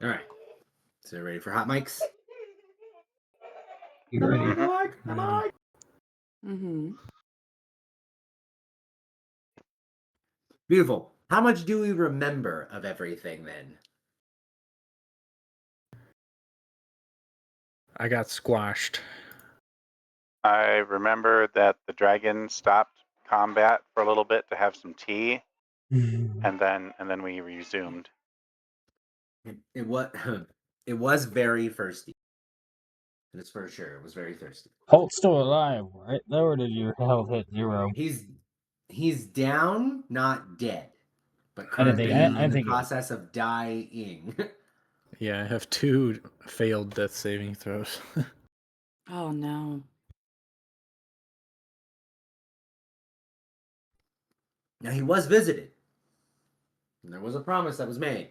All right. So ready for hot mics? You ready? Mike. Mm-hmm. Beautiful. How much do we remember of everything then? I got squashed. I remember that the dragon stopped combat for a little bit to have some tea, and then we resumed. It was it was very thirsty. That's for sure. It was very thirsty. Holt's still alive, right? Or did your health hit 0? He's down, not dead, but I didn't think- currently I in the think it- process of dying. Yeah, I have 2 failed death saving throws. Oh no. Now he was visited. And there was a promise that was made.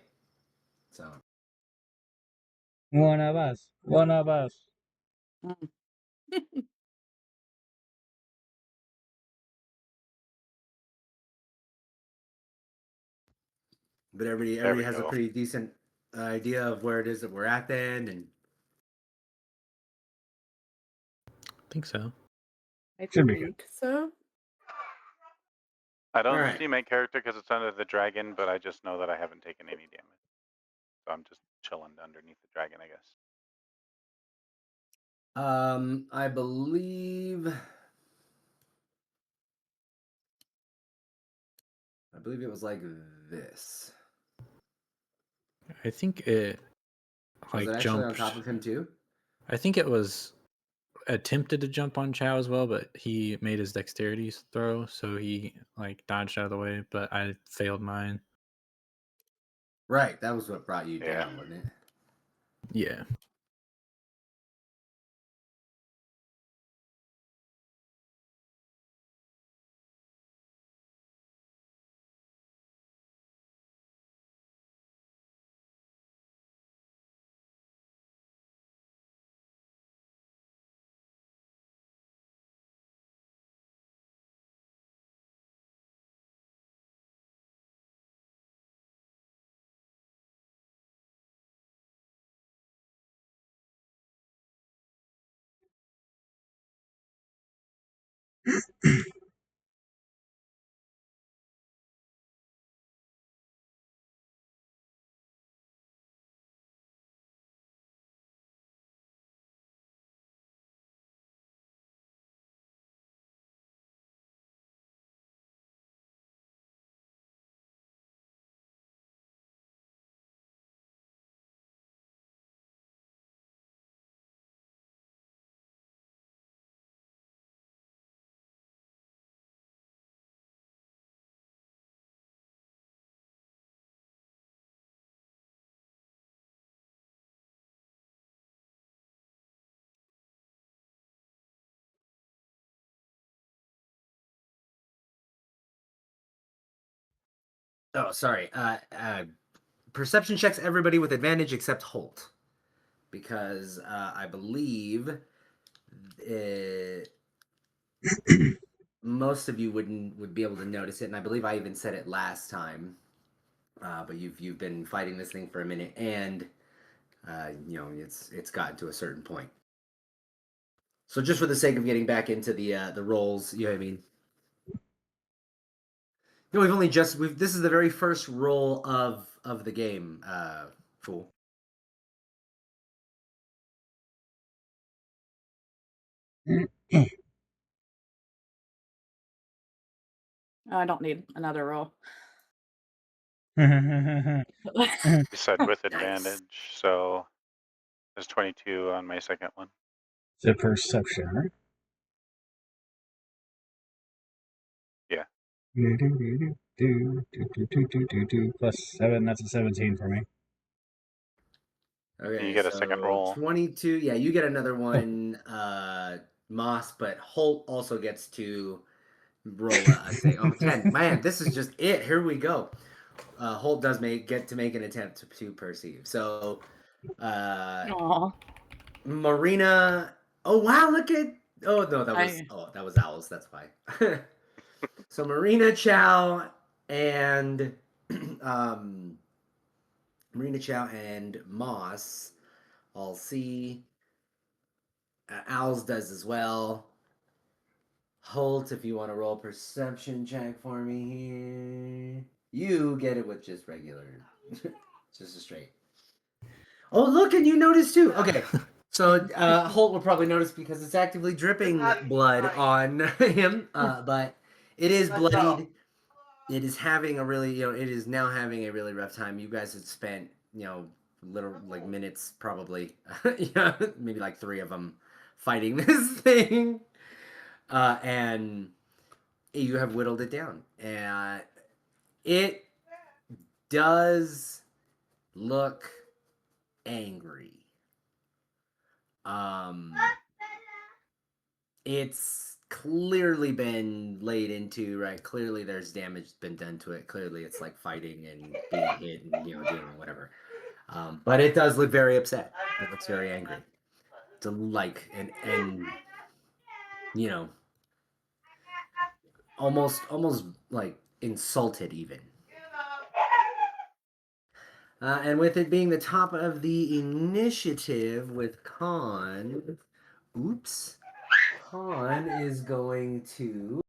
So One of us. One of us. but everybody has a pretty decent idea of where it is that we're at then, and I think so. I Should be think so. I don't All right. see my character because it's under the dragon, but I just know that I haven't taken any damage. So I'm just chilling underneath the dragon, I guess. I believe it was like this. I think it Was like it actually jumped. on top of him too? I think it was attempted to jump on Chow as well, but he made his dexterity throw, so he like dodged out of the way, but I failed mine. Right, that was what brought you Yeah. down, wasn't it? Yeah. Oh, sorry. Perception checks everybody with advantage except Holt, because I believe most of you would be able to notice it, and I believe I even said it last time. But you've been fighting this thing for a minute, and it's gotten to a certain point. So just for the sake of getting back into the rolls, you know what I mean. No, this is the very first roll of the game, fool. I don't need another roll. You said with Nice. advantage, so there's 22 on my second one. The perception, right? Yeah. Plus 7, that's a 17 for me. Okay, You get a second roll. 22. Yeah, you get another one, Moss, but Holt also gets to roll a say. Oh, 10. Man, this is just it. Here we go. Holt does get to make an attempt to perceive. So, Aw. Marina. Oh wow! Look at. Oh no, that was owls. That's why. So Marina, Chow, and Marina, Chow, and Moss all see. Owls does as well. Holt, if you want to roll perception check for me here. You get it with just regular. Just a straight. Oh, look, and you noticed too. Okay. So Holt will probably notice because it's actively dripping blood on him. But it is bloodied. It is having a really, it is now having a really rough time. You guys had spent, little like minutes probably, maybe like 3 of them fighting this thing. And you have whittled it down. And it does look angry. It's clearly been laid into, right? Clearly there's damage been done to it. Clearly it's like fighting and being hit and, doing whatever. But it does look very upset. It looks very angry. To like, and, almost like insulted even. And with it being the top of the initiative with Khan, Khan is going to.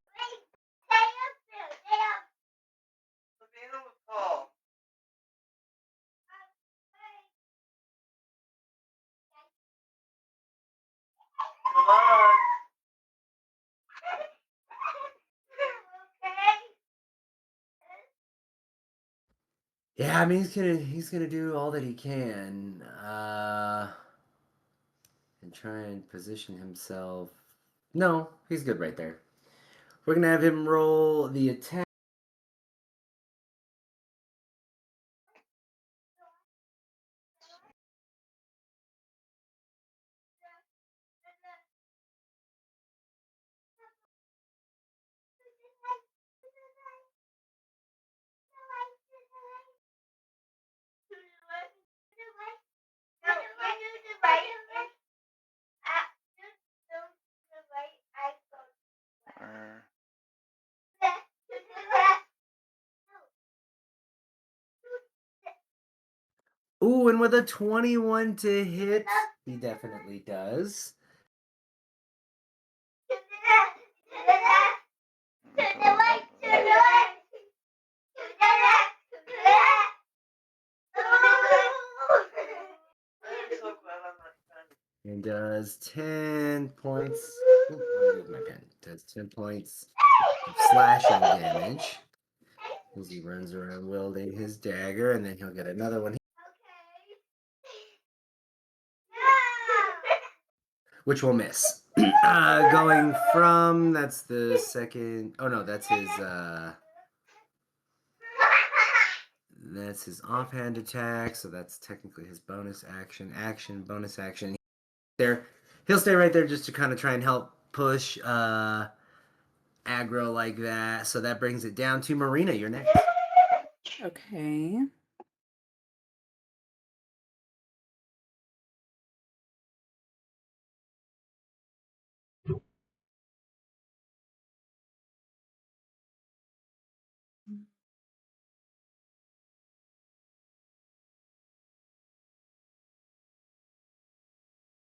Yeah, I mean he's gonna do all that he can, and try and position himself. No, he's good right there. We're gonna have him roll the attack. Or- Ooh, and with a 21 to hit, he definitely does. And does 10 points. Let me move my pen. Does 10 points of slashing damage as he runs around wielding his dagger, and then he'll get another one, which will miss. Going from, that's the second. Oh no, that's his offhand attack. So that's technically his bonus action. Bonus action. There, he'll stay right there just to kind of try and help push aggro like that. So that brings it down to Marina. You're next. Okay.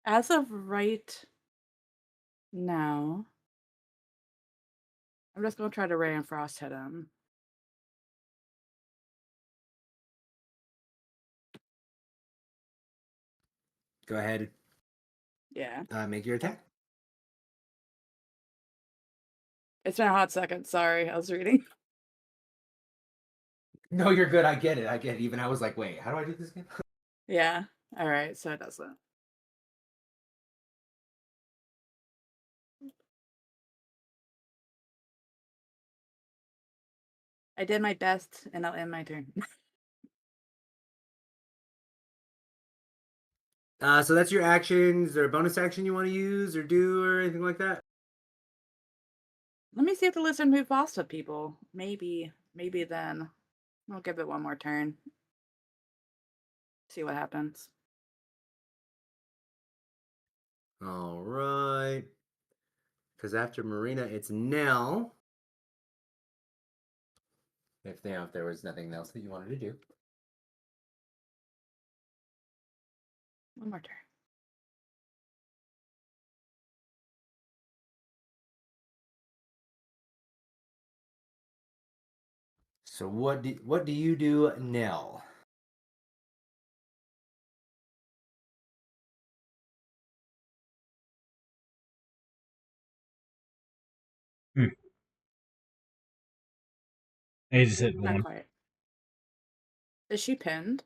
As of right now, I'm just gonna try to Ray and Frost hit him. Go ahead. Yeah. Make your attack. It's been a hot second. Sorry, I was reading. No, you're good. I get it. Even I was like, wait, how do I do this again? Yeah. All right. So it doesn't. I did my best, and I'll end my turn. So that's your actions. Is there a bonus action you want to use or do or anything like that? Let me see if the lizard move fast with people. Maybe then. I'll give it one more turn. See what happens. All right. Because after Marina, it's Nell. If there was nothing else that you wanted to do. One more turn. So what do you do, Nell? I just hit Not one. quite. Is she pinned?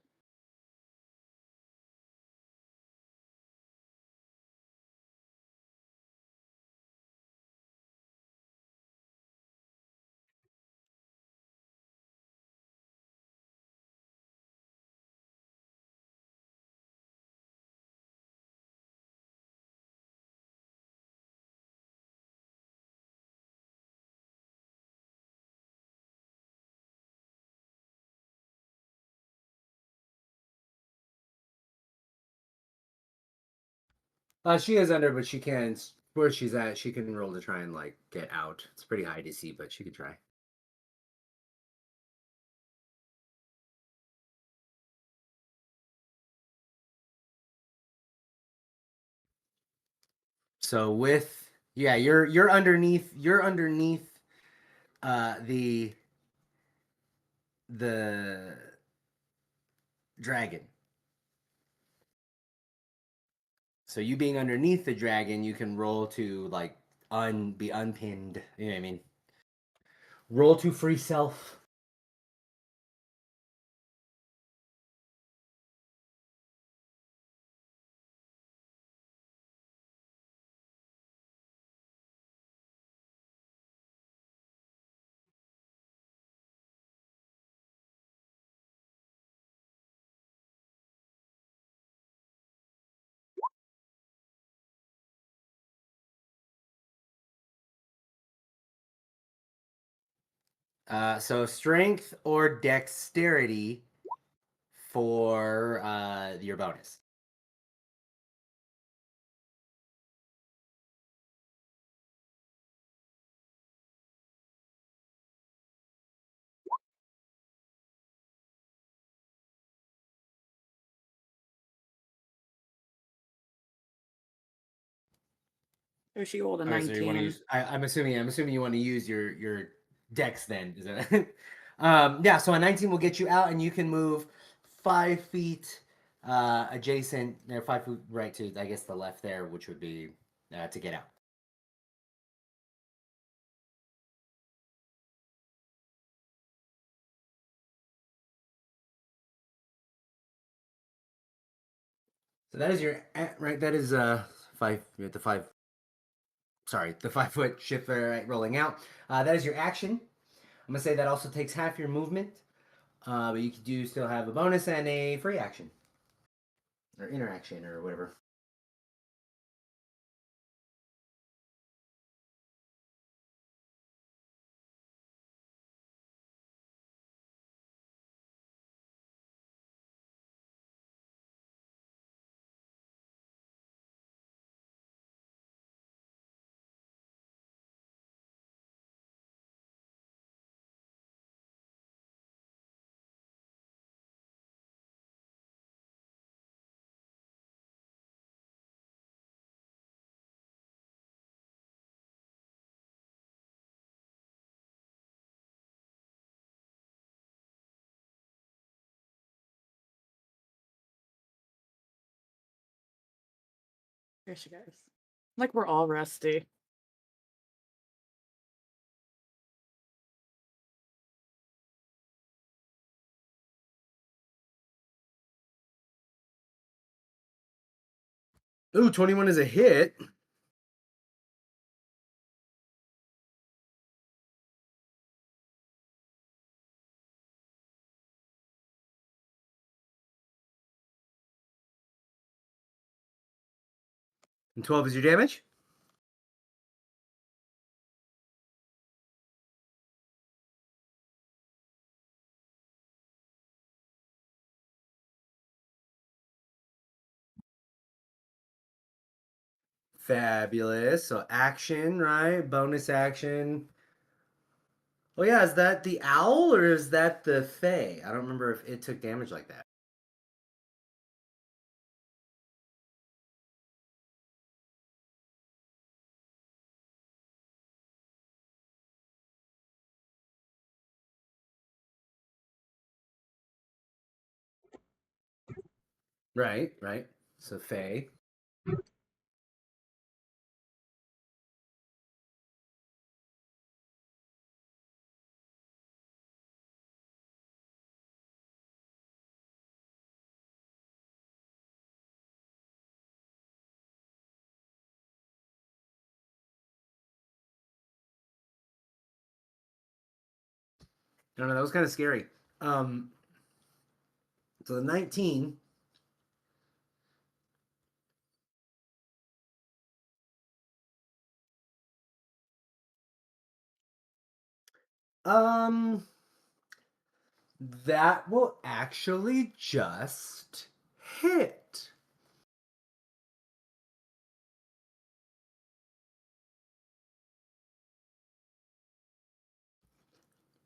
She is under, but she can where she's at. She can roll to try and like get out. It's pretty high DC, but she could try. So with you're underneath the dragon. So you being underneath the dragon, you can roll to like be unpinned. You know what I mean? Roll to free self. So strength or dexterity for your bonus. Or she rolled a Okay, so you want to 19. use? I'm assuming you want to use your dex then. Is that? Yeah. So a 19 will get you out, and you can move 5 feet adjacent. 5 foot right to I guess the left there, which would be to get out. So that is your right. That is five. The five. Sorry, the 5 foot shift right, rolling out. That is your action. I'm gonna say that also takes half your movement, but you do still have a bonus and a free action or interaction or whatever. Here she goes. Like we're all rusty. Ooh, 21 is a hit. And 12 is your damage. Fabulous. So action, right? Bonus action. Oh yeah, is that the owl or is that the fae? I don't remember if it took damage like that. Right, right. So Faye. I don't know, that was kind of scary. So the 19. Um, that will actually just hit.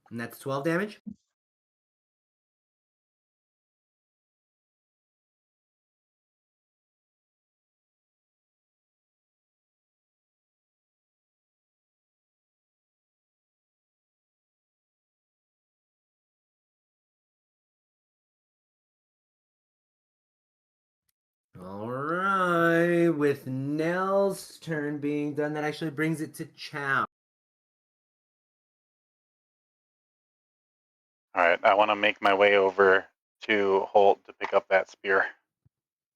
And that's 12 damage. All right, with Nell's turn being done, that actually brings it to Chow. All right, I want to make my way over to Holt to pick up that spear.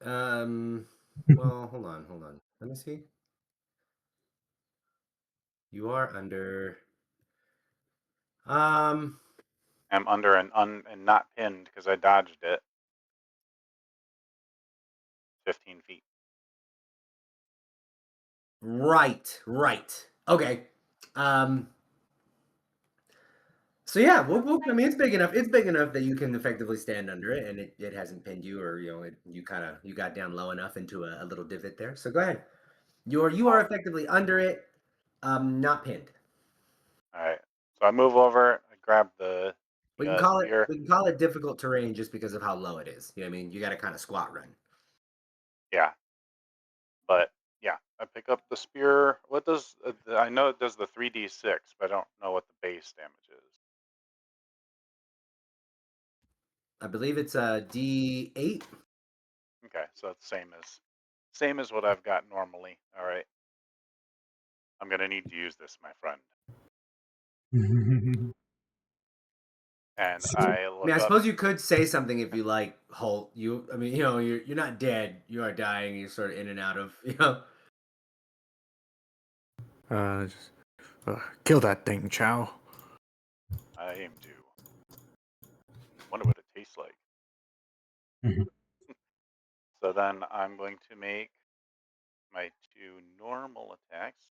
Well, hold on. Let me see. You are under. I'm under and not pinned because I dodged it. 15 feet. Right. Okay. So yeah, I mean, it's big enough. It's big enough that you can effectively stand under it, and it hasn't pinned you, or you got down low enough into a little divot there. So go ahead. You are effectively under it, not pinned. All right, so I move over. I grab the spear. We can call it difficult terrain just because of how low it is. You know what I mean? You got to kind of squat run. Yeah, but yeah, I pick up the spear. What does I know it does the 3d6, but I don't know what the base damage is. I believe it's a D8. Okay, so it's same as what I've got normally. All right, I'm gonna need to use this, my friend. And I I look mean, I up. suppose you could say something if you like, Holt. I mean, you're not dead. You are dying. You're sort of in and out of, Just, kill that thing, Chow. I aim to. Wonder what it tastes like. So then I'm going to make my 2 normal attacks.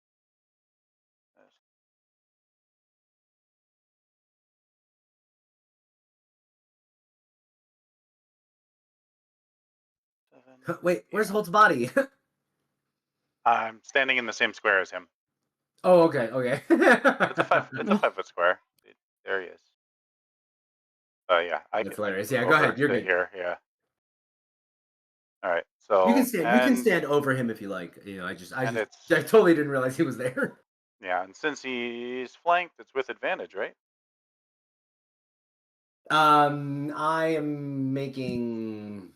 Wait, where's Holt's body? I'm standing in the same square as him. Oh, okay. It's a 5-foot square. There he is. Oh yeah, I That's can hilarious. move Yeah, go over ahead. You're to good. here. Yeah. All right. So You can stand over him if you like. I totally didn't realize he was there. Yeah, and since he's flanked, it's with advantage, right? I am making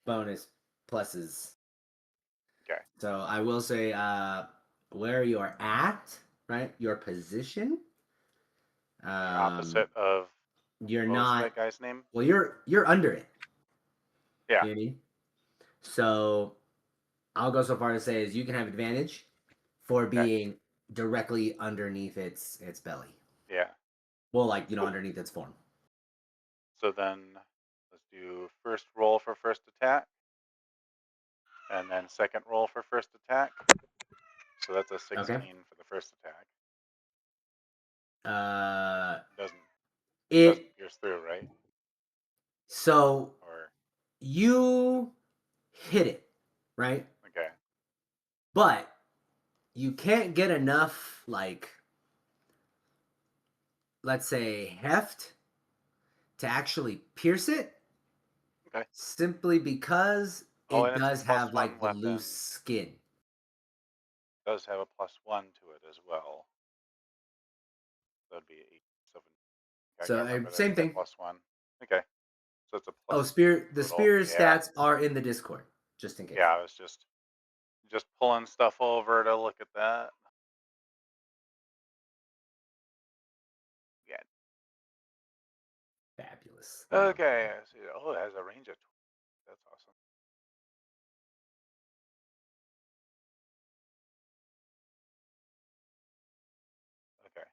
bonus pluses. Okay. So I will say, where you're at, right? Your position. The opposite of You're what was not. that guy's name? Well, you're under it. Yeah. You know what I mean? So I'll go so far as say is you can have advantage for being directly underneath its belly. Yeah. Well, like underneath its form. So then let's do first roll for first attack, and then second roll for first attack. So that's a 16 Okay. for the first attack. Doesn't pierce through, right? So Or you hit it, right? okay. But you can't get enough, like, let's say, heft to actually pierce it. Okay. Simply because Oh, it and it's a does have +1 like the weapon. loose skin. It does have a +1 to it as well. That'd be 8, 7. I So can't remember same that thing. +1. Okay. So it's a Oh, plus spear. The total. spear Yeah. stats are in the Discord, just in case. Yeah, I was just pulling stuff over to look at that. Yeah. Fabulous. Okay. I see. Oh, it has a range of 20. That's awesome. Okay.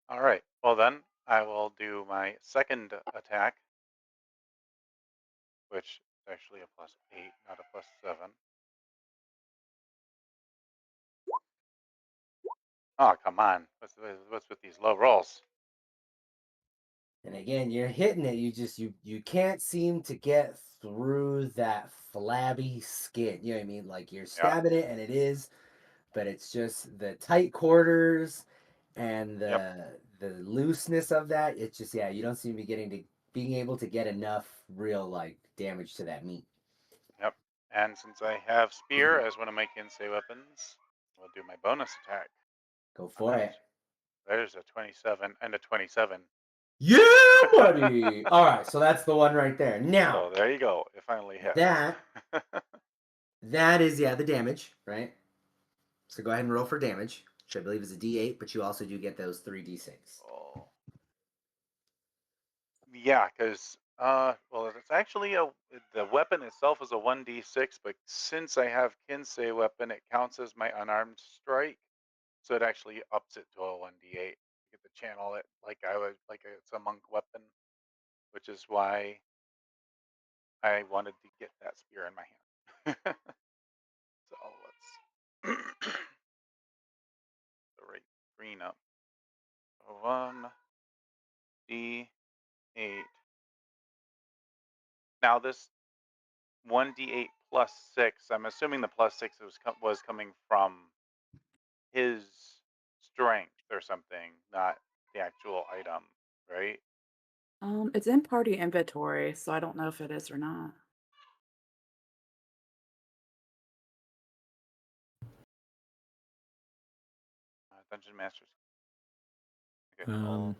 All right. Well, then I will do my second attack, which is actually a +8, not a +7. Oh, come on. What's with these low rolls? And again, you're hitting it. You can't seem to get through that flabby skin. You know what I mean? Like you're Yeah. stabbing it, and it is, but it's just the tight quarters and Yep. the looseness of that. It's just you don't seem to be being able to get enough real like damage to that meat. Yep. And since I have spear as one of my Kinsei weapons, we'll do my bonus attack. Go for it. There's a 27 and a 27. Yeah, buddy. All right, so that's the one right there. Now, So there you go. It finally hit. that is the damage, right? So go ahead and roll for damage, which I believe is a D8, but you also do get those 3D6. Oh. Yeah, because well, it's actually the weapon itself is a 1d6, but since I have Kinsei weapon, it counts as my unarmed strike, so it actually ups it to a 1d8. You get to channel it like it's a monk weapon, which is why I wanted to get that spear in my hand. So let's the right green up. 1d8. Now this 1d8 plus 6. I'm assuming the plus 6 was coming from his strength or something, not the actual item, right? It's in party inventory, so I don't know if it is or not. Dungeon Masters. Okay, Um,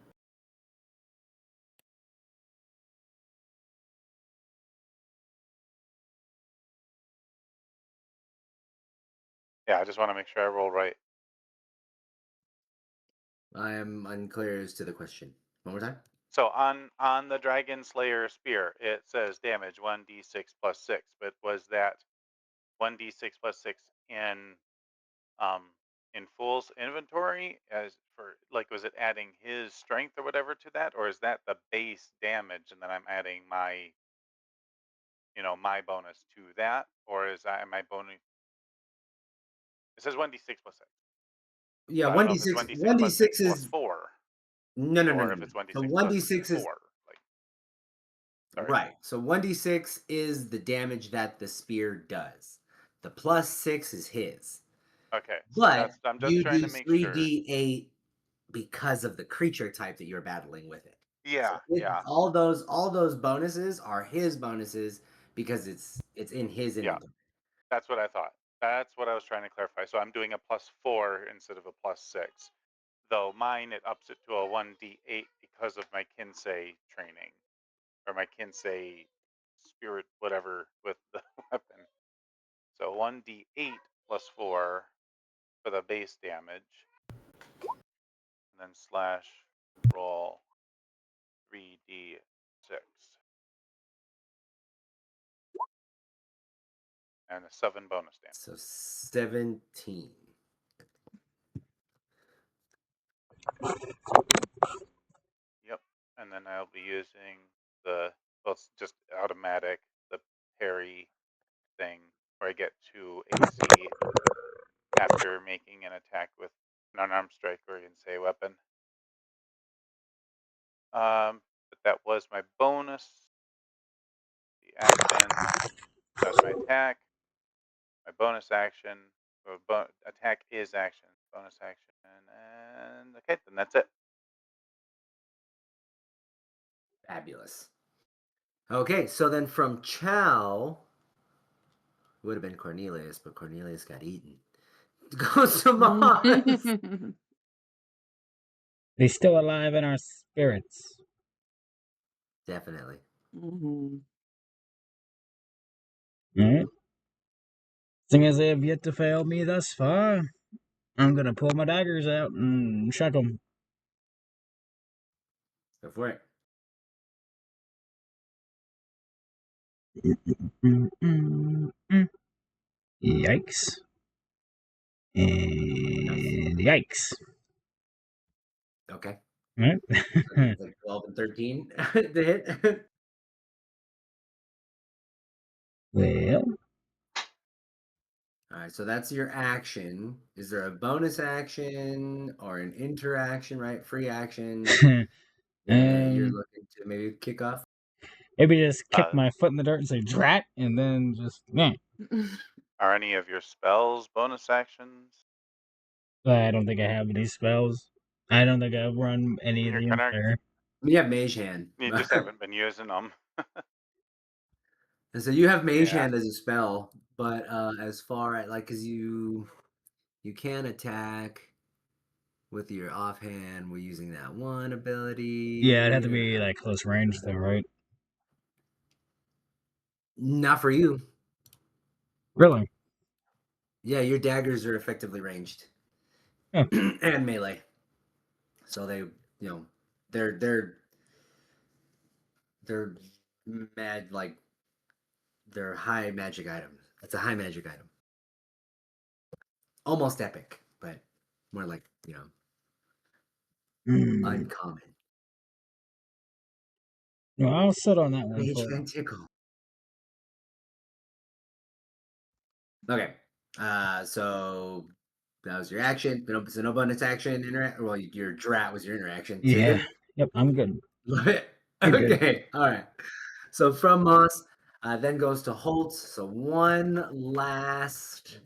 yeah, I just want to make sure I roll right. I am unclear as to the question. One more time. So on the Dragon Slayer spear, it says damage 1d6 plus 6, but was that 1d6 plus 6 um in Fool's inventory as for like was it adding his strength or whatever to that, or is that the base damage and then I'm adding my my bonus to that, or is that my bonus? It says 1d6 plus 6. Yeah, So I don't know if it's 1d6. 1d6 plus 6 1d6 plus is 4, no. or if it's So 1d6 plus 1d6 is 4. Like, sorry. right. So 1d6 is the damage that the spear does. The plus 6 is his. Okay, so But I'm just you trying do to make sure. 3d8 because of the creature type that you're battling with it. Yeah, So yeah, all those bonuses are his bonuses because it's in his yeah. inventory. That's what I thought. That's what I was trying to clarify. So I'm doing a plus 4 instead of a plus 6. Though mine, it ups it to a 1d8 because of my Kinsei training, or my Kinsei spirit, whatever, with the weapon. So 1d8 plus 4 for the base damage, and then slash roll 3d6. And a 7 bonus damage. So 17. Yep. And then I'll be using it's just automatic, the parry thing, where I get 2 AC after making an attack with an unarmed strike or Kinsei weapon. But that was my bonus. The action, that was my attack. My bonus action, attack is action. Bonus action, and okay, then that's it. Fabulous. Okay, so then from Chow, would have been Cornelius, but Cornelius got eaten. Goes to Moss. They're still alive in our spirits. Definitely. Mm-hmm. Alright. Seeing as they have yet to fail me thus far, I'm gonna pull my daggers out and chuck them. Go for it. Yikes. Nice. And yikes. Okay. Alright. So it's like 12 and 13 to hit. Well, All right, so that's your action. Is there a bonus action or an interaction, right? Free action that you're looking to maybe kick off? maybe just kick Uh, my foot in the dirt and say drat, and then just are any of your spells bonus actions? I don't think I have any spells. I don't think I've run any of You're the gonna. Empire. You have Mage Hand. You just haven't been using them. And so you have Mage Yeah. Hand as a spell, but as far as like, because you can attack with your offhand, we're using that one ability. Yeah, it'd have to be like close range though, right? Not for you. Really? Yeah, your daggers are effectively ranged. Oh. And melee. So they, they're mad like they're high magic items. It's a high magic item. Almost epic, but more like, uncommon. No, I'll sit on that one Mage for. Hand Tickle. Okay. So that was your action. So no bonus action. Well, your drat was your interaction. So Yeah. Yep, I'm good. you're You're good. good. Okay. All right. So from Moss, then goes to Holt. So one last.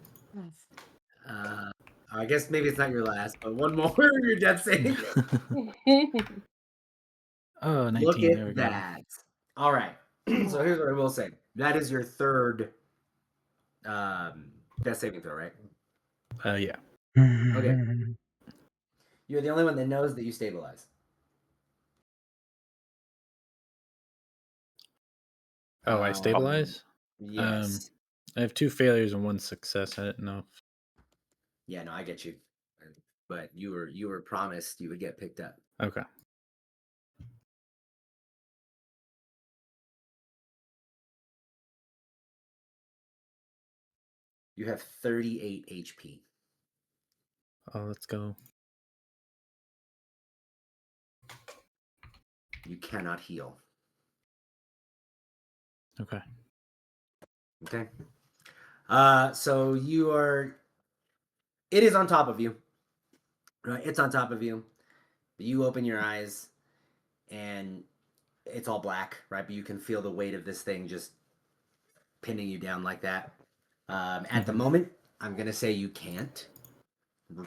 I guess maybe it's not your last, but one more. Your death save. Oh, 19. Look There we at go. that. All right. So here's what I will say. That is your third death saving throw, right? Yeah. Okay. You're the only one that knows that you stabilize. Oh, I stabilize? Yes. I have 2 failures and 1 success. I didn't know. Yeah, no, I get you. But you were promised you would get picked up. Okay. You have 38 HP. Oh, let's go. You cannot heal. Okay. Okay. So it is on top of you. Right? It's on top of you. But you open your eyes and it's all black, right? But you can feel the weight of this thing just pinning you down like that. At the moment, I'm gonna say you can't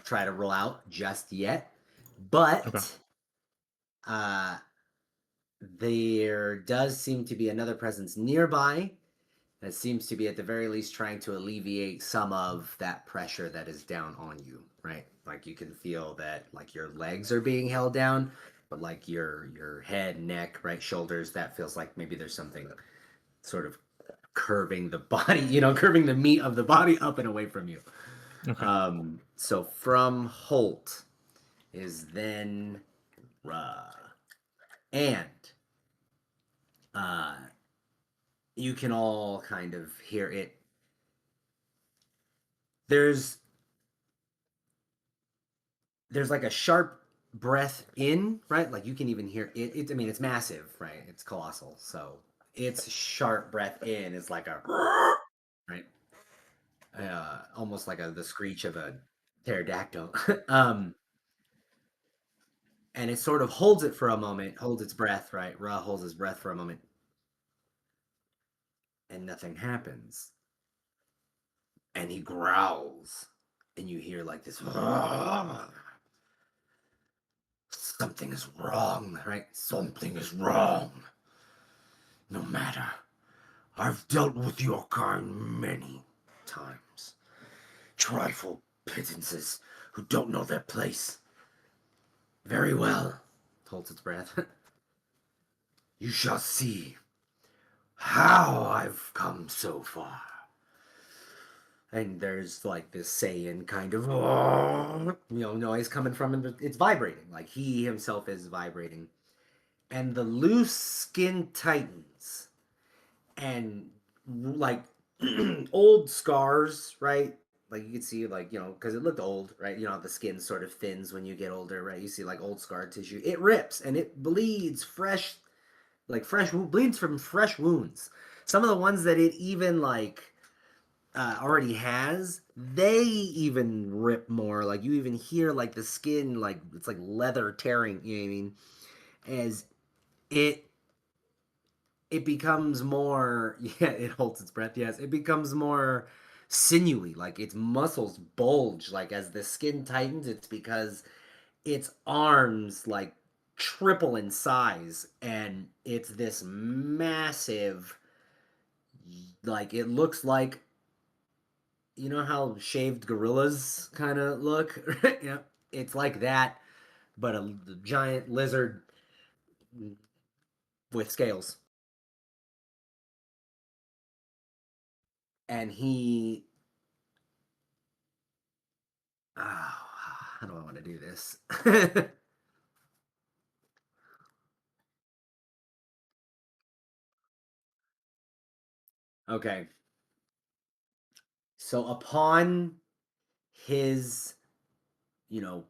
try to roll out just yet, but Okay. there does seem to be another presence nearby that seems to be at the very least trying to alleviate some of that pressure that is down on you, right? Like you can feel that like your legs are being held down, but like your head, neck, right, shoulders, that feels like maybe there's something sort of curving the body, curving the meat of the body up and away from you. Okay. So from Holt is then and you can all kind of hear it. There's like a sharp breath in, right? Like you can even hear it. I mean, it's massive, right? It's colossal. So its sharp breath in is like a right, almost like the screech of a pterodactyl. And it sort of holds it for a moment, holds its breath, right? Ra holds his breath for a moment, and nothing happens. And he growls, and you hear like this. Something is wrong, right? Something is wrong. No matter. I've dealt with your kind many times. Trifle pittances who don't know their place. Very well. Holds its breath. You shall see how I've come so far. And there's like this Saiyan kind of noise coming from him. It's vibrating, like he himself is vibrating. And the loose skin tightens, and like old scars, right? Like you can see, like because it looked old, right? The skin sort of thins when you get older, right? You see like old scar tissue. It rips and it bleeds fresh, like bleeds from fresh wounds. Some of the ones that it even like already has, they even rip more. Like you even hear like the skin, like it's like leather tearing. You know what I mean? As it it becomes more, yeah, it holds its breath. Yes, it becomes more sinewy. Like its muscles bulge. Like as the skin tightens, it's because its arms like triple in size, and it's this massive. Like it looks like how shaved gorillas kind of look. Yeah, it's like that, but a giant lizard with scales. And he, oh, how do I want to do this? Okay. So upon his, you know,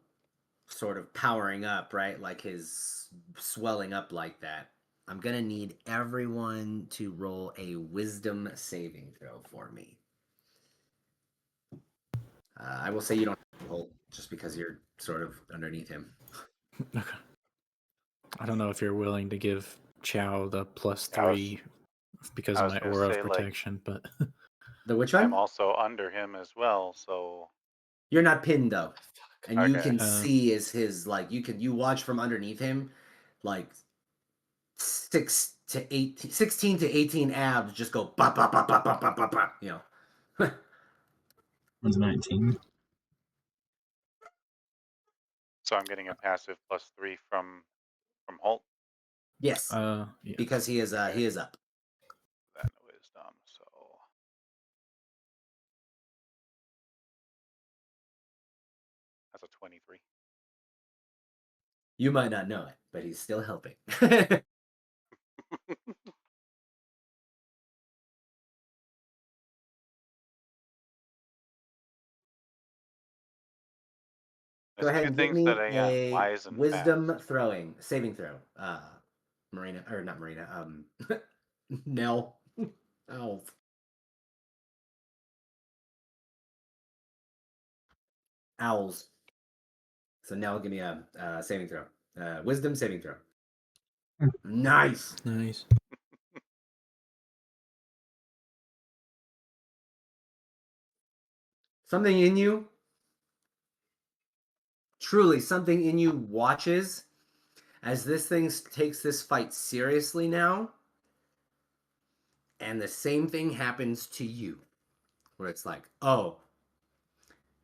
sort of powering up, right? Like his swelling up like that, I'm going to need everyone to roll a wisdom saving throw for me. I will say you don't have to hold just because you're sort of underneath him. Okay. I don't know if you're willing to give Chow the I was, +3 because I of was my gonna aura of say, like, protection, but The which I'm one? also under him as well, so You're not pinned though. And you okay. can see is his like you watch from underneath him like 16 to 18 abs just go bop bop bop bop bop bop bop bop, One's 19. So I'm getting a passive +3 from Holt. Yes, yes. because he is up. Then wisdom, so that's a 23. You might not know it, but he's still helping. Go There's ahead two and give things that me I am: a wise and wisdom fast. saving throw. Marina, or not Marina, Nell. Owls. Owls. So Nell, give me a saving throw. Wisdom saving throw. Nice. Nice. Something in you, truly, something in you watches as this thing takes this fight seriously now. And the same thing happens to you, where it's like, oh,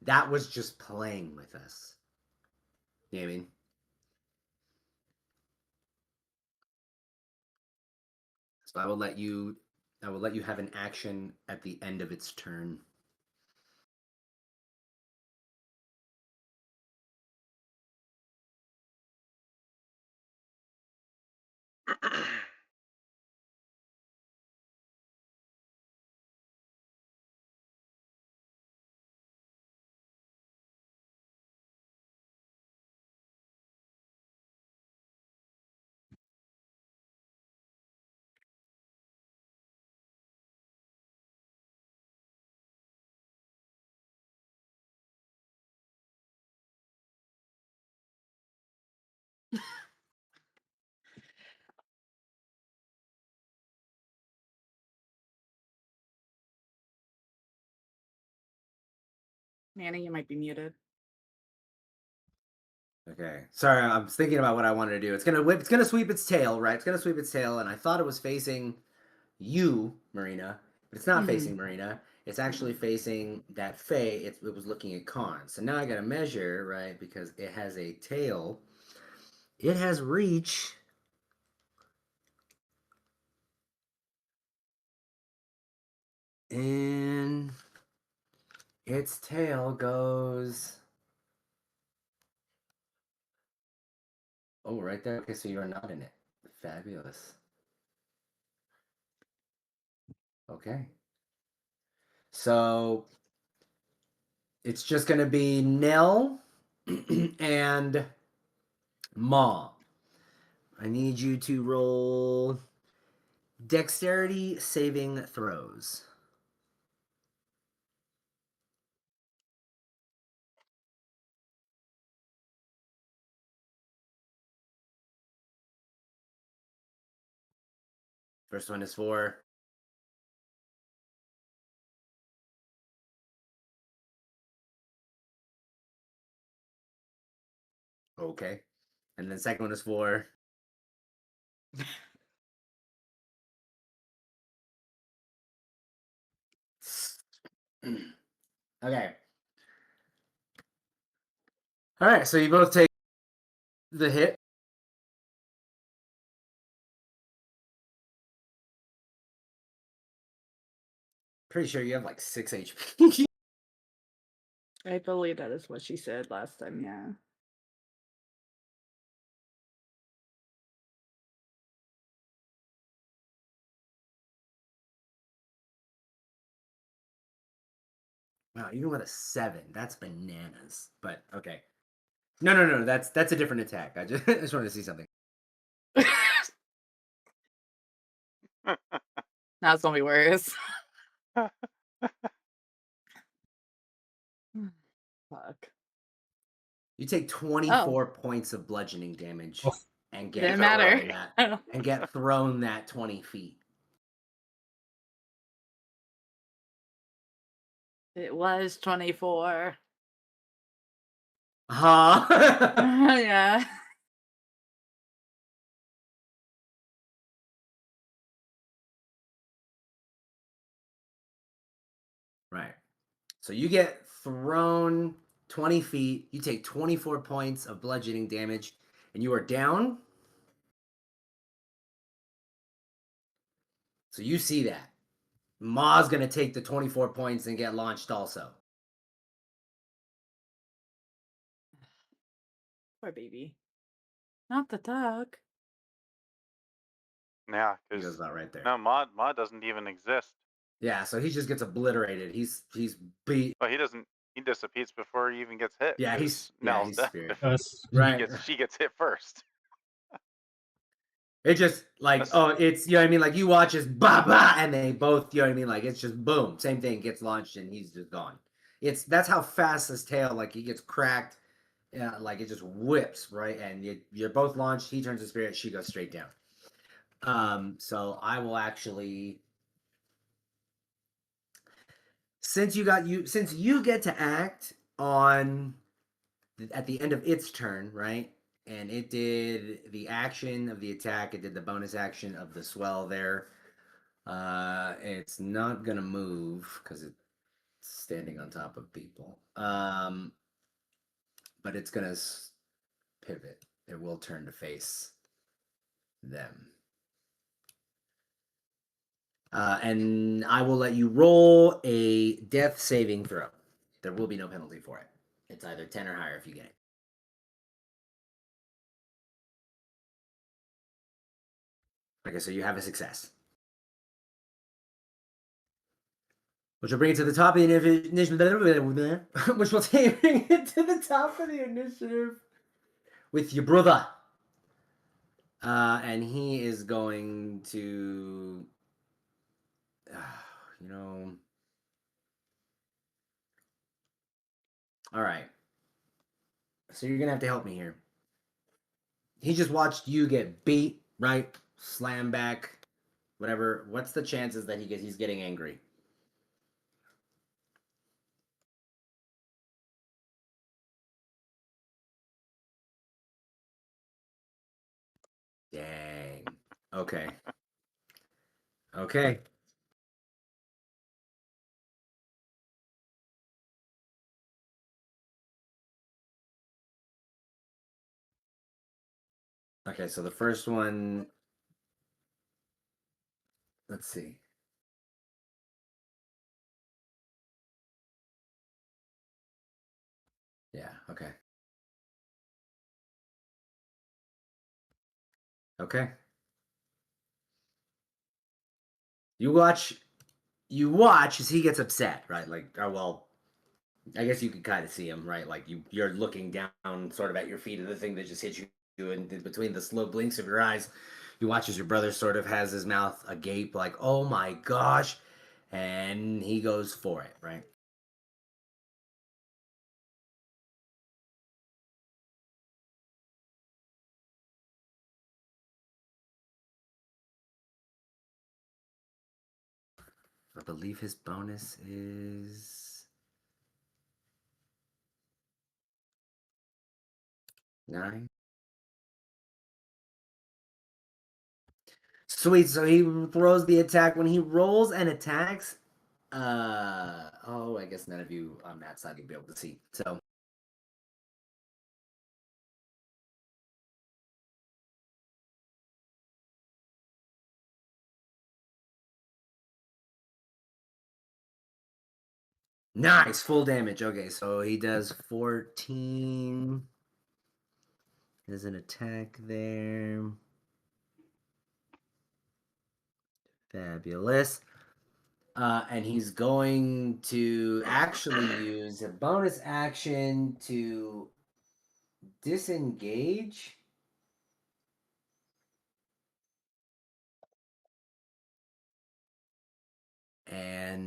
that was just playing with us. You know what I mean? So I will let you have an action at the end of its turn. Nana, you might be muted. Okay. Sorry, I'm thinking about what I wanted to do. It's gonna sweep its tail, right? It's gonna sweep its tail, and I thought it was facing you, Marina, but it's not facing Marina. It's actually facing that Fae. It was looking at Khan. So now I gotta measure, right? Because it has a tail. It has reach. And its tail goes. Oh, right there. Okay, so you're not in it. Fabulous. Okay. So it's just going to be Nell and Ma. I need you to roll dexterity saving throws. First one is for. Okay. And then the second one is for. Okay. All right, so you both take the hit. Pretty sure you have like 6 HP. I believe that is what she said last time, yeah. Wow, even with a 7, that's bananas. But okay. No. That's a different attack. I just, I just wanted to see something. Now it's gonna be worse. Fuck. You take 24 points of bludgeoning damage Oh. and Didn't get matter. thrown and get thrown that 20 feet. It was 24. Huh? Yeah. Right. So you get thrown 20 feet. You take 24 points of bludgeoning damage, and you are down. So you see that. Ma's going to take the 24 points and get launched also. Poor baby. Not the duck. Yeah, He because goes about right there. no, Mod doesn't even exist. Yeah, so he just gets obliterated. He's beat. Well, he doesn't. He dissipates before he even gets hit. Yeah, 'cause he's Nell's dead. spirit. Us. Right. She gets hit first. It just like it's you know what I mean, like you watch as ba ba and they both, you know what I mean, like it's just boom, same thing, gets launched and he's just gone. That's how fast his tail, like he gets cracked, like it just whips, right? And you're both launched, he turns to spirit, she goes straight down. So I will actually, since you get to act on at the end of its turn, right? And it did the action of the attack, it did the bonus action of the swell there. It's not gonna move because it's standing on top of people. But it's gonna pivot. It will turn to face them. And I will let you roll a death saving throw. There will be no penalty for it. It's either 10 or higher if you get it. Okay, so you have a success. Which will bring it to the top of the initiative. Which will bring it to the top of the initiative with your brother. And he is going to, you know. All right. So you're gonna have to help me here. He just watched you get beat, right? Slam back, whatever. What's the chances that he's getting angry? Dang. Okay. Okay. Okay, so the first one. Let's see. Yeah, okay. Okay. You watch as he gets upset, right? Like, oh well, I guess you can kind of see him, right? Like you're looking down sort of at your feet of the thing that just hit you, and between the slow blinks of your eyes, you watch as your brother sort of has his mouth agape, like, oh my gosh, and he goes for it, right? I believe his bonus is 9. Sweet. So he throws the attack. When he rolls and attacks, I guess none of you on that side will be able to see. So nice, full damage. Okay, so he does 14. There's an attack there. Fabulous. And he's going to actually use a bonus action to disengage. And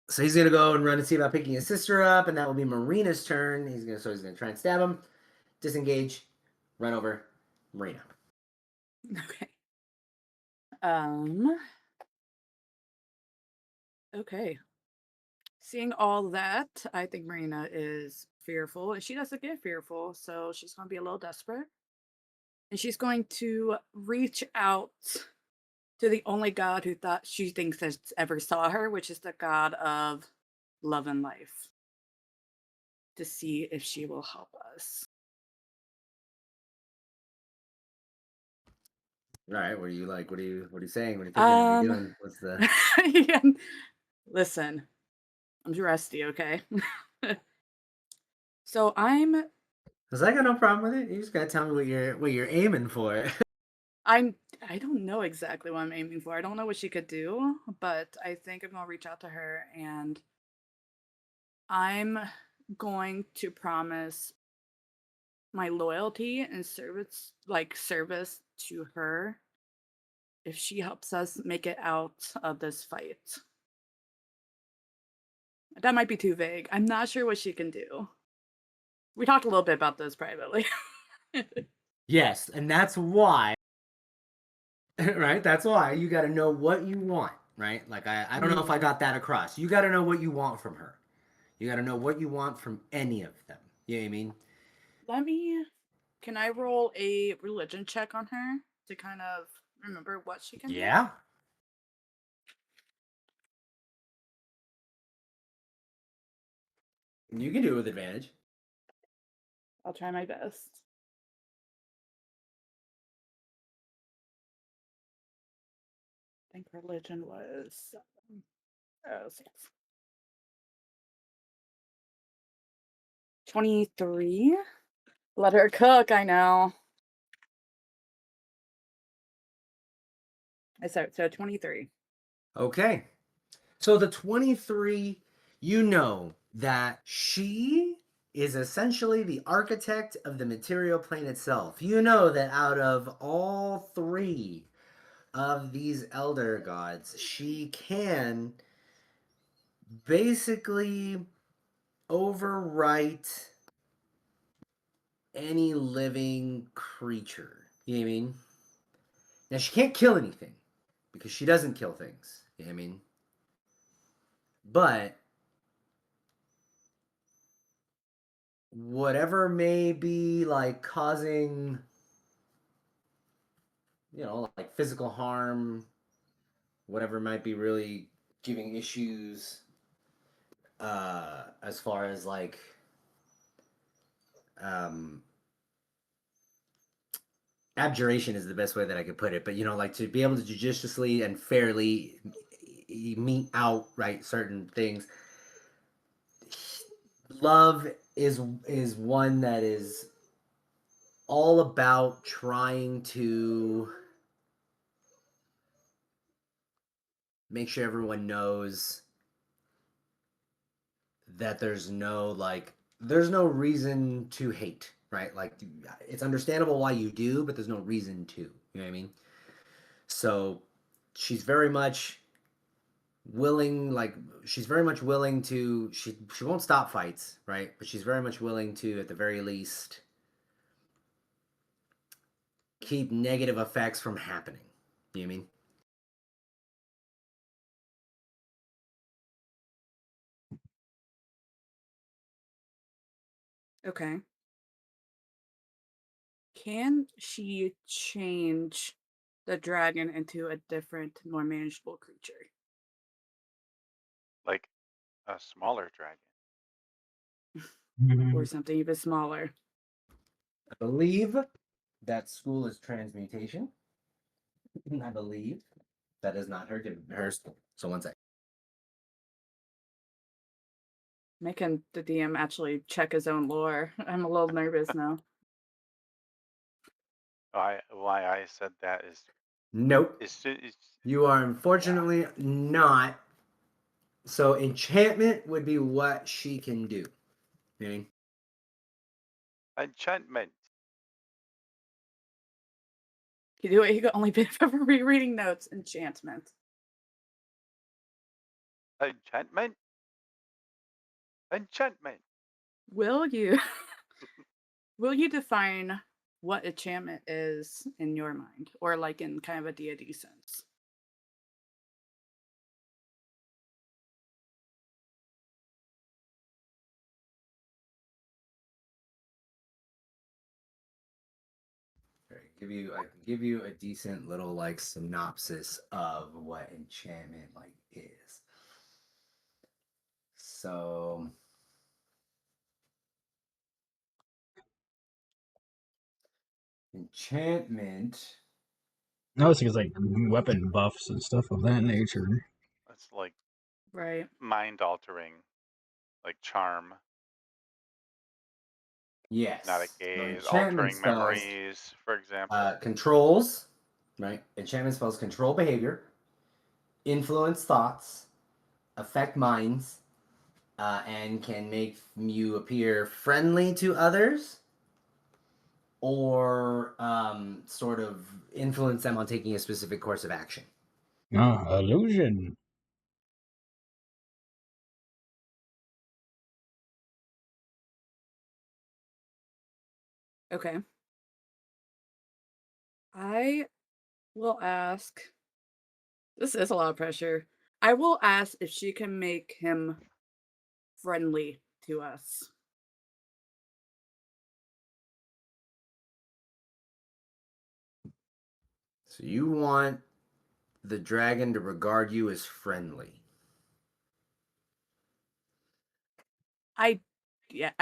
so he's gonna go and run and see about picking his sister up, and that will be Marina's turn. He's gonna try and stab him, disengage, run over, Marina. Okay. Um. Okay. Seeing all that, I think Marina is fearful, and she doesn't get fearful, so she's gonna be a little desperate, and she's going to reach out to the only god who thought she thinks has ever saw her, which is the god of love and life, to see if she will help us. All right, what are you like? What are you saying? What are you thinking? What are you doing? What's the Yeah, listen, I'm rusty, okay? So Cause I got no problem with it. You just gotta tell me what you're aiming for. I don't know exactly what I'm aiming for. I don't know what she could do, but I think I'm gonna reach out to her and I'm going to promise my loyalty and service to her if she helps us make it out of this fight. That might be too vague. I'm not sure what she can do. We talked a little bit about this privately. Yes, and that's why, right? That's why you gotta know what you want, right? Like I don't know if I got that across. You gotta know what you want from her. You gotta know what you want from any of them. You know what I mean? Can I roll a religion check on her to kind of remember what she can do? Yeah. You can do it with advantage. I'll try my best. I think religion was 23. Let her cook, I know. I said so 23. Okay. So the 23, you know that she is essentially the architect of the material plane itself. You know that out of all 3 of these elder gods, she can basically overwrite any living creature. You know what I mean? Now she can't kill anything because she doesn't kill things. You know what I mean? But whatever may be like causing, like physical harm, whatever might be really giving issues, as far as like, um, abjuration is the best way that I could put it, but like to be able to judiciously and fairly mete out right certain things. Love is one that is all about trying to make sure everyone knows that there's no reason to hate, right? Like, it's understandable why you do, but there's no reason to. You know what I mean? So she's very much willing, to, she won't stop fights, right? But she's very much willing to, at the very least, keep negative effects from happening. You know what I mean? Okay. Can she change the dragon into a different, more manageable creature? Like a smaller dragon. Or something even smaller? I believe that school is transmutation. I believe that is not her school. So one sec. Making the DM actually check his own lore. I'm a little nervous now. Why I said that is Nope. it's You are yeah. unfortunately not. So enchantment would be what she can do. You know what I mean? Enchantment. You do it. You could only be ever rereading notes. Enchantment. Enchantment. Enchantment. Will you? Will you define what enchantment is in your mind, or like in kind of a D&D sense? I can give you a decent little like synopsis of what enchantment like is. So enchantment. I was thinking like weapon buffs and stuff of that nature. It's like Right. mind altering, like charm, Yes. hypnotic So gaze, enchantment altering spells memories, for example. controls, right? Enchantment spells control behavior, influence thoughts, affect minds, and can make you appear friendly to others, or sort of influence them on taking a specific course of action. Ah, illusion. Okay. I will ask. This is a lot of pressure. I will ask if she can make him friendly to us. So you want the dragon to regard you as friendly. I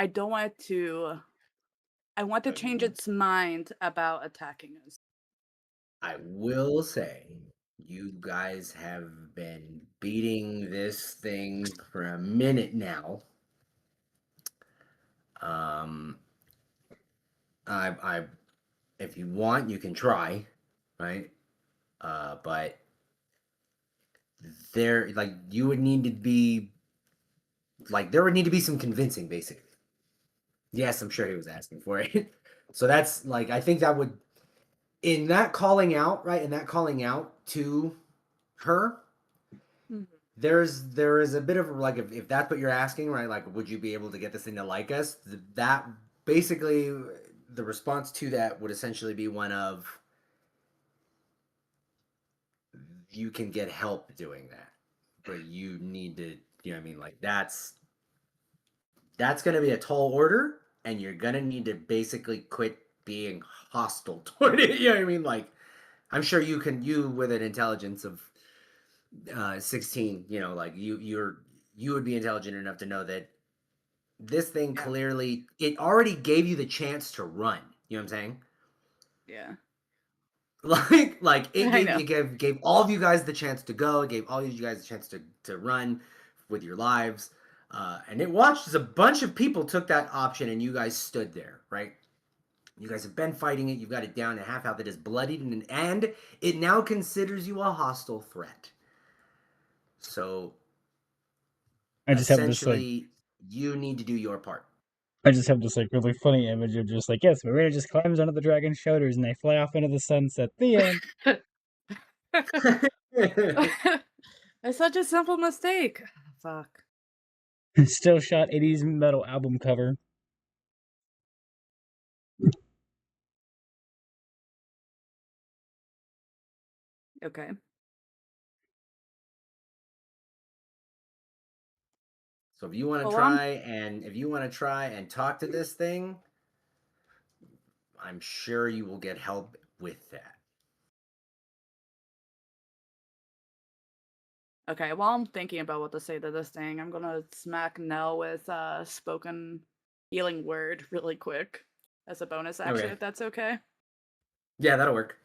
don't want to. I want to change its mind about attacking us. I will say, you guys have been beating this thing for a minute now. Um, I, if you want, you can try, right? But you would need to be, there would need to be some convincing, basically. Yes, I'm sure he was asking for it. So that's I think that would, in that calling out, right? In that calling out to her, Mhm. there is a bit of if that's what you're asking, right? Like, would you be able to get this thing to like us? That basically, the response to that would essentially be one of, you can get help doing that, but you need to, you know what I mean? Like that's going to be a tall order, and you're going to need to basically quit being hostile toward it. You know what I mean? Like I'm sure you with an intelligence of 16, you know, like you would be intelligent enough to know that this thing Yeah. clearly it already gave you the chance to run. You know what I'm saying? Yeah. Like it I know. gave all of you guys the chance to go. It gave all of you guys the chance to run with your lives. And it watched as a bunch of people took that option, and you guys stood there, right? You guys have been fighting it. You've got it down to half health. It is bloodied, and it now considers you a hostile threat. So I just have this like essentially, you need to do your part. I just have this like really funny image of just like, yes, Marina just climbs onto the dragon's shoulders and they fly off into the sunset. The end. It's such a simple mistake. Fuck. Still shot 80s metal album cover. Okay. So if you want to Well, try and talk to this thing, I'm sure you will get help with that. okay. While I'm thinking about what to say to this thing, I'm gonna smack Nell with spoken healing word really quick as a bonus action, Okay. if that's okay. Yeah, that'll work.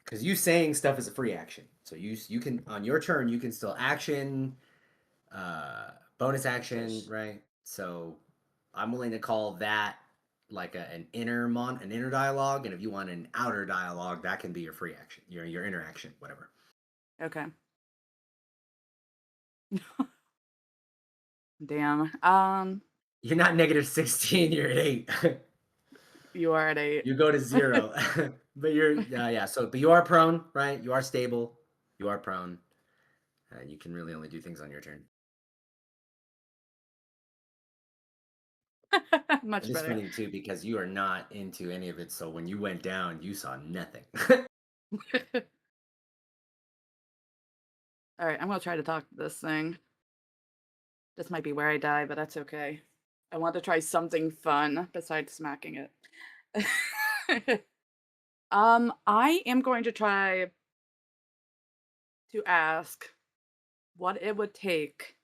Because you saying stuff is a free action, so you can on your turn you can still action, bonus action, right? So I'm willing to call that like an inner dialogue, and if you want an outer dialogue, that can be your free action, your interaction, whatever. Okay. Damn. You're not negative 16, you're at 8. You are at 8. You go to 0. But you're yeah, so but you are prone, right? You are stable. You are prone. You can really only do things on your turn. Much It is better. funny too because you are not into any of it, so when you went down, you saw nothing. All right, I'm gonna try to talk to this thing. This might be where I die, but that's okay. I want to try something fun besides smacking it. I am going to try to ask what it would take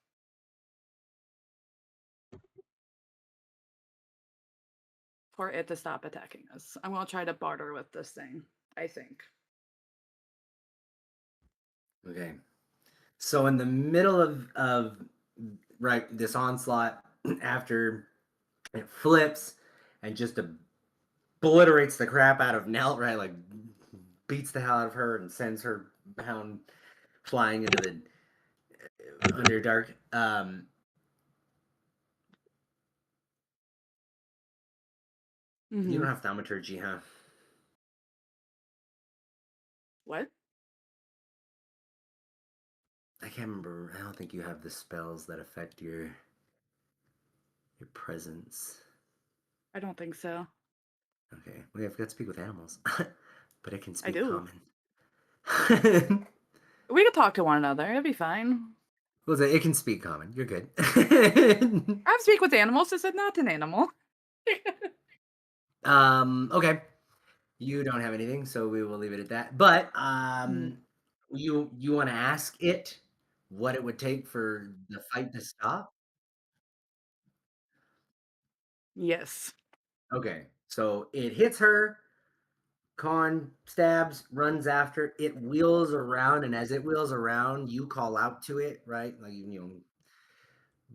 for it to stop attacking us. I'm gonna try to barter with this thing, I think. Okay. So in the middle of right this onslaught, after it flips and just obliterates the crap out of Nell, right? Like beats the hell out of her and sends her hound flying into the Underdark. You don't have thaumaturgy, huh? What? I can't remember. I don't think you have the spells that affect your presence. I don't think so. Okay, we have got to speak with animals, but it can I speak do. common. We could talk to one another. It'd be fine. Well, it can speak common. You're good. I speak with animals. Is it not an animal? Okay. You don't have anything, so we will leave it at that. But you want to ask it what it would take for the fight to stop? Yes. Okay. So it hits her. Khan stabs, runs after it, wheels around, and as it wheels around, you call out to it, right? Like you know,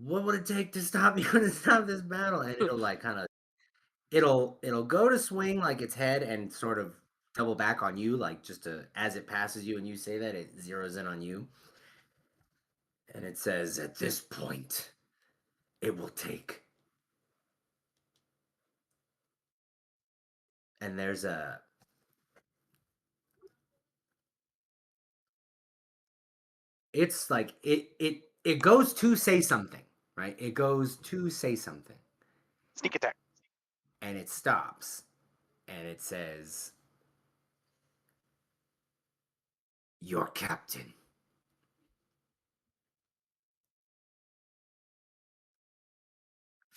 what would it take to stop you to stop this battle? And it'll like kind of it'll go to swing like its head and sort of double back on you, like just to as it passes you and you say that it zeroes in on you, and it says, "At this point, it will take." And there's a it's like it goes to say something, right? It goes to say something, Sneak attack. and it stops, and it says, your captain.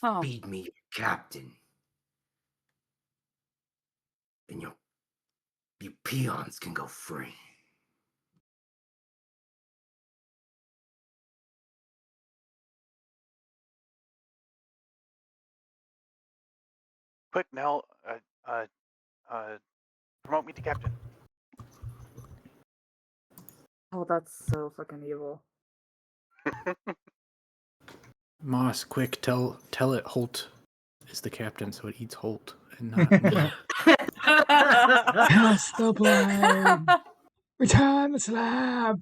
Oh, Feed me your captain. And you peons can go free. Quick, Nell, promote me to captain. oh, that's so fucking evil. Moss, quick, tell it Holt is the captain, so it eats Holt and not me. Pass the blame. Return the slab.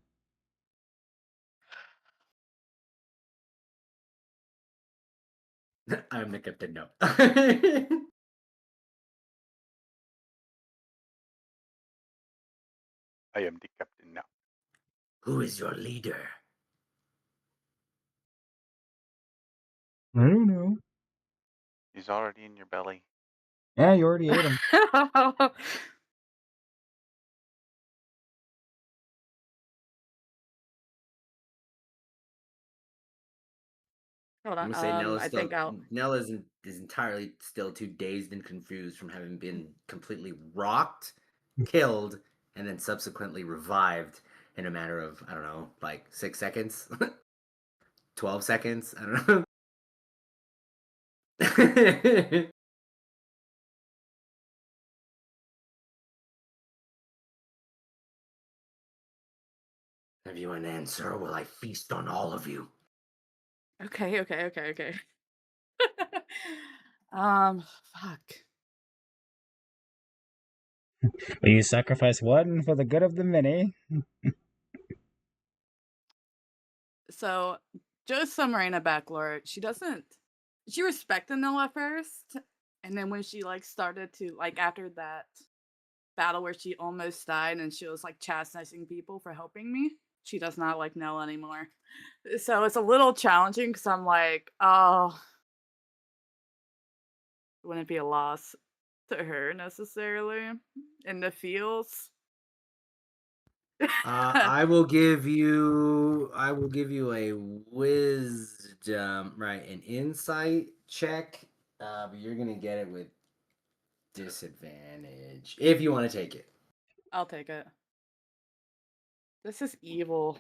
I'm the captain now. I am the captain now. Who is your leader? I don't know. He's already in your belly. Yeah, you already ate him. Hold I'm on. gonna say Nell is I think I'll. Nell is entirely still too dazed and confused from having been completely rocked, killed, and then subsequently revived in a matter of, I don't know, like 6 seconds, 12 seconds. I don't know. Have you an answer, or will I feast on all of you? Okay. Fuck. Will you sacrifice one for the good of the many? So, Joe's Submarina Backlord, she respected Noah at first, and then when she like started to like after that battle where she almost died and she was like chastising people for helping me, she does not like Nell anymore. So it's a little challenging because I'm like, oh, wouldn't be a loss to her necessarily in the feels. I will give you a wisdom, right, an insight check. But you're gonna get it with disadvantage if you want to take it. I'll take it. This is evil.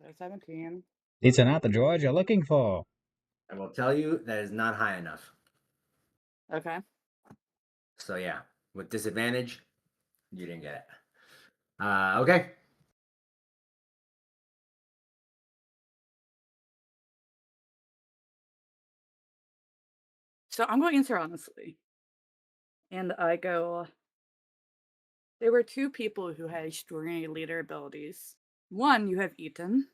So 17. These are not the droids you're looking for. I will tell you that is not high enough. Okay. So yeah, with disadvantage, you didn't get it. Okay. So I'm going to answer honestly. And I go, there were two people who had extraordinary leader abilities. One, you have Ethan.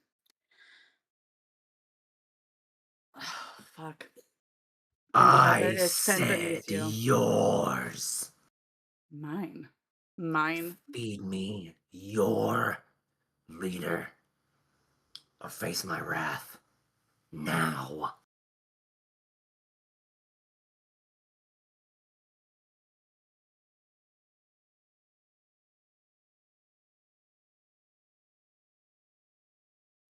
Oh, fuck. And the other I is Pen said beneath you. yours. Mine. Feed me your leader, or face my wrath now.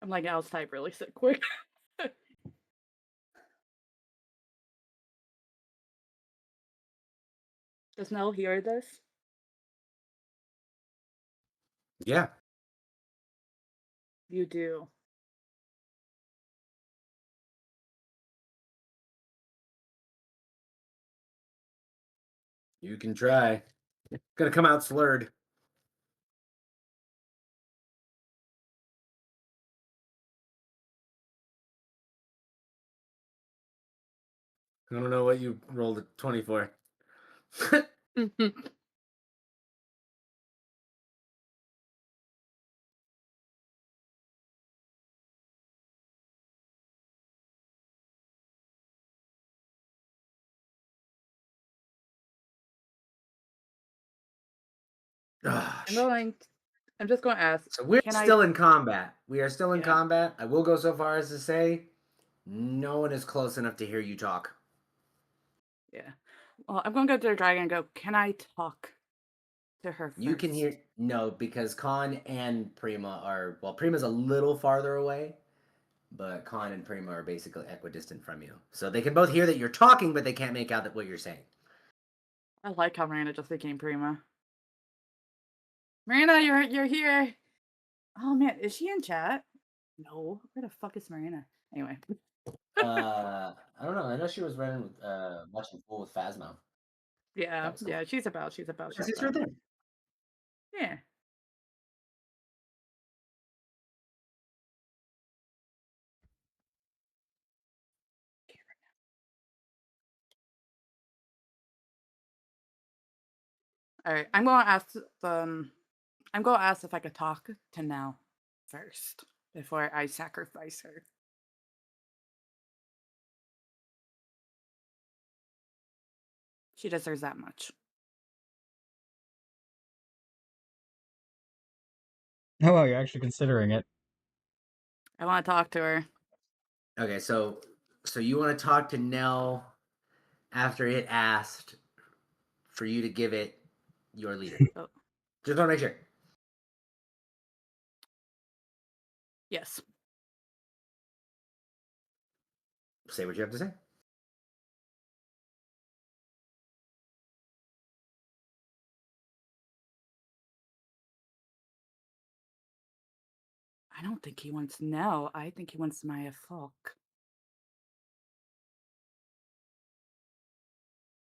I'm like, I'll type really sick quick. Does Nell hear this? Yeah. You do. You can try. Gonna come out slurred. I don't know what you rolled a 20 for. Ah, I'm just going to ask. so we're Can still in combat. We are still in Yeah. combat. I will go so far as to say no one is close enough to hear you talk. Yeah. Well, I'm gonna go to the dragon and go, can I talk to her first? You can hear no, because Khan and Prima are Prima's a little farther away, but Khan and Prima are basically equidistant from you. So they can both hear that you're talking, but they can't make out what you're saying. I like how Miranda just became Prima. Miranda, you're here. Oh man, is she in chat? No. Where the fuck is Miranda? Anyway. I don't know. I know she was running with watching Fool with Phasmo. Yeah, That was cool. yeah, she's about. She's right there. Yeah. All right, I'm gonna ask I'm gonna ask if I could talk to Nell first before I sacrifice her. She deserves that much. Oh, well, you're actually considering it. I want to talk to her. Okay, so you want to talk to Nell after it asked for you to give it your leader. Oh, Just want to make sure. yes. Say what you have to say. I don't think he wants Nell. I think he wants Maya Falk.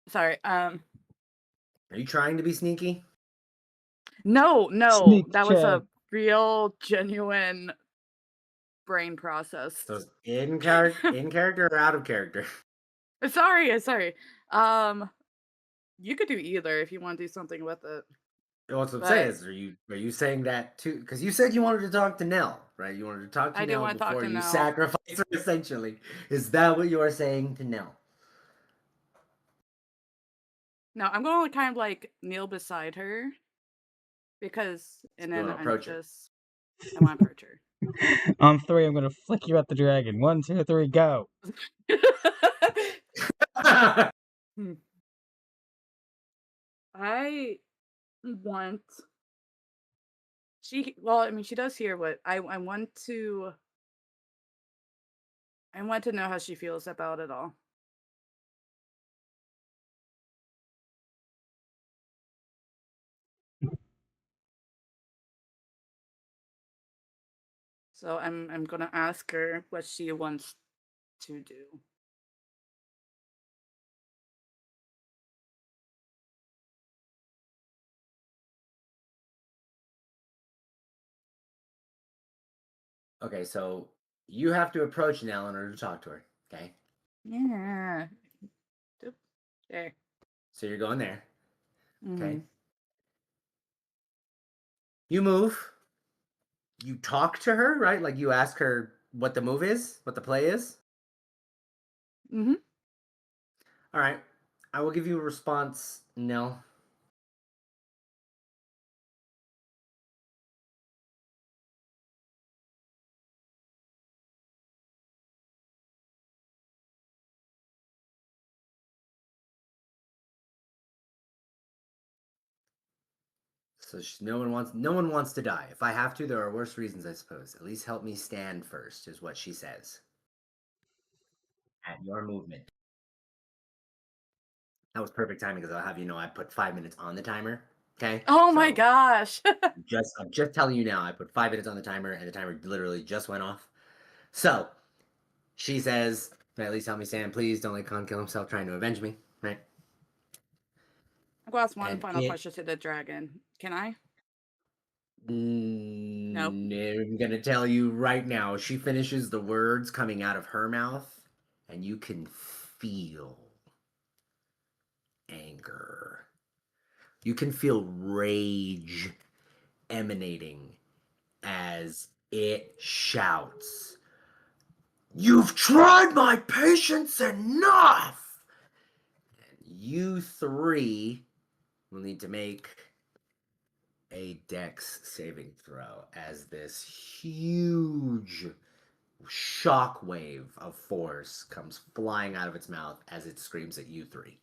Sorry. Are you trying to be sneaky? No, Sneak that was a check. real, genuine brain process. So it's in character or out of character? Sorry. You could do either if you want to do something with it. What's I'm But saying is, are you saying that too? Because you said you wanted to talk to Nell, right? You wanted to talk to I do Nell want to talk before to you Nell. sacrifice her. Essentially, is that what you are saying to Nell? No, I'm going to kind of like kneel beside her because, and You then want to approach her? I want to approach her. On 3, I'm gonna flick you at the dragon. 1, 2, 3, go. Hmm. I want she does hear what I want to know how she feels about it all. So I'm gonna ask her what she wants to do. Okay, so you have to approach Nell in order to talk to her. Okay, Yeah. Doop. There. so you're going there. Okay, Mhm. you move. You talk to her, right? Like you ask her what the move is, what the play is. Mhm. All right, I will give you a response, Nell. So no one wants to die. If I have to, there are worse reasons, I suppose. At least help me stand first, is what she says. At your movement. That was perfect timing because I'll have you know I put 5 minutes on the timer. Okay. Oh my So gosh. I'm just telling you now. I put 5 minutes on the timer, and the timer literally just went off. So she says, "At least help me stand, please. Don't let Khan kill himself trying to avenge me." Right. I'm gonna ask one And final question to the dragon. Can I? No. I'm gonna tell you right now. She finishes the words coming out of her mouth, and you can feel anger. You can feel rage emanating as it shouts, "You've tried my patience enough!" And you three will need to make a dex saving throw as this huge shockwave of force comes flying out of its mouth as it screams at you three.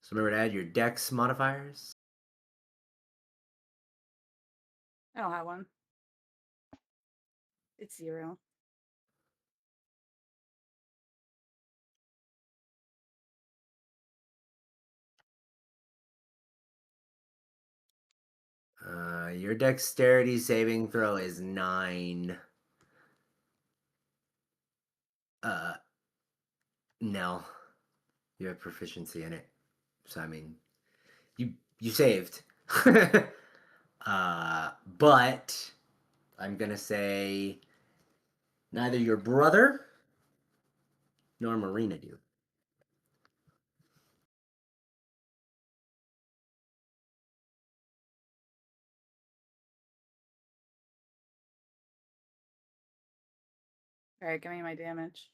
So remember to add your dex modifiers. I don't have one. It's 0. Your dexterity saving throw is 9. No, you have proficiency in it. So I mean, you saved. But I'm gonna say neither your brother nor Marina do. All right, give me my damage.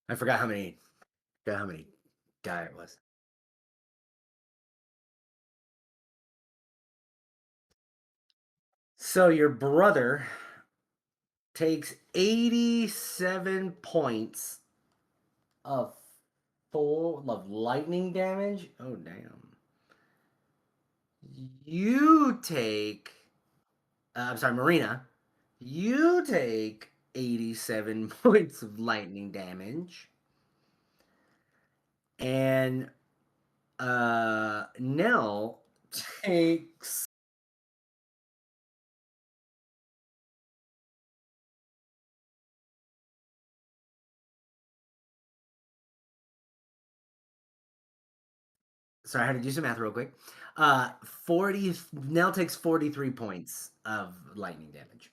I forgot how many die it was. So your brother takes 87 points of lightning damage. Oh damn. You take I'm sorry, Marina. You take 87 points of lightning damage. And Nell takes sorry, I had to do some math real quick. 40 Nell takes 43 points of lightning damage.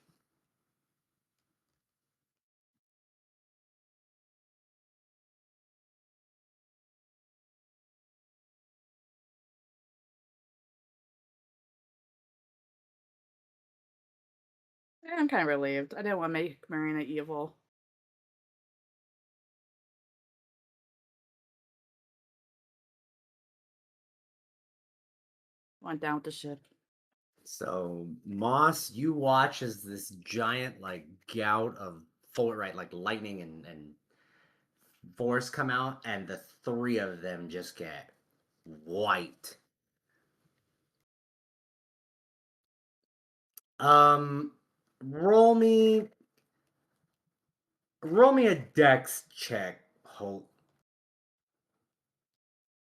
I'm kind of relieved. I didn't want to make Marina evil. Went down with the ship. So Moss, you watch as this giant like gout of like lightning and force come out, and the three of them just get wiped. Um, roll me a dex check, Holt.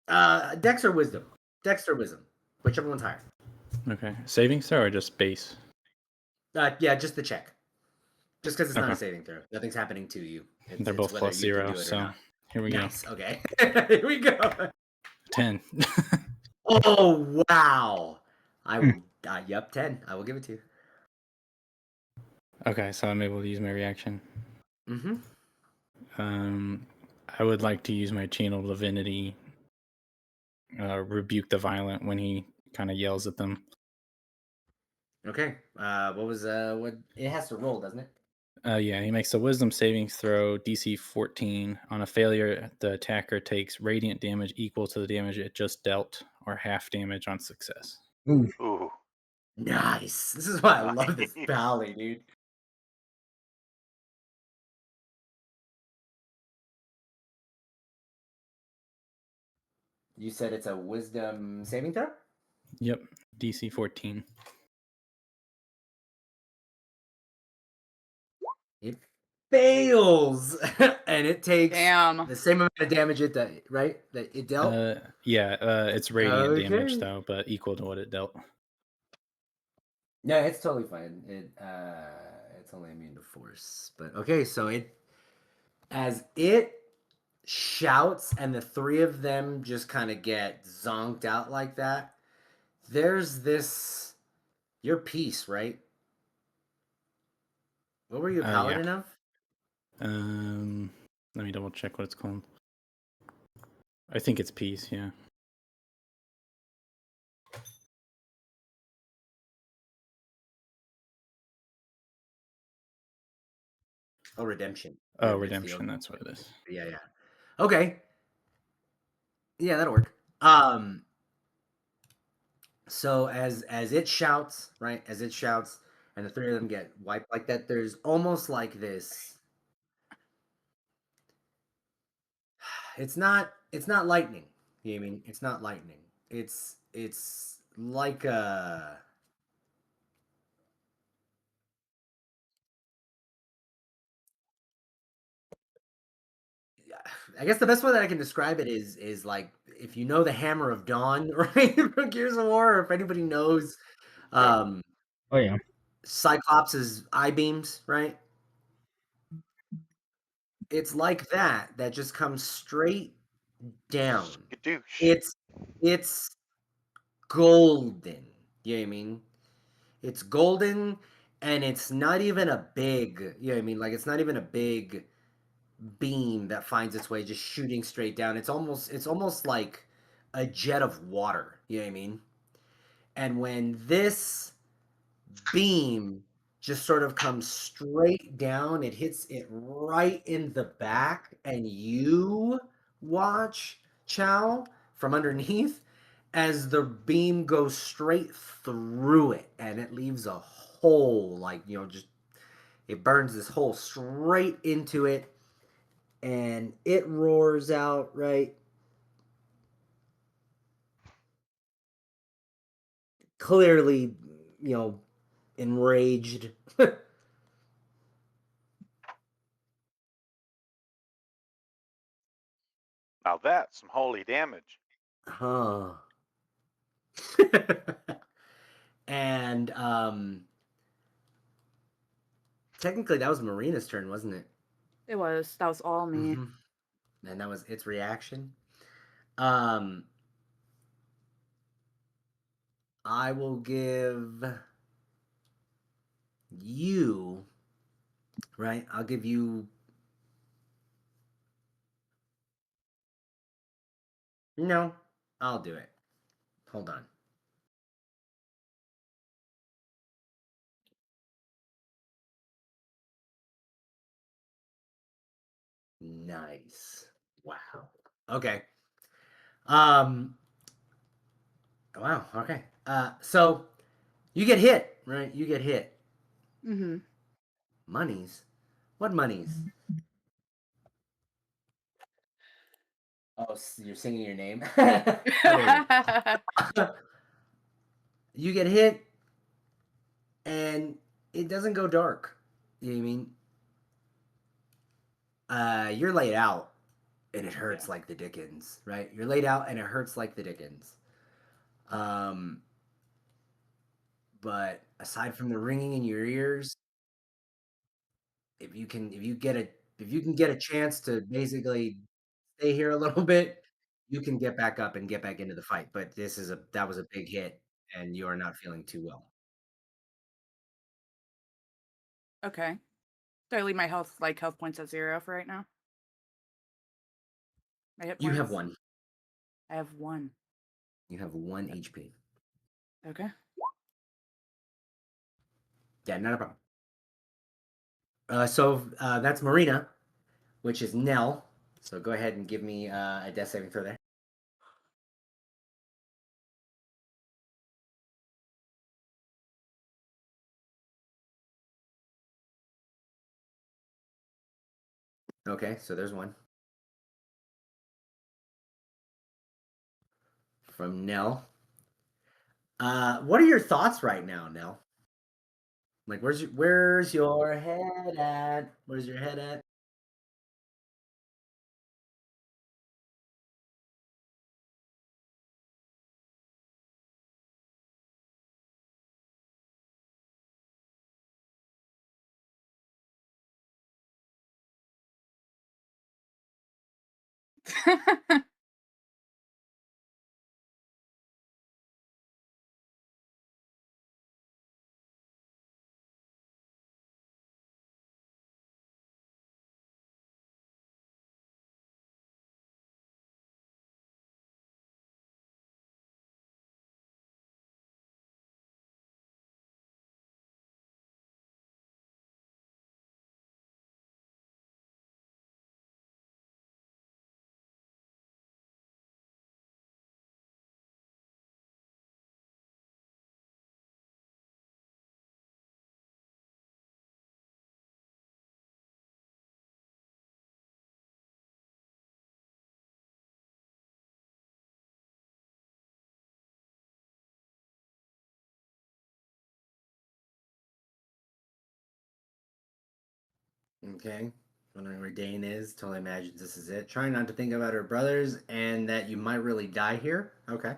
Dex or wisdom? Dex or wisdom, whichever one's higher. Okay. Saving throw or just base? Yeah, just the check. Just because it's not a Okay. saving throw. Nothing's happening to you. They're It's both whether plus you can 0, do it or so not. here we Nice. Okay. Here we go. go. 10. Oh wow! I will. Yep, 10. I will give it to you. Okay, so I'm able to use my reaction. Mm-hmm. I would like to use my channel divinity, rebuke the violent when he kind of yells at them. Okay. What was what? It has to roll, doesn't it? Yeah, he makes a wisdom saving throw, DC 14. On a failure, the attacker takes radiant damage equal to the damage it just dealt, or half damage on success. Ooh. Ooh. Nice. This is why I love this Nice. valley, dude. You said it's a wisdom saving throw? Yep, DC 14. It fails, and it takes Damn. the same amount of damage right? That it dealt. It's radiant damage Okay. though, but equal to what it dealt. No, it's totally fine. It's only immune to force. But okay, so as it shouts and the three of them just kind of get zonked out like that, there's this your piece, right? What were you a Yeah. paladin of? Let me double check what it's called. I think it's peace, yeah. Oh, redemption. Oh, It's the redemption. That's what it is. yeah, yeah. Okay. Yeah, that'll work. So as it shouts, right? As it shouts, and the three of them get wiped like that, there's almost like this. It's not lightning. You know what I mean? It's not lightning. It's like a I guess the best way that I can describe it is like if you know the Hammer of Dawn, right? From Gears of War, or if anybody knows um Oh yeah. Cyclops' eye beams, right? It's like that just comes straight down. Skadoosh. It's golden. You know what I mean? It's golden and it's not even a big, you know what I mean? Like it's not even a big beam that finds its way just shooting straight down. It's almost like a jet of water, you know what I mean? And when this beam just sort of comes straight down, it hits it right in the back, and you watch Chow from underneath as the beam goes straight through it and it leaves a hole, like, just it burns this hole straight into it, and it roars out, right? Clearly, enraged. Now that's some holy damage. Huh. And technically that was Marina's turn, wasn't it? It was. That was all me. Hmm. And that was its reaction. Um I will give you, right? I'll give you no, I'll do it. Hold on. Nice. Wow. Okay. Um wow, okay. So you get hit, right? You get hit. Mm-hmm. Monies? What monies? Oh, you're singing your name? Oh. You get hit and it doesn't go dark. You know what I mean? You're laid out and it hurts Yeah. like the dickens, right? You're laid out and it hurts like the dickens. Um, but aside from the ringing in your ears, if you can get a chance to basically stay here a little bit, you can get back up and get back into the fight. But that was a big hit, and you are not feeling too well. Okay. Do I leave my health points at 0 for right now? My hit You have points? one. I have 1. You have 1 HP. Okay. Yeah, not a problem. So that's Marina, which is Nell. So go ahead and give me a death saving throw there. Okay, so there's one. From Nell. What are your thoughts right now, Nell? Like, where's your head at? Where's your head at? Okay. Wondering where Dane is. Totally imagines this is it. Trying not to think about her brothers and that you might really die here. Okay.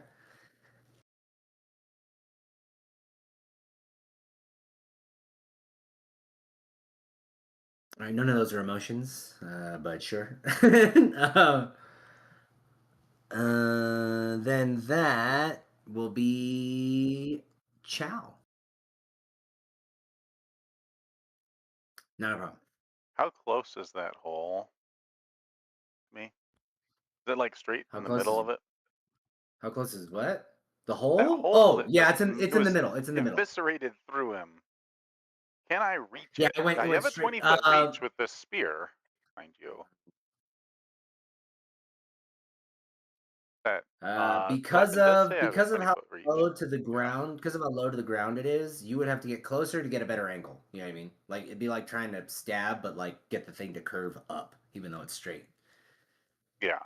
All right. None of those are emotions, but sure. uh, then that will be Chow. Not a problem. How close is that hole to me? Is it like straight How in the close middle is of it? how close is what? The That hole? hole Oh, that yeah, just it's it in the was middle. It's in the middle. eviscerated through him. Can I reach Yeah, it? it I went have a straight 20-foot reach with this spear, mind you. That that because weapon does say of I have a because of how 20-foot reach. low to the Yeah. ground, because of how low to the ground it is, you would have to get closer to get a better angle. You know what I mean? Like it'd be like trying to stab, but like get the thing to curve up, even though it's straight. Yeah.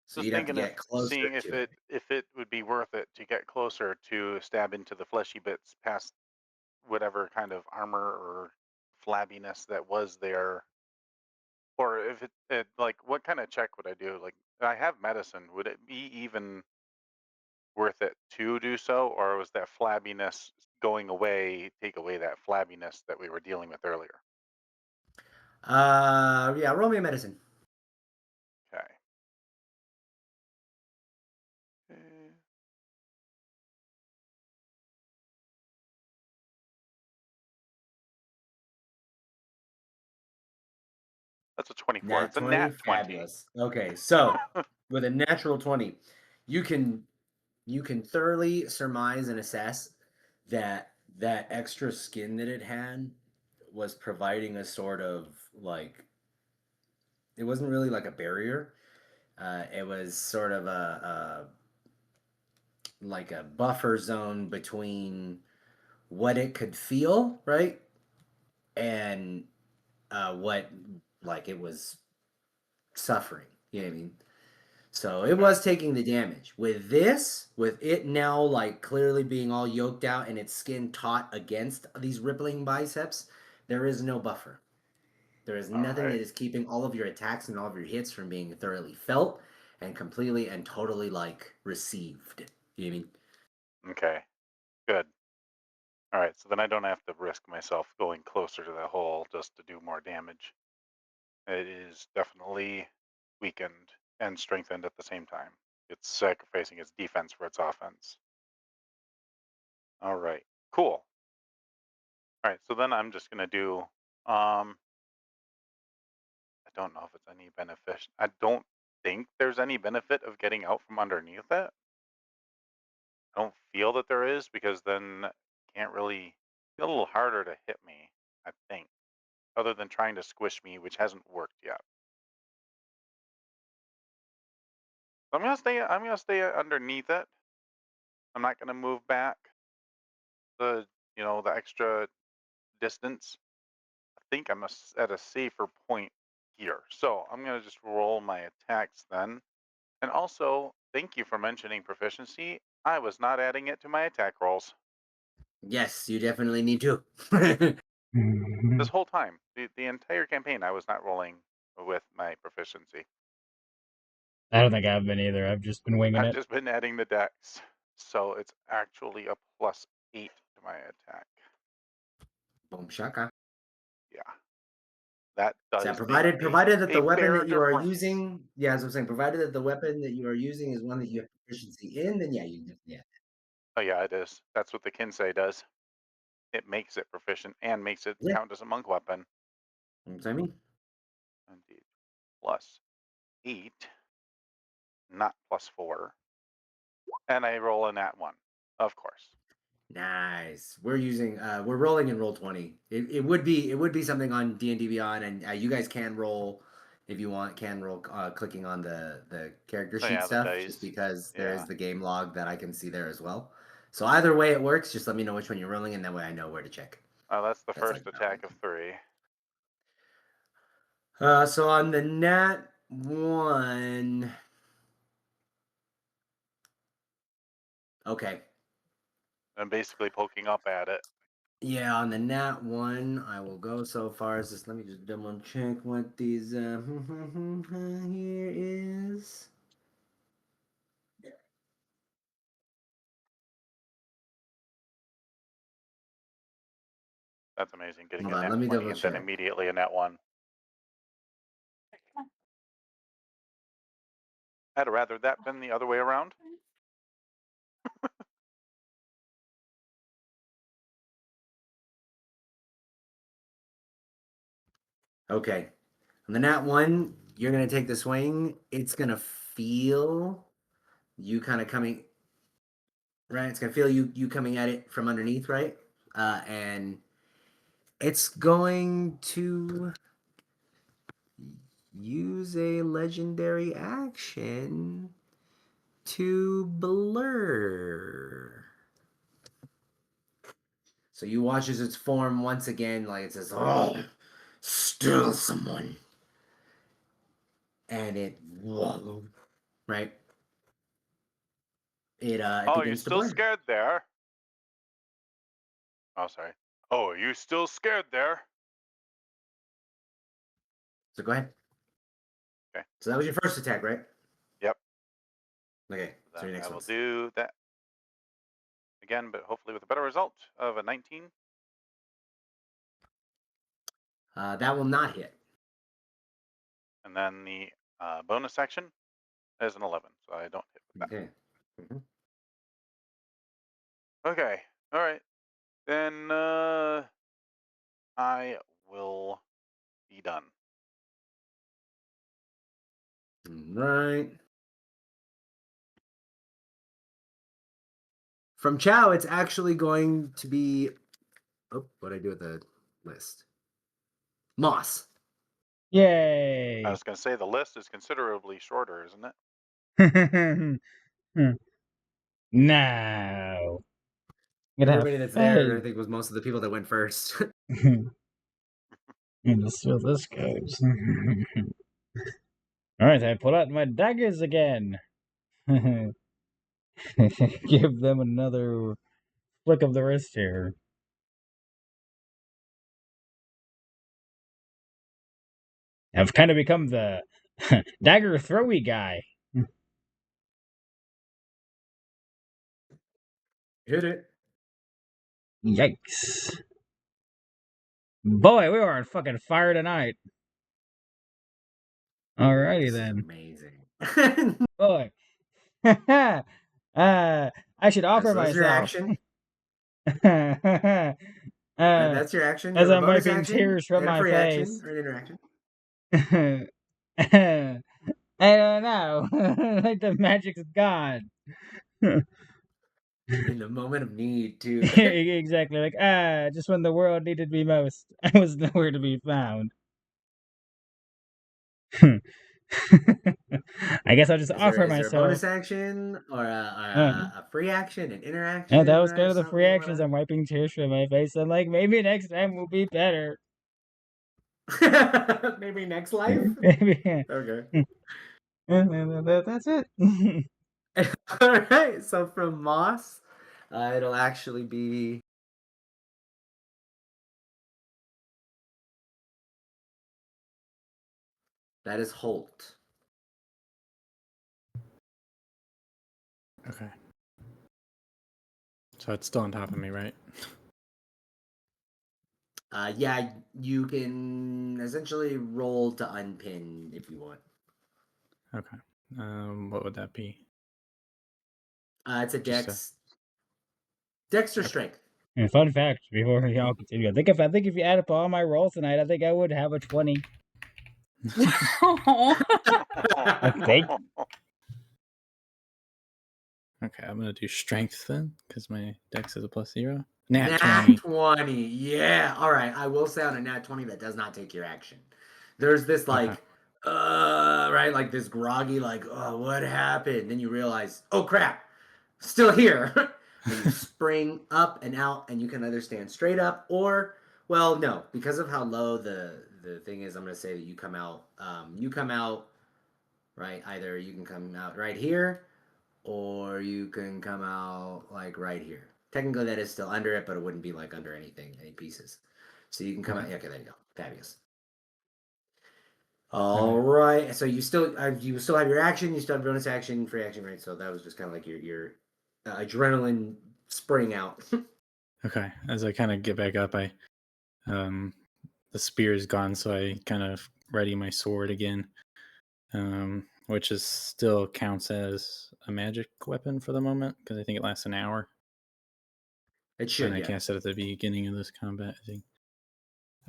So Just you'd have to thinking if get closer seeing if to it. it would be worth it to get closer to stab into the fleshy bits past whatever kind of armor or flabbiness that was there, or if it like what kind of check would I do? Like I have medicine, would it be even worth it to do so, or was that flabbiness going away take away that flabbiness that we were dealing with earlier? Yeah, roll me a medicine. Okay. That's a 24. Nat It's a 20, nat 20. fabulous. Okay, so with a natural 20, you can thoroughly surmise and assess that that extra skin that it had was providing a sort of like it wasn't really like a barrier. It was sort of a like a buffer zone between what it could feel, right, and what like it was suffering. You know what I mean? So it Okay. was taking the damage. With this, with it now like clearly being all yoked out and its skin taut against these rippling biceps, there is no buffer. There is All nothing right. that is keeping all of your attacks and all of your hits from being thoroughly felt and completely and totally like received. You know what I mean? Okay. Good. All right. So then I don't have to risk myself going closer to the hole just to do more damage. It is definitely weakened and strengthened at the same time. It's sacrificing its defense for its offense. All right. Cool. All right. So then I'm just gonna do. I don't know if it's any benefit. I don't think there's any benefit of getting out from underneath it. I don't feel that there is because then it can't really feel a little harder to hit me. I think, other than trying to squish me, which hasn't worked yet. So I'm gonna stay. I'm gonna stay underneath it. I'm not gonna move back the the extra distance. I think I'm at a safer point here. So I'm gonna just roll my attacks then. And also, thank you for mentioning proficiency. I was not adding it to my attack rolls Yes, you definitely need to. this whole time. The entire campaign, I was not rolling with my proficiency. I don't think I've been either. I've just been winging I've it. just been adding the dex. So it's actually a +8 to my attack. Boom shaka. Yeah, that So does make provided that a the weapon fair that you are difference. using, yeah, as I'm saying, provided that the weapon that you are using is one that you have proficiency in, then yeah, yeah. Oh yeah, it is. That's what the Kinsei does. It makes it proficient and makes it Yeah. count as a monk weapon. That's what I mean. Indeed. +8, not +4. And I roll a nat 1, of course. Nice. We're rolling in roll 20. It would be something on D&D Beyond, and you guys can roll if you want, can roll clicking on the character Oh sheet yeah, the stuff just dice. because there Yeah. is the game log that I can see there as well. So either way it works, just let me know which one you're rolling and that way I know where to check. Oh, that's the That's like first attack of 3. so on the nat 1. Okay. I'm basically poking up at it. Yeah, on the nat one, I will go so far as this. Let me just double check what these here is. That's amazing. Getting Hold a on, nat let me 20 double and then check. immediately a nat 1. I'd rather that than the other way around. Okay, on the nat one, you're gonna take the swing. It's gonna feel you kind of coming right. It's gonna feel you coming at it from underneath, right? And it's going to use a legendary action to blur. So you watch as its form once again, like it says, "Oh, still someone," and it, right? It Oh, you begins to still blur. scared there? Oh, sorry. Oh, are you still scared there? So go ahead. Okay. So that was your first attack, right? Yep. Okay. So Then your I next will one's do that again, but hopefully with a better result of a 19. That will not hit. And then the bonus action is an 11, so I don't hit with that. Okay. Mhm. Okay. All right. Then I will be done. Right. From Chow, it's actually going to be. Oh, what did I do with the list? Moss. I Yay! was going to say the list is considerably shorter, isn't it? No. I'm gonna have Everybody that's there, I faith. think, was most of the people that went first. And let's see how this goes. Alright, I pull out my daggers again. Give them another flick of the wrist here. I've kind of become the dagger throwy guy. Hit it. Yikes. Boy, we were on fucking fire tonight. Alrighty This is then. amazing. Boy. I should offer So that's your myself. action. uh, That's your action. You as have a I'm bonus wiping action tears from and a my free action face. or an interaction. I don't know. Like the magic's gone. In the moment of need, too. Exactly. Like, just when the world needed me most, I was nowhere to be found. I guess I'll just Is there offer is there a myself. bonus action or Uh, a free action, an no, that interaction, was kind right? of the Something free you actions. I'm wiping tears from my face. I'm like, maybe next time will be better. wanna maybe next life. Maybe. Okay. That's it. All right. So from Moss, it'll actually be that is Holt. Okay. So it's still on top of me, right? Yeah, you can essentially roll to unpin if you want. Okay. What would that be? It's a Just dex or okay. strength. And fun fact, before y'all continue, I think if you add up all my rolls tonight, I think I would have a 20. I think. Okay, I'm gonna do strength then, because my dex is a +0. Nat Nat 20. 20. Yeah. All right. I will say on a nat 20 that does not take your action. There's this Okay. right, like this groggy, like, oh, what happened? Then you realize, oh crap, still here. And you spring up and out, and you can either stand straight up or, well, no, because of how low the thing is, I'm gonna say that you come out. You come out right. Either you can come out right here, or you can come out like right here. Technically, that is still under it, but it wouldn't be like under anything, any pieces. So you can come out. Okay. Okay, there you go. Fabulous. All right. So you still have your action. You still have bonus action, free action, right? So that was just kind of like your adrenaline spring out. Okay. As I kind of get back up, the spear is gone, so I kind of ready my sword again, which is still counts as a magic weapon for the moment because I think it lasts an hour. It should. And I Yeah. cast it at the beginning of this combat, I think.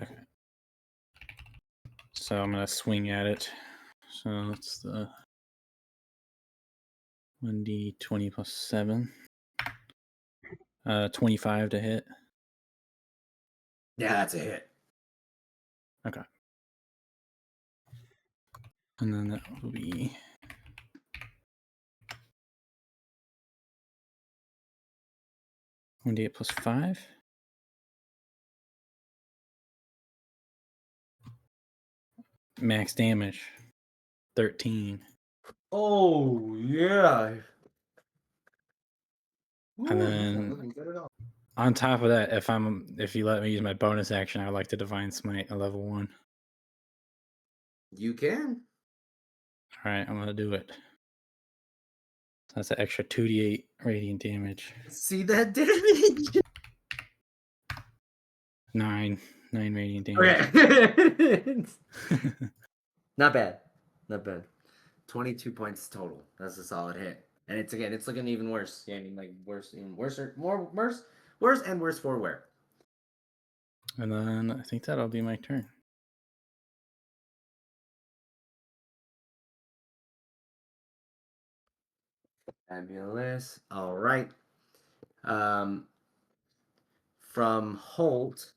Okay. So I'm gonna swing at it. So it's the 1d20 plus 7. 25 to hit. Yeah, that's a hit. Okay. And then that will be 1d8 plus 5. Max damage 13. Oh yeah. And Ooh, that's not then looking good at all. on top of that, if you let me use my bonus action, I would like to Divine Smite at level 1. You can. All right, I'm gonna do it. So that's an extra 2d8 radiant damage. See that damage? 9 radiant damage. Okay. Not bad. Not bad. 22 points total. That's a solid hit. And it's looking even worse. Yeah, I mean, like worse and worse, worse and worse for wear. And then I think that'll be my turn. Fabulous. All right. From Holt,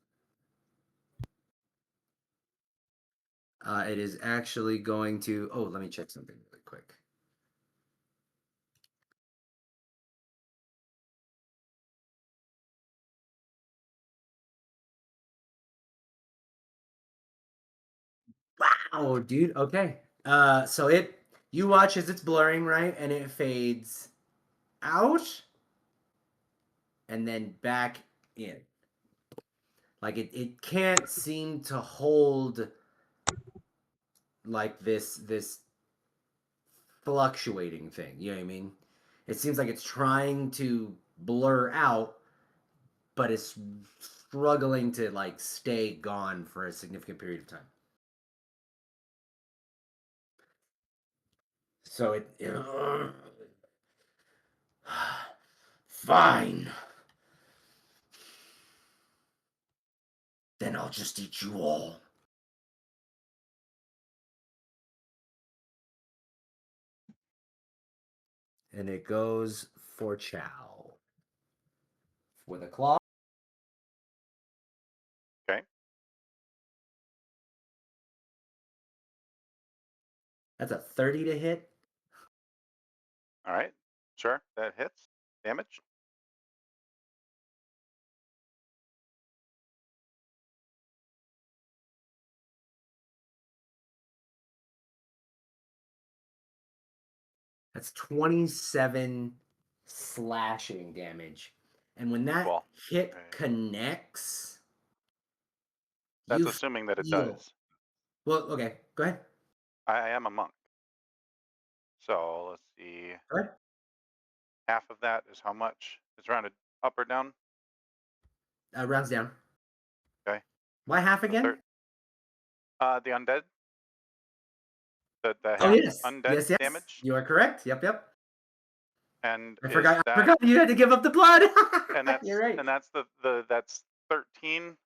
it is actually going to. Oh, let me check something really quick. Wow, dude. Okay. So you watch as it's blurring, right? And it fades out and then back in. Like it can't seem to hold like this fluctuating thing. You know what I mean? It seems like it's trying to blur out, but it's struggling to like stay gone for a significant period of time. So it fine. Then I'll just eat you all. And it goes for Chow. With a claw. Okay. That's a 30 to hit. All right. Sure. That hits. Damage. That's 27 slashing damage. And when that Cool. hit Okay. connects, That's you assuming that it feel. does. Well, okay, go ahead. I am a monk. So let's see. Go ahead. Half of that is how much? It's rounded up or down? Rounds down. Okay. Why half So again? the undead? The Oh half yes, undead yes. damage? You are correct. Yep. And I is forgot. I that forgot you had to give up the blood. and that's You're right. and that's that's 13,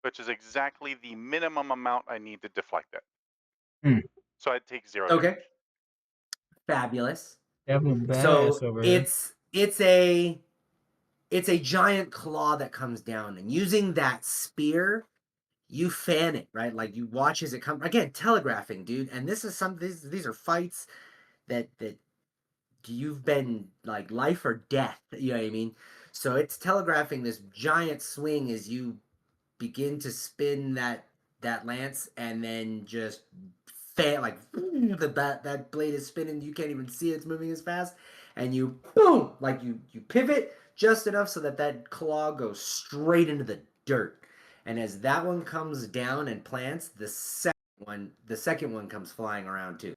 which is exactly the minimum amount I need to deflect it. Hmm. So I'd take 0 Okay. damage. Fabulous. Definitely badass So over here. it's a giant claw that comes down, and using that spear, you fan it, right? Like you watch as it come again, telegraphing, dude. And this is these are fights that you've been like life or death, you know what I mean? So it's telegraphing this giant swing as you begin to spin that lance, and then just fan like that blade is spinning, you can't even see it's moving as fast, and you boom, like you pivot just enough so that that claw goes straight into the dirt. And as that one comes down and plants, the second one comes flying around too.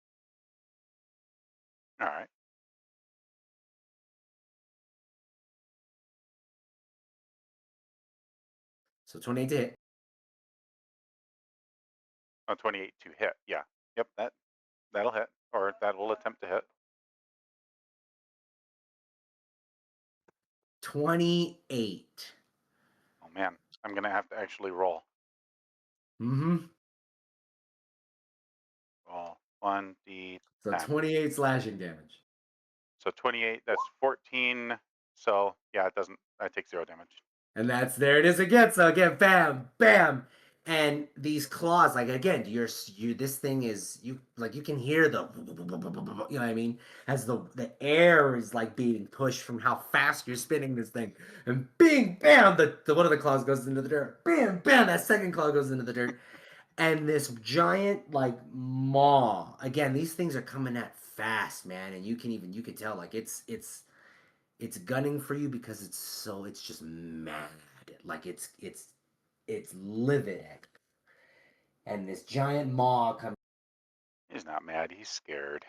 All right. So 28 to hit. 28 to hit. Yeah. Yep. That'll hit, or that will attempt to hit. 28. Oh man, I'm gonna have to actually roll. Mm-hmm. Roll 1d10. So 28 slashing damage. So 28. That's 14. So yeah, it doesn't. I take 0 damage. And there it is again. So again, bam, bam. And these claws, like again, this thing is you can hear the you know what I mean? As the air is like being pushed from how fast you're spinning this thing. And bing, bam, the one of the claws goes into the dirt. Bam, bam, that second claw goes into the dirt. And this giant like maw. Again, these things are coming at fast, man. And you can tell like it's gunning for you because it's just mad. Like it's livid. And this giant maw comes. He's not mad. He's scared.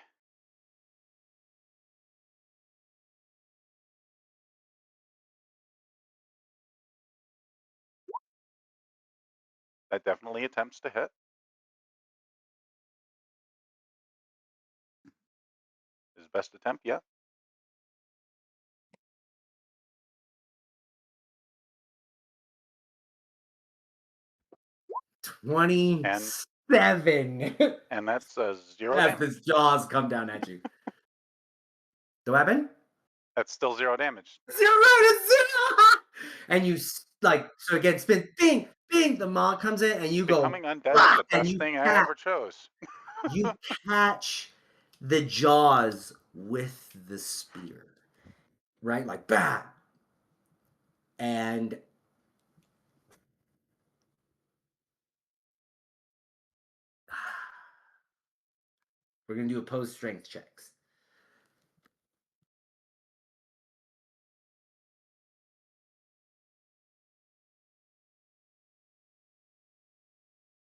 That definitely attempts to hit. His best attempt yet. $27. And that's 0 As damage. this jaws come down at you. The weapon? That's still 0 damage. 0 to 0. And you so again spin bing bing. The maw comes in and you Becoming go. undead "Rah!" is the and best you thing I catch- ever chose. You catch the jaws with the spear, right? Like bah. And we're gonna do opposed strength checks.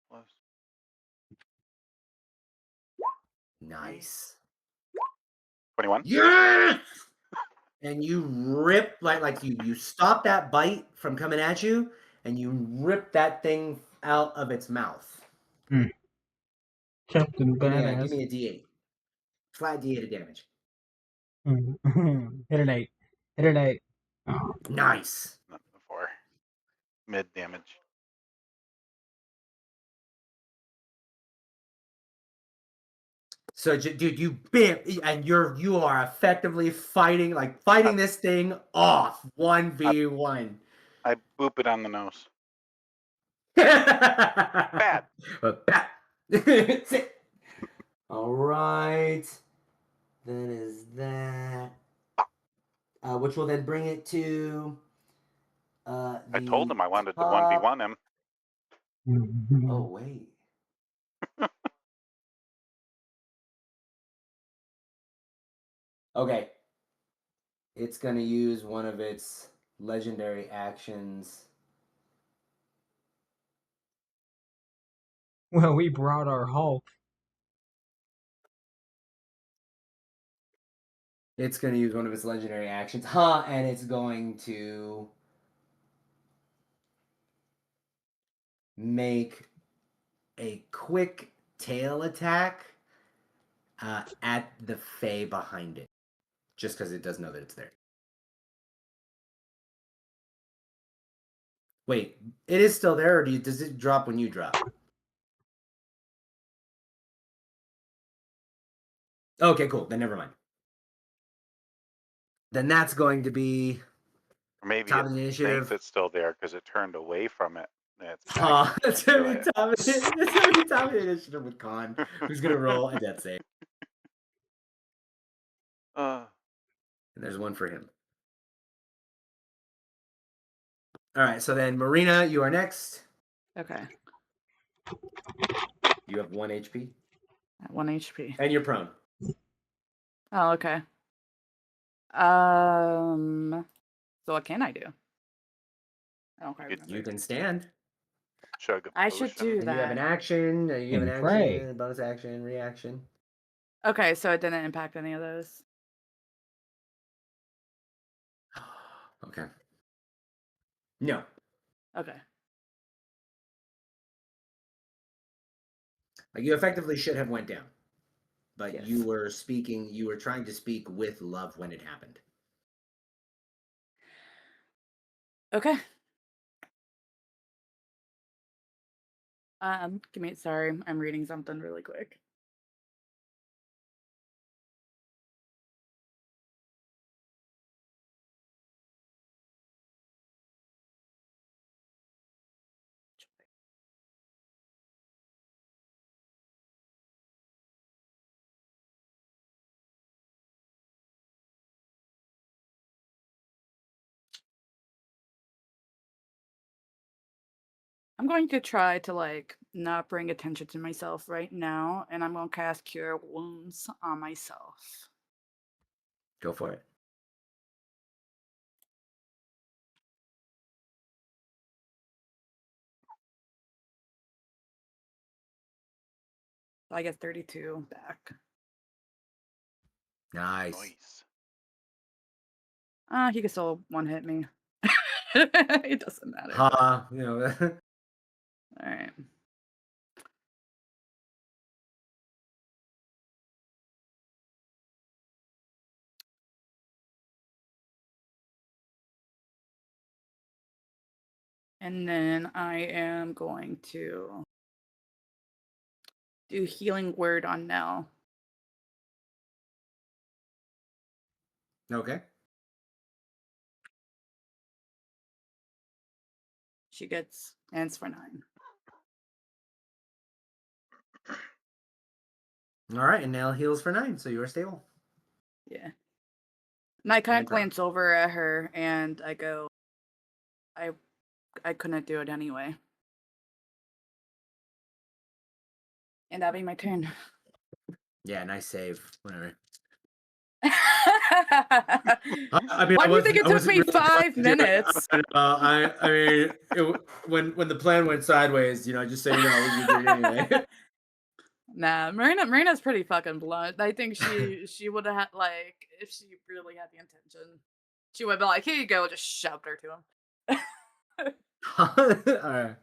Plus. Nice. 21. Yes. And you rip like you stop that bite from coming at you, and you rip that thing out of its mouth. Captain Give me Badass. a D8. Flat D8 of damage. Hit an 8. Hit an 8. Oh. Nice. Not before. Mid damage. So, dude, you and you are effectively fighting this thing off 1v1. I boop it on the nose. Bad. All right. Then is that, which will then bring it to. I told him I wanted to 1v1 him. Oh wait. Okay. It's gonna use one of its legendary actions. Well, we brought our Hulk. It's gonna use one of its legendary actions. And it's going to make a quick tail attack at the Fae behind it. Just because it does know that it's there. Wait, it is still there, or does it drop when you drop? Okay, cool. Then never mind. Then that's going to be Or maybe top it of the thinks initiative. it's still there because it turned away from it. That's gonna be top of the initiative with Khan, who's gonna roll a death save. And there's one for him. All right, so then Marina, you are next. Okay. You have 1 HP. At 1 HP. And you're prone. Oh, okay. So what can I do? I don't quite You could remember. You can stand. chug a I should potion. do And you have an that. action. You have an And pray. action, bonus action, reaction. Okay, so it didn't impact any of those. Okay. No. Okay. Like you effectively should have went down. But Yes. you were speaking, you were trying to speak with love when it happened. Okay. Sorry, I'm reading something really quick. I'm going to try to like not bring attention to myself right now, and I'm going to cast Cure Wounds on myself. Go for it. So I get 32 back. Nice. Nice. He can still one hit me. It doesn't matter. Ha, you know. All right. And then I am going to do Healing Word on Nell. Okay. She gets ends for 9. All right, and now heals for 9, so you are stable. Yeah. And I kind And of glance over at her and I go, I couldn't do it anyway. And that'll be my turn. Yeah, nice save. Whatever. Why do you think it took me 5 minutes? I mean, when the plan went sideways, just so you know, you did it anyway. Nah, Marina's pretty fucking blunt. I think she would have had like if she really had the intention, she would be like, "Here you go," just shoved her to him. All right.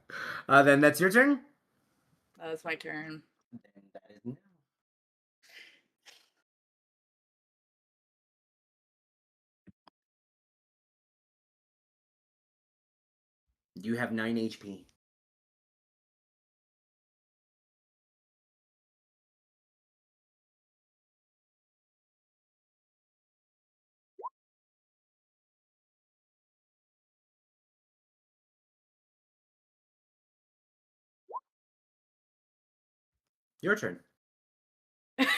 Then that's your turn. That's my turn. Then that is now. You have 9 HP. Your turn. That's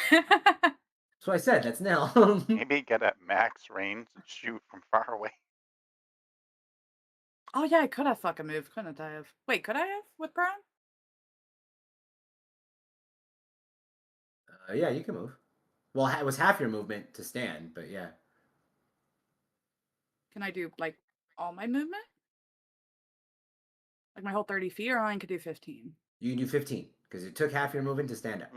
what I said. That's now. Maybe get at max range and shoot from far away. Oh yeah, I could have fucking moved, couldn't I have? Wait, could I have with Prime? Yeah, you can move. Well, it was half your movement to stand, but yeah. Can I do like all my movement? Like my whole 30 feet, or I could do 15? You can do 15 because it took half your movement to stand up.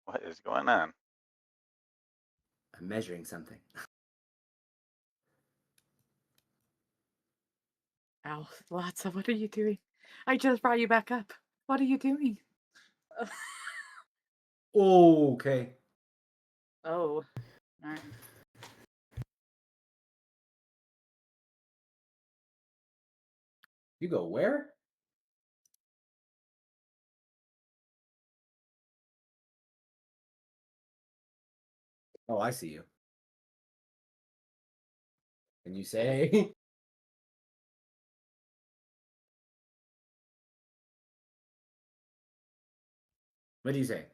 What is going on? I'm measuring something. Ow, Latza, what are you doing? I just brought you back up. What are you doing? Okay. Oh, all right. You go where? Oh, I see you. And you say, What do you say?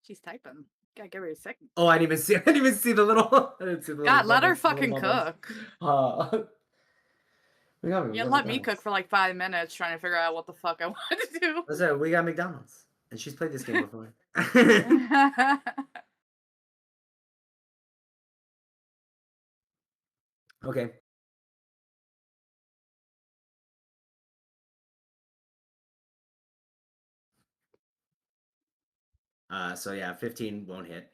She's typing. Gotta give her a second. Oh, I didn't even see. I didn't even see the little. I didn't see the little God, let her bubbles, the little fucking bubbles. cook. We got You let me cook for like 5 minutes trying to figure out what the fuck I want to do. Listen, we got McDonald's, and she's played this game before. Okay. So yeah, 15 won't hit.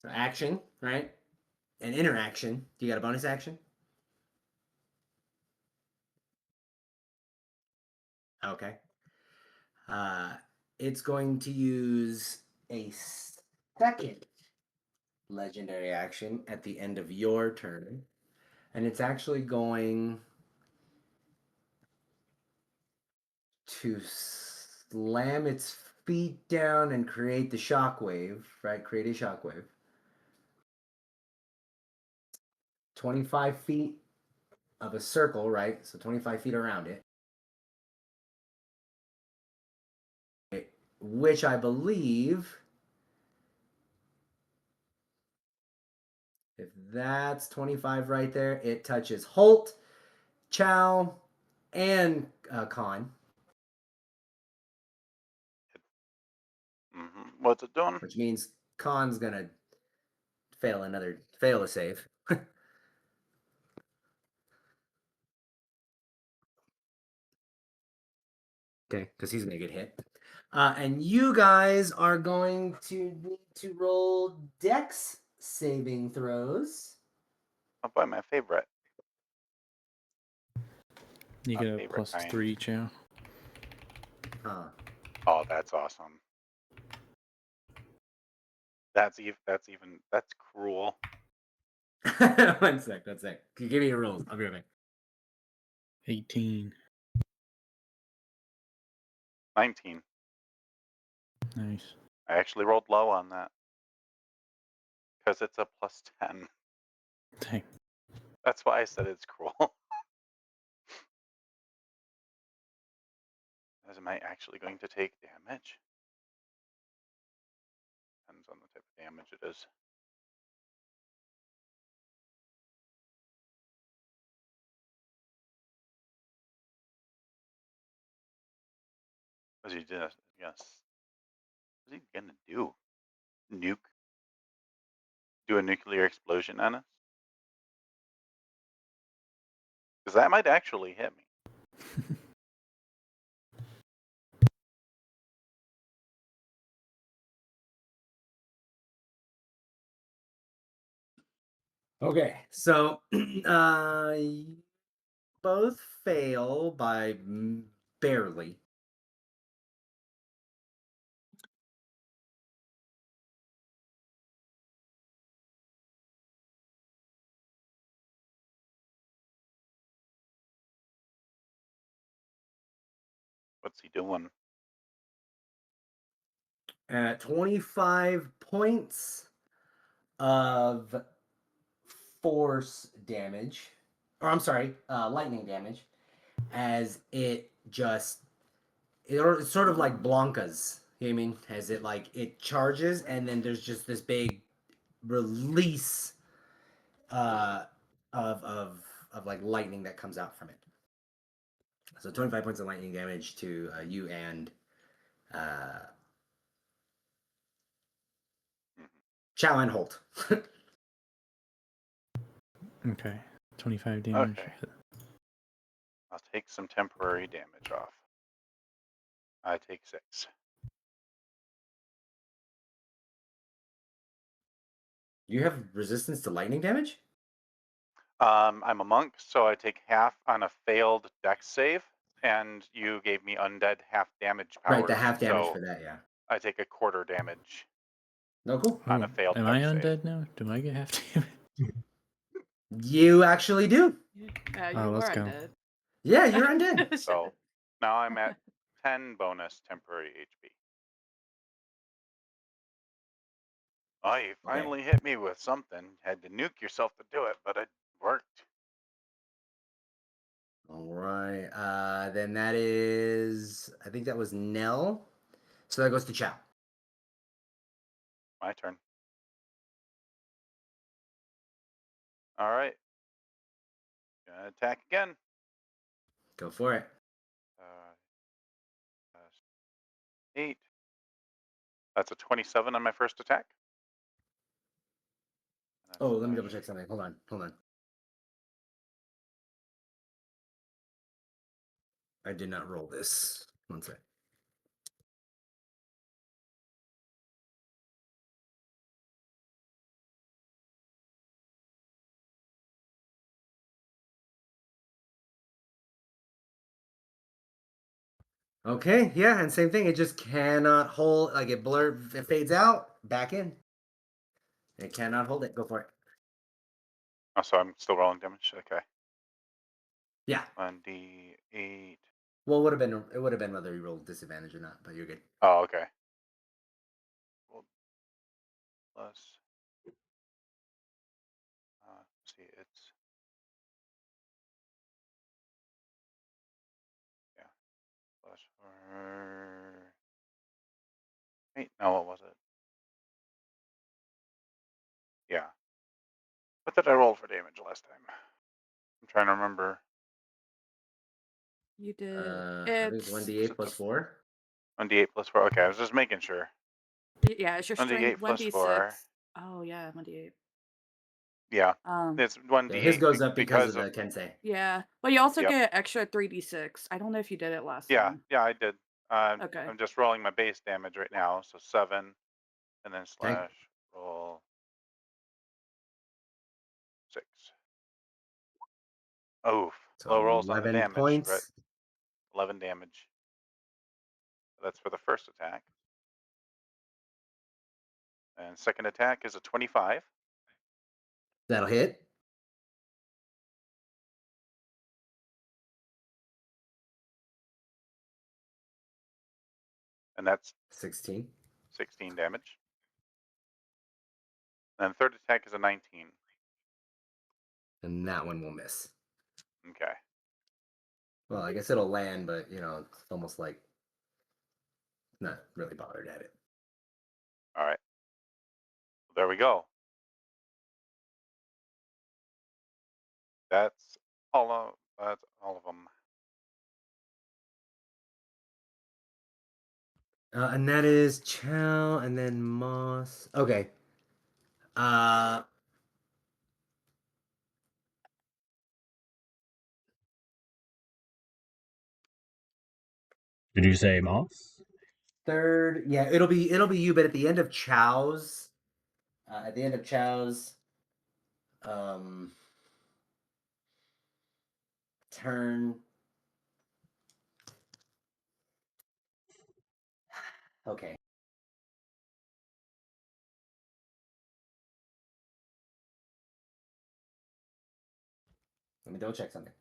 So action, right? And interaction. Do you got a bonus action? Okay. It's going to use a second legendary action at the end of your turn. And it's actually going to slam its feet down and create the shockwave, right? Create a shockwave. 25 feet of a circle, right? So 25 feet around it. Which I believe, if that's 25 right there, it touches Holt, Chow, and Khan. What's it doing? Which means Khan's gonna fail a save. Okay, because he's gonna get hit. And you guys are going to need to roll Dex saving throws. I'll buy my favorite. You My get a favorite kind. +3, Chow. Huh. Oh, that's awesome. That's cruel. 1 sec. Give me your rolls. I'll be right back. 18. 19. Nice. I actually rolled low on that because it's a +10. Dang. That's why I said it's cruel. Am I actually going to take damage? Depends on the type of damage it is. What's he doing? Yes. What's he gonna do? Nuke? Do a nuclear explosion on us? Because that might actually hit me. Okay, so you both fail by barely. What's he doing? At 25 points of force damage, or I'm sorry, lightning damage, as it's sort of like Blanca's. You know what I mean? As it charges, and then there's just this big release of like lightning that comes out from it. So 25 points of lightning damage to you and Chow and Holt. Okay. 25 damage. Okay. I'll take some temporary damage off. I take 6. You have resistance to lightning damage? I'm a monk, so I take half on a failed dex save, and you gave me undead half damage powers. Right, the half damage so for that, yeah. I take a quarter damage No, cool. on a failed Am dex I save. undead now? Do I get half damage? You actually do. Yeah, you Oh, let's are go. undead. Yeah, you're undead. So now I'm at 10 bonus temporary HP. Oh, you finally hit me with something. Had to nuke yourself to do it, but it worked. All right. Then that is, I think that was Nell. So that goes to Chow. My turn. All right. Gonna attack again. Go for it. 8. That's a 27 on my first attack. Oh, let me double check something. Hold on. I did not roll this. One sec. Okay, yeah, and same thing. It just cannot hold. Like it fades out, back in. It cannot hold it. Go for it. Oh, so I'm still rolling damage. Okay. Yeah. 1d8. Well, it would have been whether you rolled disadvantage or not, but you're good. Oh, okay. Well, plus. Let's see, it's. Yeah. Plus 4. Wait, no, what was it? Yeah. What did I roll for damage last time? I'm trying to remember. You did. I think it's 1d8 plus 4. 1d8 plus 4. Okay, I was just making sure. Yeah, it's your 1d8 strength plus 1d6. 4. Oh yeah, 1d8. Yeah. It's 1d8 Yeah, his goes up because of of the Kensei. Yeah, but you also Yep. get extra 3d6. I don't know if you did it last time. Yeah, I did. Okay. I'm just rolling my base damage right now, so 7, and then Okay. slash roll 6. Oh, So low rolls on the 11 damage, points. right? 11 damage. That's for the first attack. And second attack is a 25. That'll hit. And that's 16. 16 damage. And third attack is a 19. And that one will miss. Okay. Well, I guess it'll land, but it's almost like not really bothered at it. All right. There we go. That's all of them. And that is Chow and then Moss. Okay. Did you say Moss? Third, yeah, it'll be you, but at the end of Chow's um turn. Okay. Let me double check something.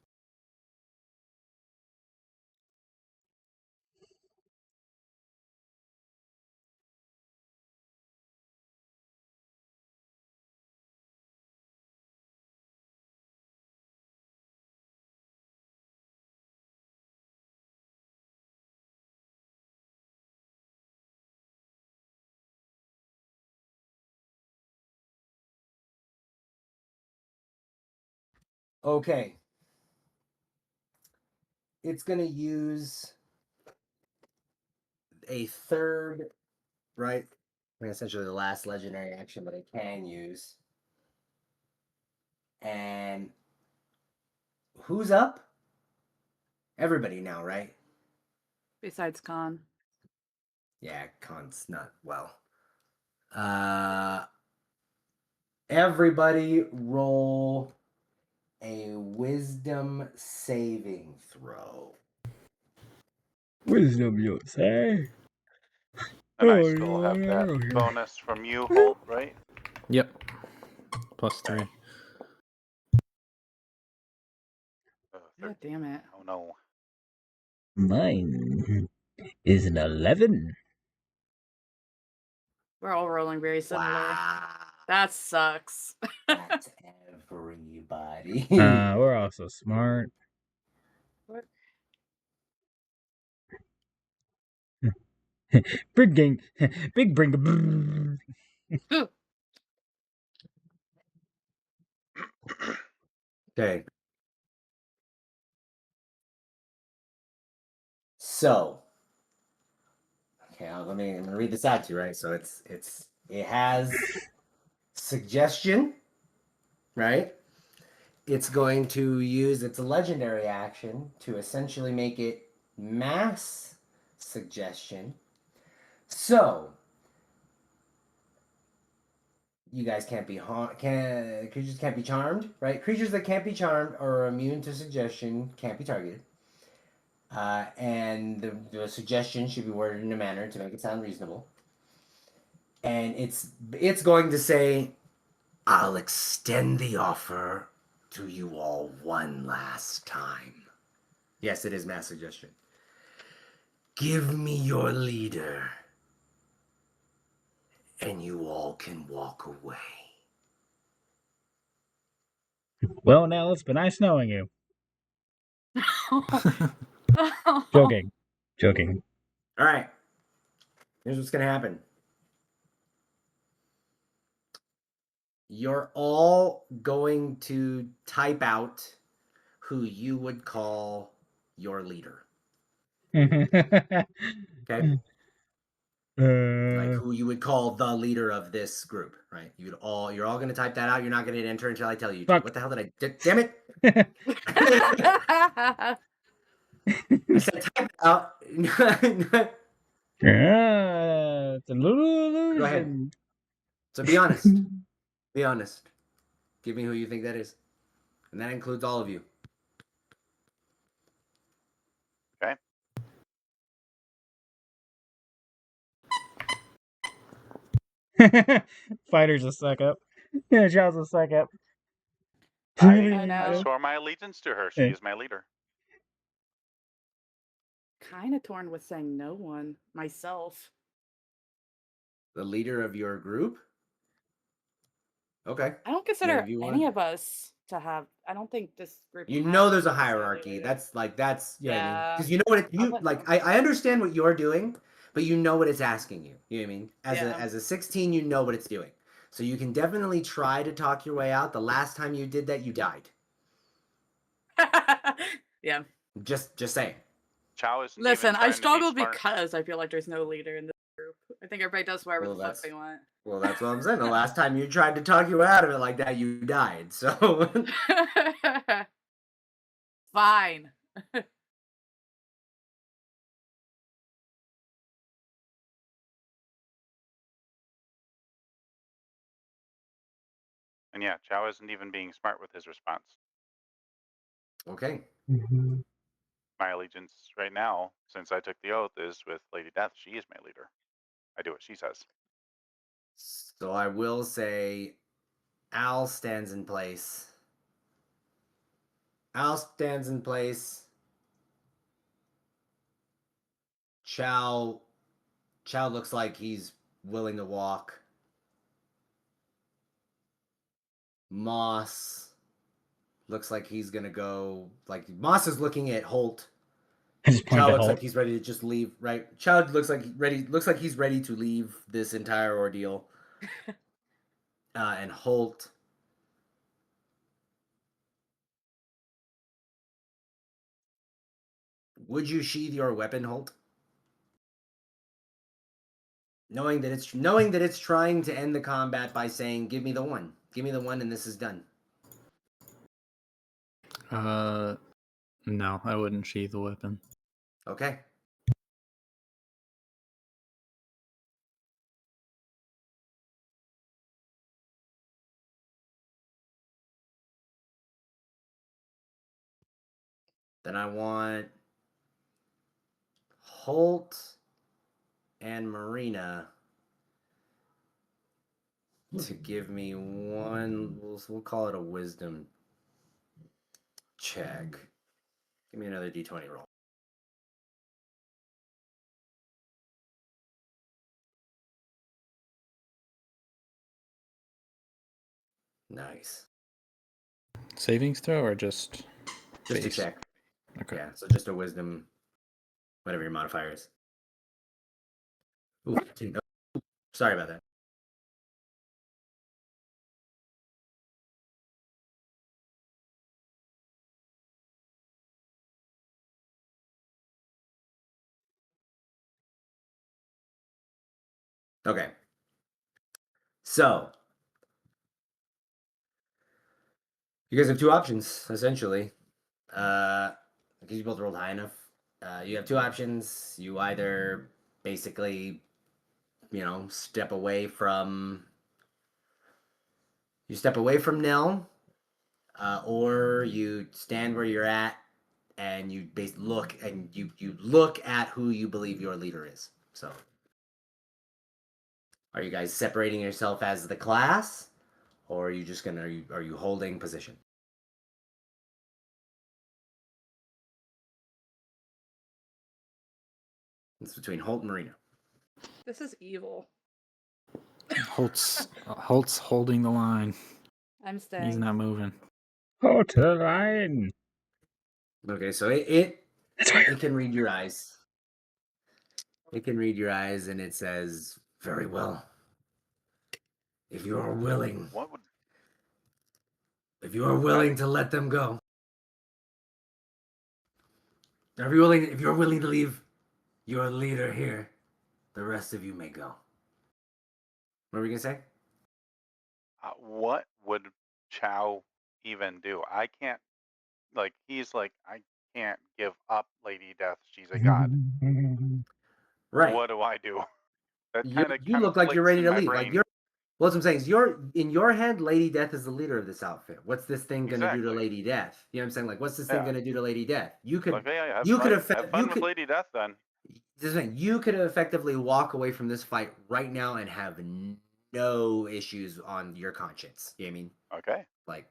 Okay. It's gonna use a third, right? I mean, essentially the last legendary action that I can use. And who's up? Everybody now, right? Besides Khan. Yeah, Khan's not well. Everybody roll a wisdom saving throw. Wisdom, you say? And I Oh, still have no, that no, no. bonus from you, Holt, right? Yep. Plus Okay. 3. Oh, God damn it. Oh no. Mine is an 11. We're all rolling very similar. Wow. That sucks. That's everybody. We're also smart. Big bring. Okay. So, okay, I'm gonna read this out to you, right? So it has suggestion, right? It's going to use its legendary action to essentially make it mass suggestion. So you guys can't be creatures can't be charmed, right? Creatures that can't be charmed or are immune to suggestion can't be targeted. And the suggestion should be worded in a manner to make it sound reasonable. And it's going to say, "I'll extend the offer to you all one last time." Yes, it is mass suggestion. Give me your leader, and you all can walk away. Well, now it's been nice knowing you. Oh. Joking. All right. Here's what's gonna happen. You're all going to type out who you would call your leader. Okay? Like who you would call the leader of this group, right? You're all going to type that out. You're not going to enter until I tell you to. Fuck. What the hell did I damn it? I said type it out. It's a little illusion. Go ahead. So be honest. Be honest. Give me who you think that is. And that includes all of you. Okay. Fighter's a suck up. Child's a suck up. I know. swore my allegiance to her. She Yeah. is my leader. Kind of torn with saying no one myself. The leader of your group? Okay. I don't consider you any want- of us to have. I don't think this group. You has know there's a necessarily hierarchy. leaders. That's you know what I mean? Yeah. Because you know what it, I'll you let like them. I understand what you're doing, but you know what it's asking you. You know what I mean? Yeah. As a 16, you know what it's doing. So you can definitely try to talk your way out. The last time you did that, you died. Yeah. Just saying. Chow isn't Listen, even I trying to be struggle smart. because I feel like there's no leader in this group. I think everybody does whatever Well, the fuck that's- they want. Well, that's what I'm saying. The last time you tried to talk you out of it like that, you died. So Fine. And yeah, Chow isn't even being smart with his response. okay. My allegiance right now, since I took the oath, is with Lady Death. She is my leader. I do what she says. So I will say Al stands in place. Al stands in place. Chow looks like he's willing to walk. Moss looks like he's gonna go. Like Moss is looking at Holt. I just Chow pointed looks to like he's ready to just leave. Right? Chow looks like ready. Looks like he's ready to leave this entire ordeal. And Holt. Would you sheathe your weapon, Holt? Knowing that it's trying to end the combat by saying, "Give me the one, and this is done." No, I wouldn't sheath the weapon. Okay. Then I want Holt and Marina to give me one. We'll call it a wisdom check. Give me another d20 roll. Nice. Savings throw or just Just a base? check. Okay. Yeah, so just a wisdom, whatever your modifier is. Ooh, 15. Oh, sorry about that. Okay. So you guys have two options, essentially. Because you both rolled high enough. You have two options. You either basically, step away from Nell, or you stand where you're at and you look at who you believe your leader is. So, are you guys separating yourself as the class, or are you just gonna are you holding position? It's between Holt and Marina. This is evil. Holt's holding the line. I'm He's staying. not moving. Go to the line. Okay, so it That's right. can read your eyes. It can read your eyes, and it says, "Very well. If you are willing, What would to let them go, if you're willing to leave your leader here, the rest of you may go." What were we gonna say? what would Chow even do? I can't. Like he's like I can't give up Lady Death. She's a god. Right. What do I do? That kind of You look like you're conflicts ready in to my leave. Like brain. what I'm saying is, you're in your head. Lady Death is the leader of this outfit. What's this thing gonna do to Exactly. Lady Death? You know what I'm saying? Like, what's this thing Yeah. gonna do to Lady Death? You could, Okay, yeah, you could have fun with Lady Death then. This is the thing. You could effectively walk away from this fight right now and have no issues on your conscience. You know what I mean? Okay. Like,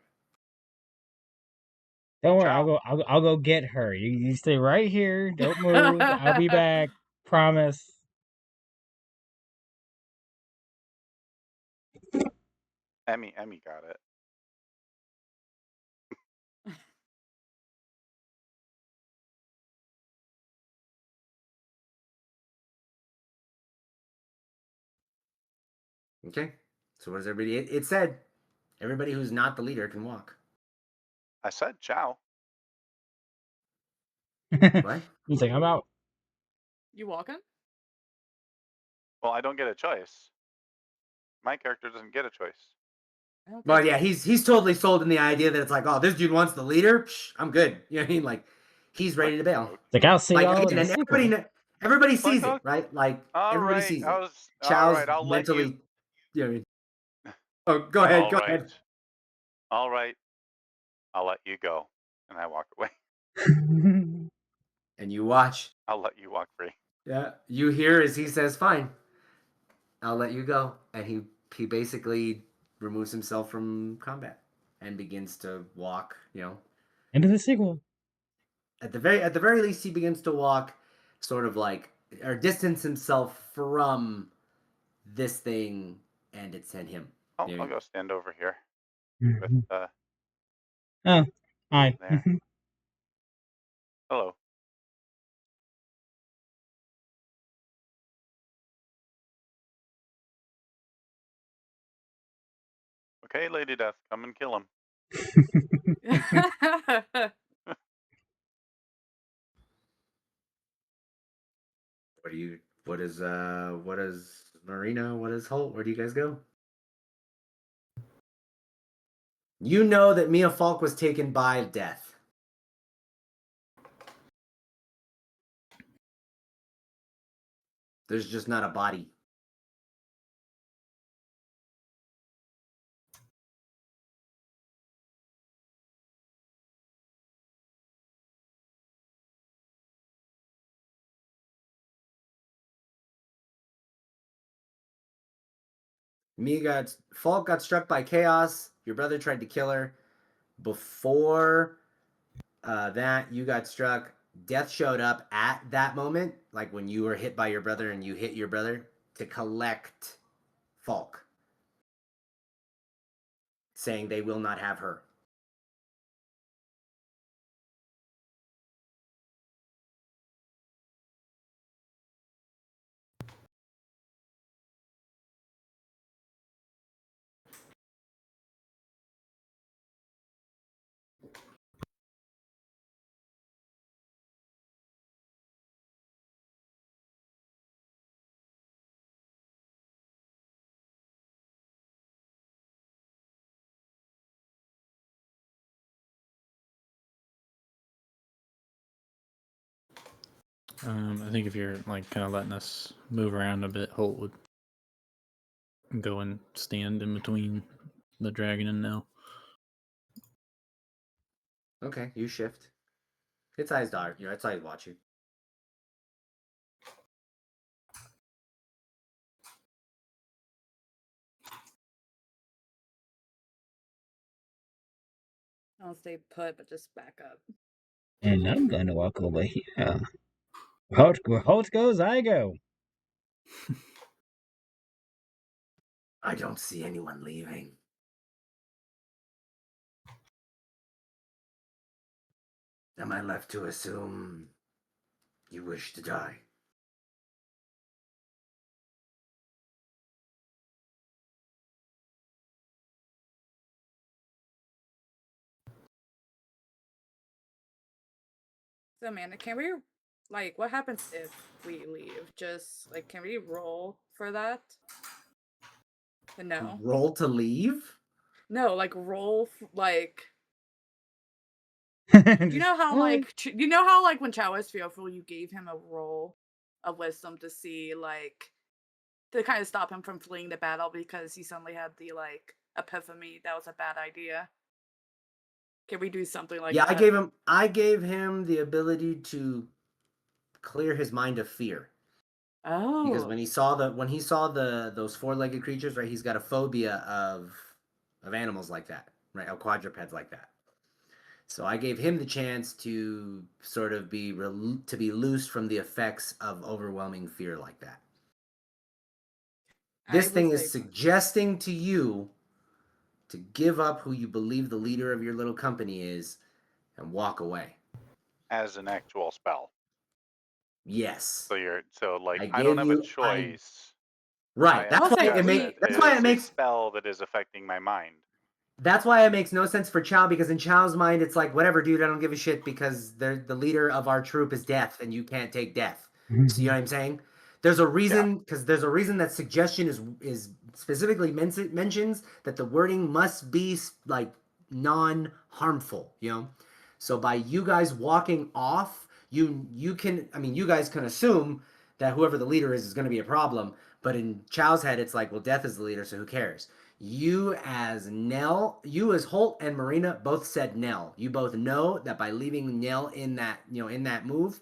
Don't worry, Ciao. I'll go get her. You stay right here. Don't move. I'll be back. Promise. Emmy got it. okay. So what does everybody? It said everybody who's not the leader can walk. I said ciao. What? He's like, I'm out. You walking? Well, I don't get a choice. My character doesn't get a choice. I don't Well, think yeah, so. he's totally sold in the idea that it's like, oh, this dude wants the leader. Psh, I'm good. You know what I mean? Like, he's ready Like, to bail. He's like, I'll see Like y'all in again, the and sequel. everybody like, sees it, right? Like all everybody right, sees it. all Chow's right. I'll let you. mentally, you know what I mean? Oh, go ahead, All go right, ahead. all right. I'll let you go, and I walk away. And you watch. I'll let you walk free. Yeah, you hear as he says, "Fine, I'll let you go," and he basically removes himself from combat and begins to walk. Into the sequel. At the very least, he begins to walk, sort of like, or distance himself from this thing and him. I'll go stand over here with Oh, hi. there. Hello. Okay, Lady Death, come and kill him. What is Marina? What is Holt? Where do you guys go? You know that Mia Falk was taken by death. There's just not a body. Falk got struck by chaos. Your brother tried to kill her. Before that, you got struck. Death showed up at that moment, like when you were hit by your brother and you hit your brother, to collect Falk, saying they will not have her. I think if you're like kind of letting us move around a bit, Holt would go and stand in between the dragon and Nell. Okay, you shift. Its eyes dark. Its eyes watch you. I'll stay put, but just back up. And I'm gonna walk over here. Holt goes, I go. I don't see anyone leaving. Am I left to assume you wish to die? So, Amanda, can we, like, what happens if we leave? Just, like, can we roll for that? No. Roll to leave? No, like, roll, like, You you know how, like, when Chow was fearful, you gave him a roll of wisdom to see, like, to kind of stop him from fleeing the battle because he suddenly had the, like, epiphany that was a bad idea. Can we do something like Yeah, that? I gave him the ability to clear his mind of fear. Because Oh. when he saw those four-legged creatures, right, he's got a phobia of animals like that, right? Of quadrupeds like that. So I gave him the chance to sort of be loosed from the effects of overwhelming fear like that. This thing is suggesting to you to give up who you believe the leader of your little company is and walk away. As an actual spell. Yes. So like I I don't have gave a you- choice. Right. I'll say That's It why is it a makes spell that is affecting my mind. That's why it makes no sense for Chow, because in Chow's mind, it's like, whatever, dude, I don't give a shit because the leader of our troop is death and you can't take death. So, you know what I'm saying? There's a reason, because there's a reason that suggestion is specifically mentions that the wording must be like non-harmful, you know? So by you guys walking off, you can, I mean, you guys can assume that whoever the leader is going to be a problem, but in Chow's head, it's like, well, death is the leader, so who cares? You as Holt and Marina both said Nell. You both know that by leaving Nell in that, in that move,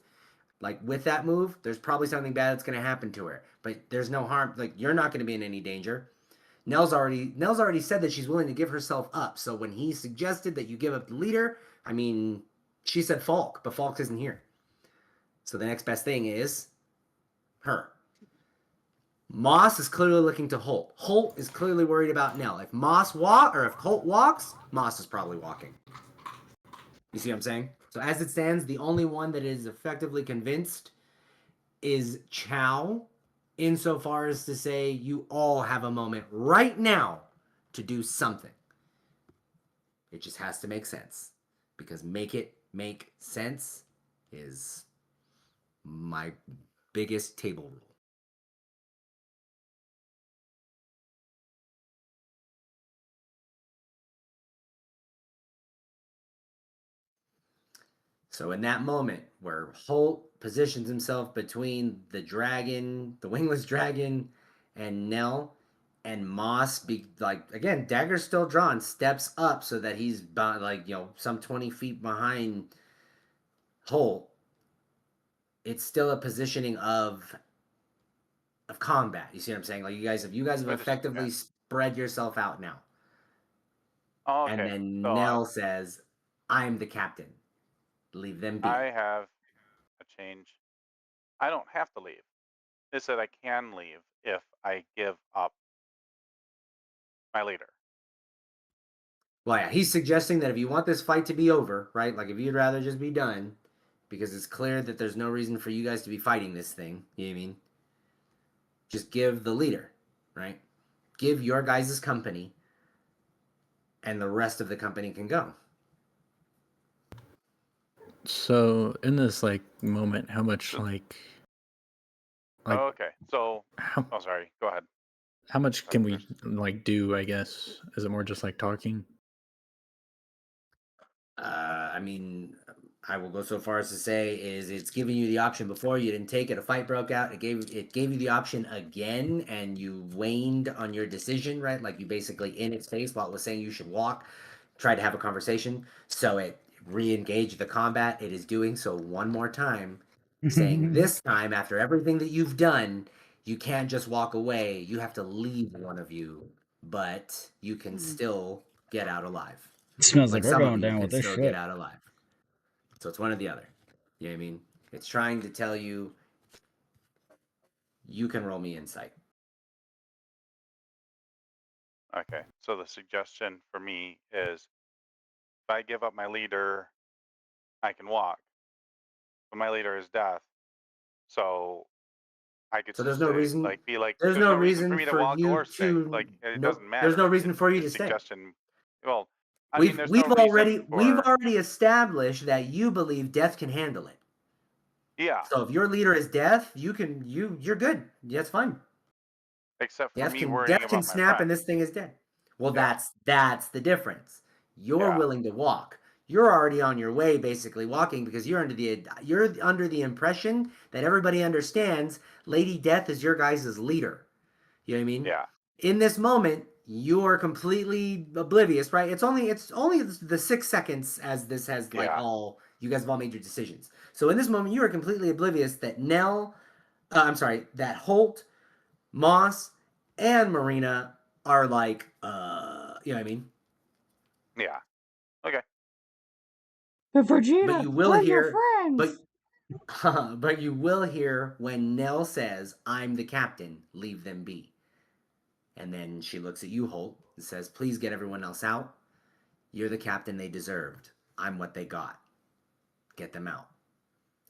like with that move, there's probably something bad that's going to happen to her. But there's no harm. Like, you're not going to be in any danger. Nell's already said that she's willing to give herself up. So when he suggested that you give up the leader, I mean, she said Falk, but Falk isn't here. So the next best thing is her. Moss is clearly looking to Holt. Holt is clearly worried about Nell. If Holt walks, Moss is probably walking. You see what I'm saying? So as it stands, the only one that is effectively convinced is Chow, insofar as to say you all have a moment right now to do something. It just has to make sense. Because make it make sense is my biggest table rule. So in that moment where Holt positions himself between the dragon, the wingless dragon, and Nell, and Moss, again, dagger's still drawn, steps up so that he's some 20 feet behind Holt. It's still a positioning of combat. You see what I'm saying? Like you guys have effectively spread yourself out now. Oh, okay. And then So Nell says, "I'm the captain. Leave them be." I have a change. I don't have to leave. It said I can leave if I give up my leader. Well, yeah, he's suggesting that if you want this fight to be over, right? Like if you'd rather just be done, because it's clear that there's no reason for you guys to be fighting this thing. You know what I mean? Just give the leader, right? Give your guys' company, and the rest of the company can go. So in this like moment, how much like Oh, okay. So, how sorry. Go ahead. how much can we like do? I guess is it more just like talking? I mean, I will go so far as to say is it's giving you the option before you didn't take it. A fight broke out. It gave you the option again, and you waned on your decision, right? Like you basically in its face while it was saying you should walk, tried to have a conversation. So it re-engaged the combat. It is doing so one more time, saying this time after everything that you've done, you can't just walk away. You have to leave one of you, but you can still get out alive. Smells like Like we're some of going you down can with this still get shit. out alive. So it's one or the other. You know what I mean? It's trying to tell you you can roll me insight. Okay, so the suggestion for me is if I give up my leader, I can walk. But my leader is death. So I could So there's no say, reason. like, be like, There's there's no no reason for reason me to for walk you or stay. to. Like, it Nope. doesn't There's no matter. reason for you The to stay. suggestion, well, I mean, We've there's we've no reason we've for, already established that you believe death can handle it. yeah, So if your leader is death, you're good. That's fine. except for me Death worrying can about my snap and friend. this thing is dead. Well, Yeah, that's the difference. You're yeah, willing to walk. You're already on your way, basically walking, because you're under the impression that everybody understands Lady Death is your guys' leader. You know what I mean? yeah, In this moment, you are completely oblivious, right? It's only the 6 seconds as this has like yeah, all you guys have all made your decisions. So in this moment, you are completely oblivious that that Holt, Moss, and Marina are like, you know what I mean? yeah. Okay. But But Vegeta, you will we're your hear, but friends. but you will hear when Nell says, "I'm the captain. Leave them be." And then she looks at you, Holt, and says, "Please get everyone else out. You're the captain they deserved. I'm what they got. Get them out."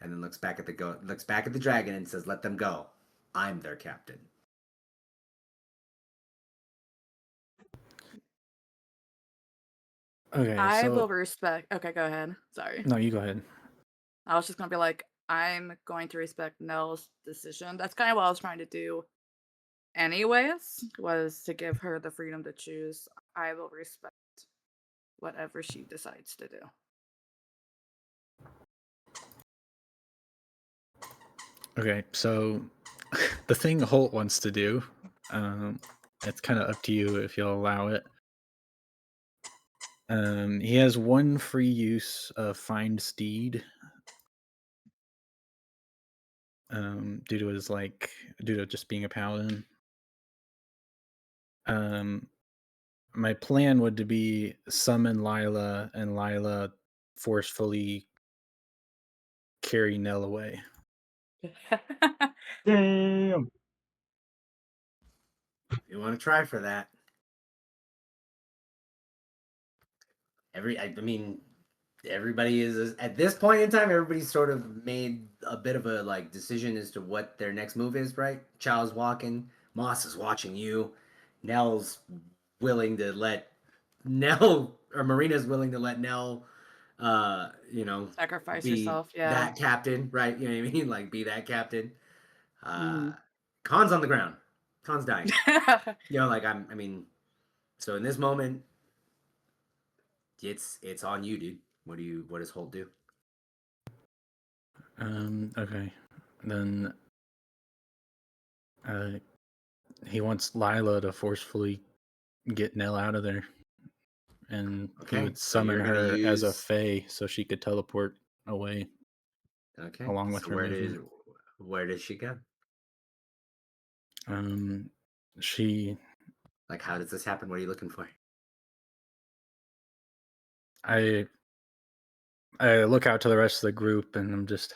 And then looks back at the dragon and says, "Let them go. I'm their captain." Okay, I will so respect. Okay, go ahead. Sorry. no, you go ahead. I was just gonna be like, I'm going to respect Nell's decision. That's kind of what I was trying to do, anyways, was to give her the freedom to choose. I will respect whatever she decides to do. Okay, so the thing Holt wants to do, it's kind of up to you if you'll allow it. He has one free use of Find Steed, due to just being a paladin. My plan would to be summon Lila and Lila forcefully carry Nell away. Damn. You want to try for that? I mean, everybody is at this point in time. Everybody's sort of made a bit of a like decision as to what their next move is, right? Chow's walking. Moss is watching you. Nell's willing to let Nell or Marina's willing to let Nell, you know, Sacrifice be yourself, yeah. that captain, right? You know what I mean? Like be that captain. Mhm. Khan's on the ground. Khan's dying. You know, like I mean, so in this moment, it's on you, dude. What does Holt do? Okay. Then he wants Lila to forcefully get Nell out of there. And he Okay, would so summon you're gonna her as a use. fae so she could teleport away Okay, along with so her movement. where does she go? She Like, how does this happen? What are you looking for? I look out to the rest of the group and I'm just,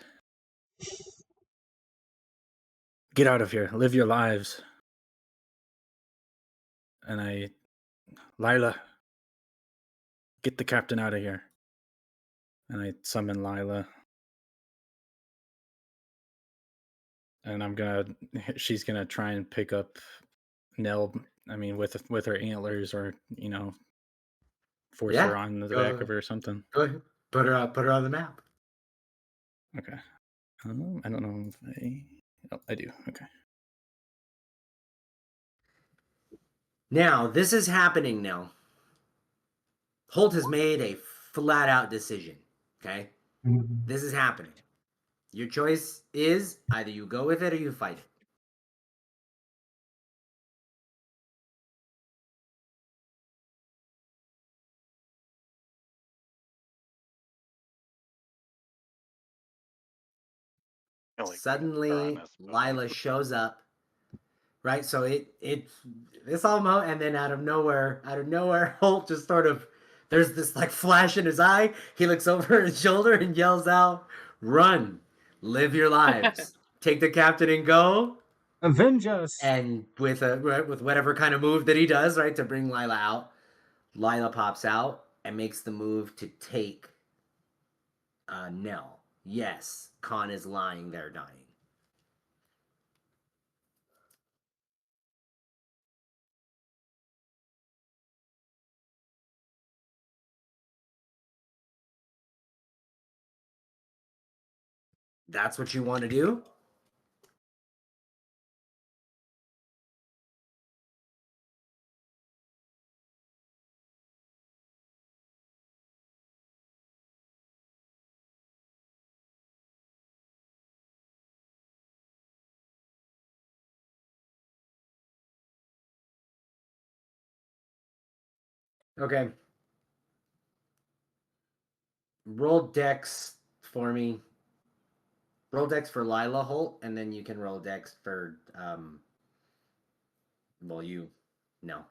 get out of here, live your lives. And Lila, get the captain out of here. And I summon Lila. And she's gonna try and pick up Nell. I mean, with her antlers, or force Yeah, her on the back of go her or something. go ahead. Put her on the map. Okay. I don't know if I do. Okay. Now this is happening now. Holt has made a flat out decision. Okay, This is happening. Your choice is either you go with it or you fight it. Like Suddenly, Lila shows up. Right, so it's all and then out of nowhere, Holt just sort of there's this like flash in his eye. He looks over his shoulder and yells out, "Run, live your lives, take the captain and go." Avenge us! And with whatever kind of move that he does, right, to bring Lila out, Lila pops out and makes the move to take Nell. Yes, Khan is lying there, dying. That's what you want to do? Okay. Roll Dex for me. Roll Dex for Lila Holt, and then you can roll Dex for well, you. No.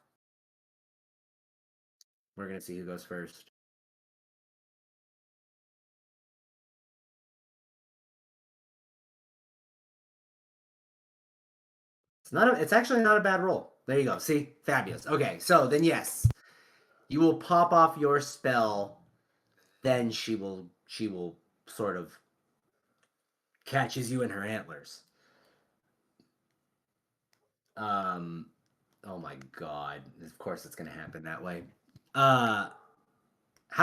We're gonna see who goes first. It's actually not a bad roll. There you go. See? Fabulous. Okay, so then yes. You will pop off your spell, then she will sort of catches you in her antlers. Oh my god. Of course it's gonna happen that way. How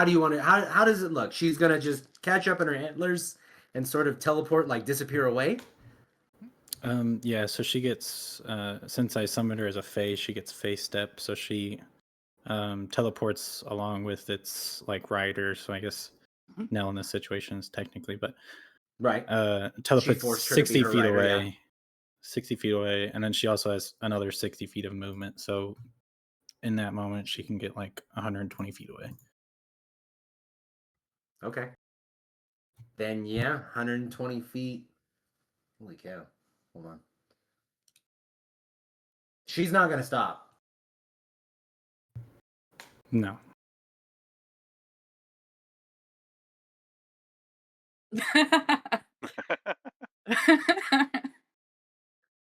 do you want to how does it look? She's gonna just catch up in her antlers and sort of teleport, like disappear away? Yeah, so she gets since I summoned her as a Fae, she gets Fae step, so she teleports along with its like rider, so I guess Nell in this situation is technically, but right. Teleports forced her to be 60 her feet rider, away. yeah. 60 feet away, and then she also has another 60 feet of movement, so in that moment she can get like 120 feet away. Okay. Then yeah, 120 feet. Holy cow. Hold on. She's not gonna stop. No.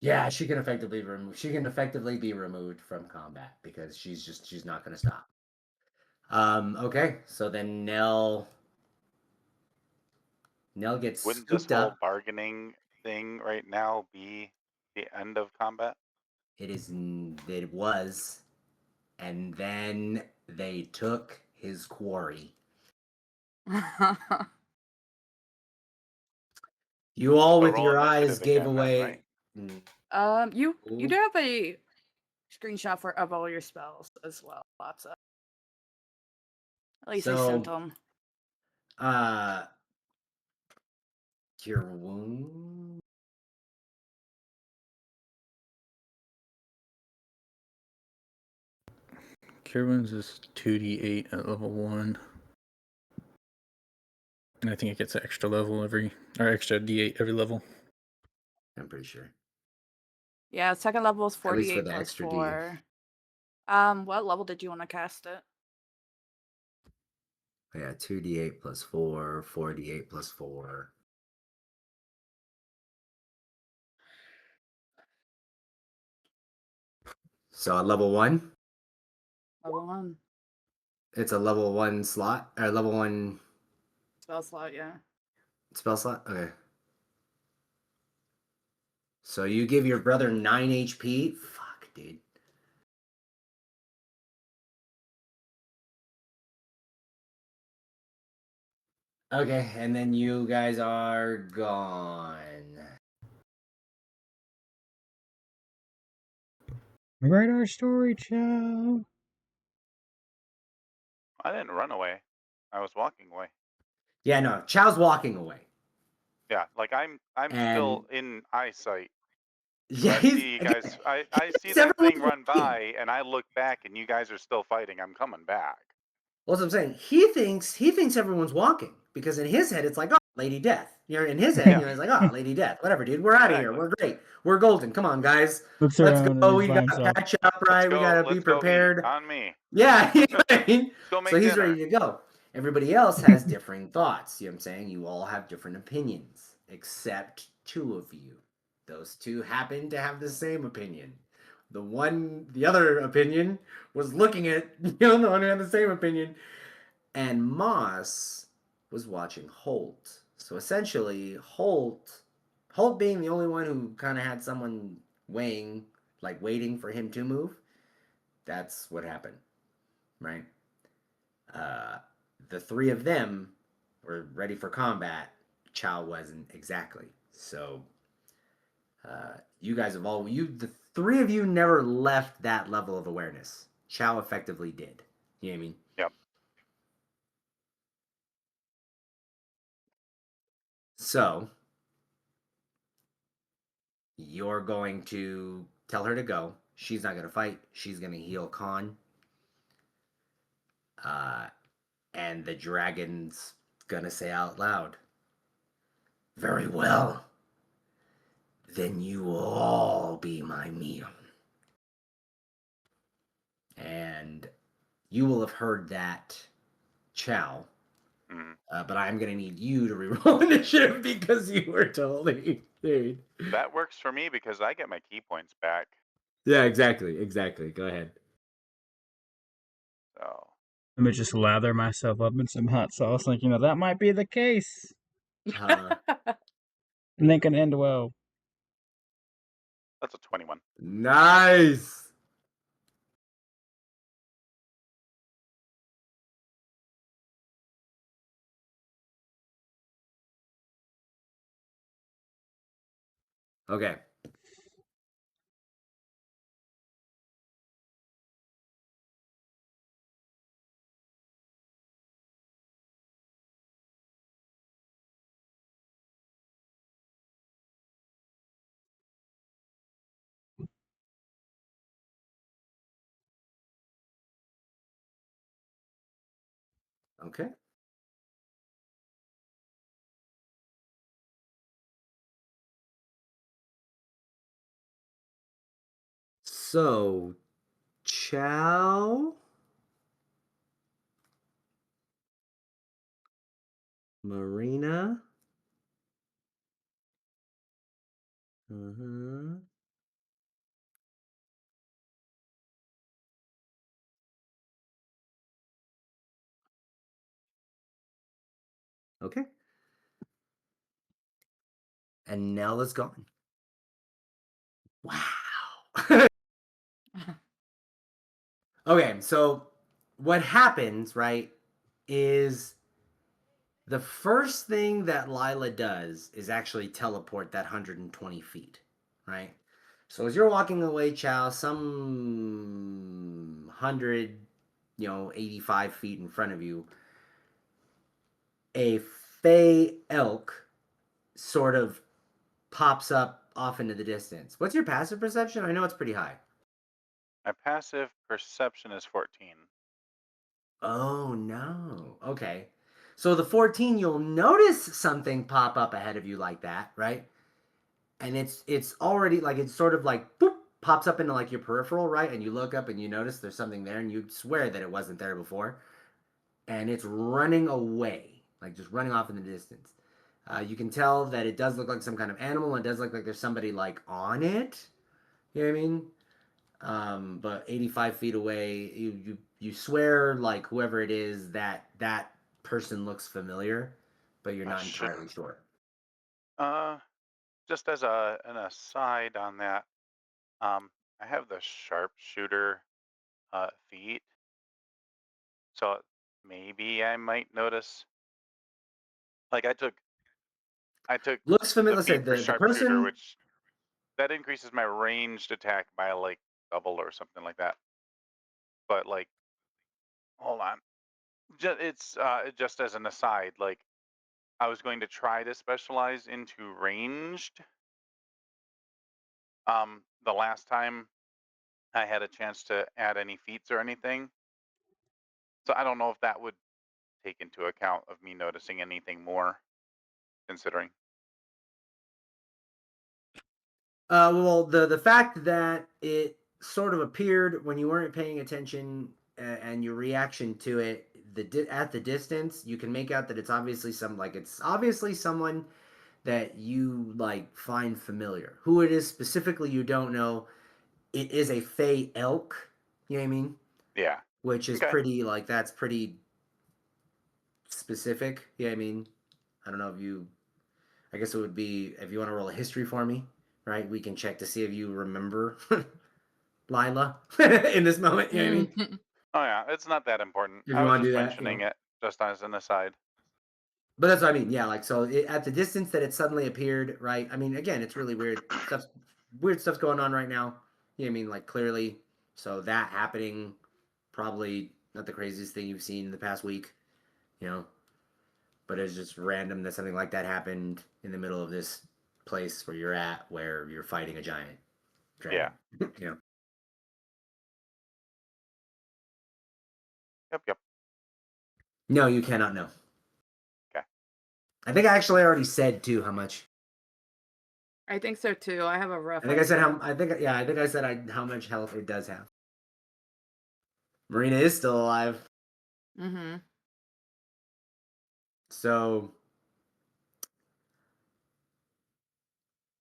Yeah, she can effectively be removed from combat because she's not gonna stop. Okay, so then Nell gets Wouldn't this scooped whole up. bargaining thing right now be the end of combat? It was, and then they took his quarry. You all So with roll your eyes initiative gave again then, away. right? You do have a screenshot of all your spells as well. Lots of. At least I sent them. Cure wound. Cure Wounds is 2d8 at level 1. And I think it gets an extra extra d8 every level. I'm pretty sure. Yeah, second level is At least for 48 the plus extra 4. What level did you want to cast it? Yeah, 2d8 plus 4, 4d8 plus 4. So at level 1? Level 1. It's a level 1 slot? Or level 1 Spell slot, yeah. spell slot? Okay. So you give your brother 9 HP? Fuck, dude. Okay, and then you guys are gone. Write our story, Joe. I didn't run away. I was walking away. Yeah, no, Chow's walking away. Yeah, like I'm And still in eyesight. So yeah, I he's see you again, guys. I see thinks that thing everyone's run walking. by, and I look back, and you guys are still fighting. I'm coming back. Well, that's what I'm saying. He thinks everyone's walking because in his head it's like, oh, Lady Death. You know, in his head, Yeah, you know, it's like, oh, Lady Death. Whatever, dude. We're out of here. exactly. We're great. We're golden. Come on, guys. Looks Let's around and go. he's We by got himself. patch up, Let's right? We go. gotta be Let's go eat prepared. on me. Yeah, you know what I mean? Let's go make So he's dinner. ready to go. Everybody else has differing thoughts. You know what I'm saying? You all have different opinions, except two of you. Those two happen to have the same opinion. The other opinion was looking at the one who had the same opinion, and Moss was watching Holt. So essentially, Holt being the only one who kind of had someone weighing, like waiting for him to move. That's what happened, right? Uh, the three of them were ready for combat. Chow wasn't exactly. So you guys have the three of you never left that level of awareness. Chow effectively did. You know what I mean? Yep. So you're going to tell her to go. She's not going to fight. She's going to heal Khan. And the dragon's going to say out loud, very well. Then you will all be my meal. And you will have heard that, Chow. Mhm. But I'm going to need you to reroll initiative because you were totally. Dude. That works for me because I get my key points back. Yeah, exactly. Exactly. Go ahead. So Let me just lather myself up in some hot sauce, like, that might be the case. And they can end well. that's a 21. Nice. Okay. Okay. So, Chow, Marina. Uh-huh. Okay. And Nell is gone. Wow. Okay, so what happens, right, is the first thing that Lila does is actually teleport that 120 feet, right? So as you're walking away, Chow, some 100, 85 feet in front of you, a fey elk sort of pops up off into the distance. What's your passive perception? I know it's pretty high. My passive perception is 14. Oh no. Okay. So the 14, you'll notice something pop up ahead of you like that, right? And it's already like it's sort of like boop, pops up into like your peripheral, right? And you look up and you notice there's something there and you swear that it wasn't there before. And it's running away, like just running off in the distance. You can tell that it does look like some kind of animal and it does look like there's somebody like on it. You know what I mean? But 85 feet away, you swear like whoever it is that person looks familiar, but you're not Should entirely sure. just as an aside on that, I have the sharpshooter feat, so maybe I might notice. Like I took Looks familiar. the Let's say feat for the sharpshooter, person. which that increases my ranged attack by like double or something like that. But like, hold on, it's just as an aside, like I was going to try to specialize into ranged. The last time I had a chance to add any feats or anything. So I don't know if that would take into account of me noticing anything more, considering. Well, the fact that it sort of appeared when you weren't paying attention and your reaction to it, at the distance, you can make out that it's obviously someone that you like find familiar. Who it is specifically, you don't know. It is a Fey elk. You know what I mean? Yeah. Which is Okay. that's pretty specific. Yeah, I mean, I don't know if you. I guess it would be if you want to roll a history for me, right? We can check to see if you remember Lila in this moment. You know what I mean? Mhm. Oh yeah, it's not that important. If I you was want to just do that, mentioning it just as an aside. But that's what I mean. Yeah, like so at the distance that it suddenly appeared, right? I mean, again, it's really weird stuff's going on right now. You know what I mean? Like clearly, so that happening, probably not the craziest thing you've seen in the past week, you know. But it's just random that something like that happened in the middle of this place where you're at, where you're fighting a giant Yeah. dragon. You know. Yep. No, you cannot know. Okay. I think I actually already said too how much. I think so too. I have a rough. I think I said idea. I think I said how much health it does have. Marina is still alive. Mm-hmm. So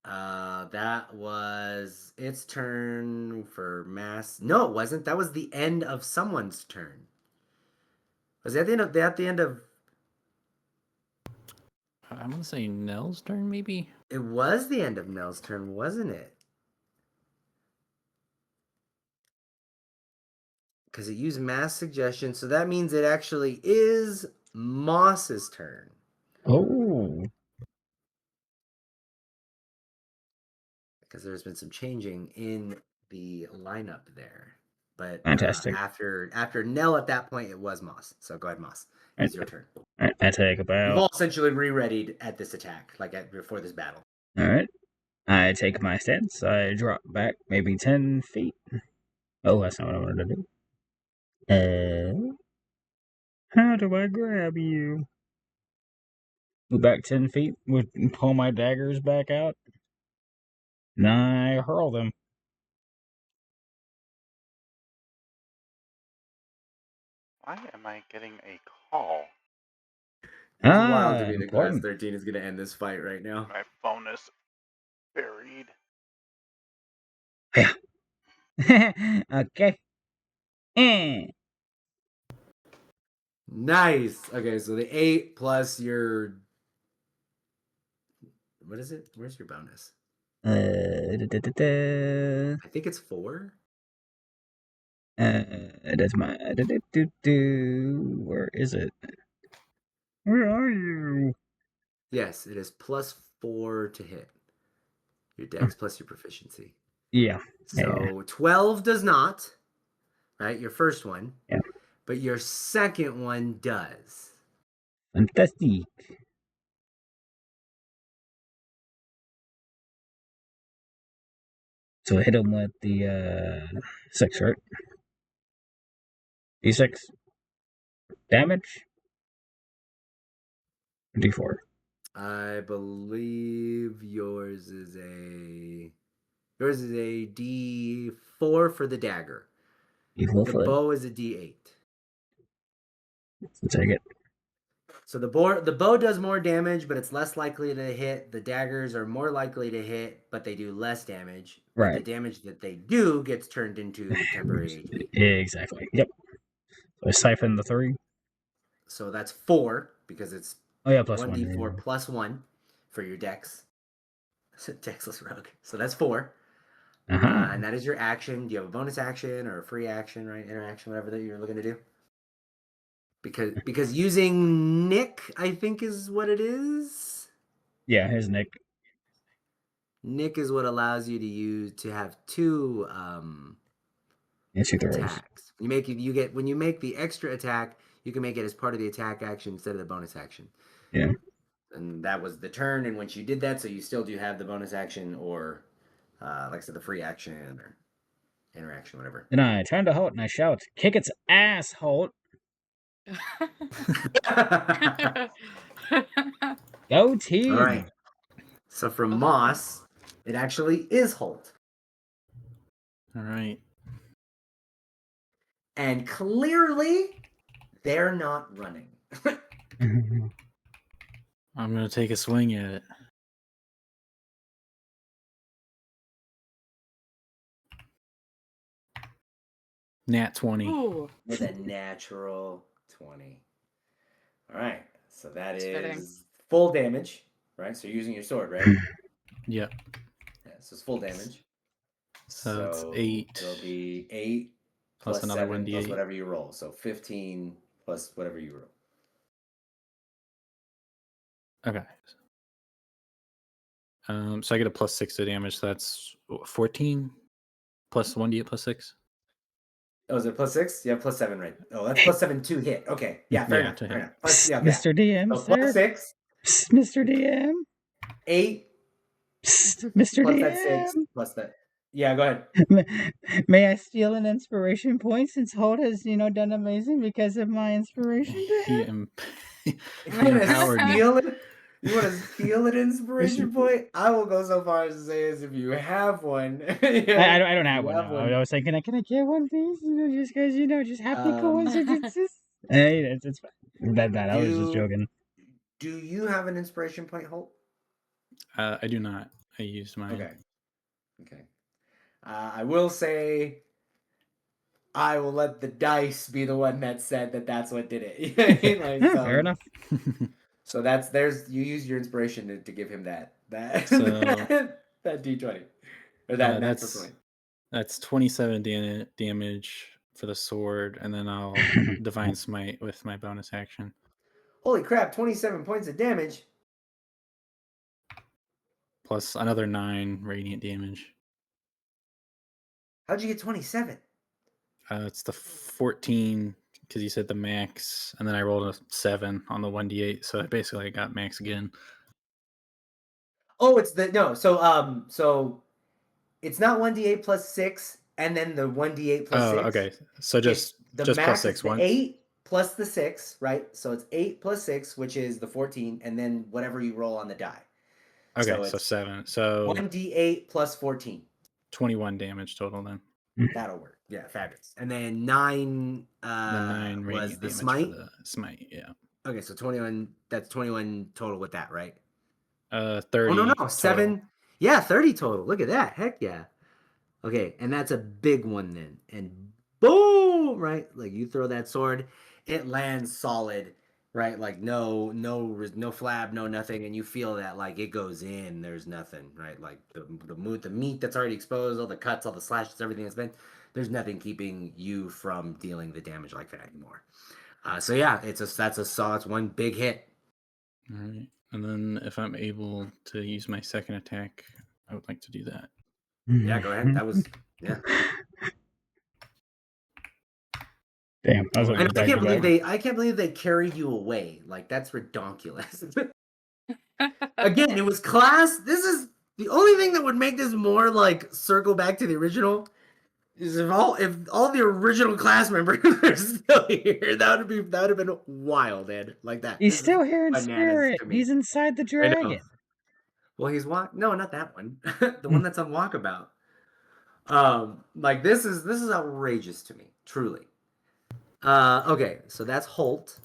that was its turn for mass. No, it wasn't. That was the end of someone's turn. Was that the end of I'm gonna say Nell's turn, maybe. it was the end of Nell's turn, wasn't it? Because it used mass suggestion, so that means it actually is Moss's turn. Oh. Because there's been some changing in the lineup there. But Fantastic. after Nell at that point, it was Moss. So go ahead, Moss. It's your turn. I take You've about. all essentially re-readied at this attack, before this battle. Alright. I take my stance. I drop back maybe 10 feet. Oh, that's not what I wanted to do. How do I grab you? Move back 10 feet, pull my daggers back out, and I hurl them. Why am I getting a call? It's wild to me that class Important. 13 is going to end this fight right now. My phone is buried. Yeah. Okay. Nice. Okay, so the 8 plus your. What is it? Where's your bonus? I think it's 4. That's my. Where is it? Where are you? Yes, it is plus 4 to hit. Your dex plus your proficiency. Yeah. So 12 does not, right? Your first one. Yeah. But your second one does. Fantastic. So hit him with the 6, right? D6 damage. D4. I believe yours is a D4 for the dagger. D4 The for it. bow is a D8. Take it. So the bow does more damage, but it's less likely to hit. The daggers are more likely to hit, but they do less damage. But Right. the damage that they do gets turned into temporary HP. Exactly. Yep. So I siphon the 3. So that's 4 because it's Oh yeah, plus 1d4 1. plus 1 for your dex. Dexless rogue. So that's 4. Uh-huh. And that is your action. Do you have a bonus action or a free action, right? Interaction, whatever that you're looking to do? Because using Nick, I think, is what it is. Yeah, here's Nick. Nick is what allows you to have 2 Yes, 2 throws. attacks. When you make the extra attack, you can make it as part of the attack action instead of the bonus action. Yeah. And that was the turn in which you did that, so you still do have the bonus action or, like I said, the free action or interaction, whatever. Then I turn to Holt and I shout, "Kick its ass, Holt! Go All team!" right. So for Moss, it actually is Holt. All right. And clearly, they're not running. I'm gonna take a swing at it. Nat 20. Ooh, With a natural 20. All right. So that That's is fitting. full damage, right? So you're using your sword, right? Yep. Yeah, so it's full damage. So it's 8 It'll be 8 plus plus another 7 plus 1d8. whatever you roll. So 15 plus whatever you roll. Okay. So I get a plus 6 to damage. So that's 14 plus 1d8 plus 6. Oh, is it plus 6? Yeah, plus 7, right? Oh, that's plus 7 to hit. Okay. Yeah, fair Yeah, enough. to Fair hit. enough. Plus, yeah, Mr. DM, So sir. plus 6, Psst, Mr. DM. 8 Psst, Mr. plus DM. that 6 plus that. Yeah, go ahead. May I steal an inspiration point since Holt has, done amazing because of my inspiration to He, him? he You want to empowered me. steal it? You want to steal an inspiration point? I will go so far as to say as if you have one. I don't have one now. I was like, can I get one, please? Just because, just happy coincidences. Hey, it's fine. That I was just joking. Do you have an inspiration point, Holt? I do not. I used mine. Okay. I will say I will let the dice be the one that said that that's what did it. Like, so, fair enough. So you use your inspiration to give him that So that d20 or that natural 20. That's 27 damage for the sword, and then I'll divine smite with my bonus action. Holy crap! 27 points of damage. Plus another 9 radiant damage. How'd you get 27? It's the 14 because you said the max, and then I rolled a 7 on the 1d8, so I basically got max again. Oh, it's the no. So it's not 1d8 plus 6, and then the 1d8 plus 6. Okay. So just max plus 6 is the once. 8 plus the 6, right? So it's 8 plus 6, which is the 14, and then whatever you roll on the die. Okay, so 7. So 1d8 plus 14. 21 damage total then. That'll work. Yeah, fabulous. And then 9 Then 9 was radiant the damage smite. for the smite, yeah. Okay, so 21, that's 21 total with that, right? 30 Oh, no, total. 7. Yeah, 30 total. Look at that. Heck yeah. Okay, and that's a big one then. And boom, right? Like you throw that sword, it lands solid, right? Like no flab, no nothing, and you feel that like it goes in. There's nothing, right? Like the meat that's already exposed, all the cuts, all the slashes, everything that's been. There's nothing keeping you from dealing the damage like that anymore. So yeah, it's one big hit. All right. And then if I'm able to use my second attack, I would like to do that. Yeah, go ahead. That was yeah. Damn, I was I can't believe they carried you away. Like that's ridiculous. Again, it was class. This is the only thing that would make this more like circle back to the original is if all the original class members are still here. That would have been wild, Ed. Like that. He's still here in Bananas spirit. to me. He's inside the I know. dragon. Well, he's no, not that one. The one that's on Walkabout. Like this is outrageous to me, truly. Okay, so that's Holt.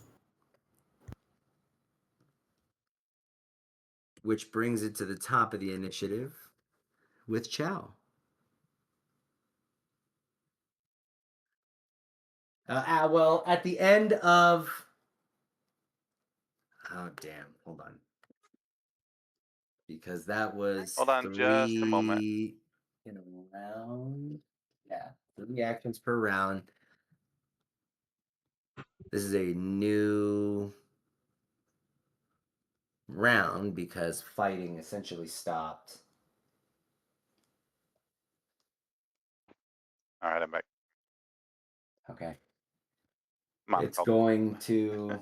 Which brings it to the top of the initiative with Chow. Well, at the end of... Oh, damn. Hold on. Because that was Hold on just a moment. 3 in a round. Yeah, 3 actions per round. This is a new round because fighting essentially stopped. All right, I'm back. Okay. My It's fault. going to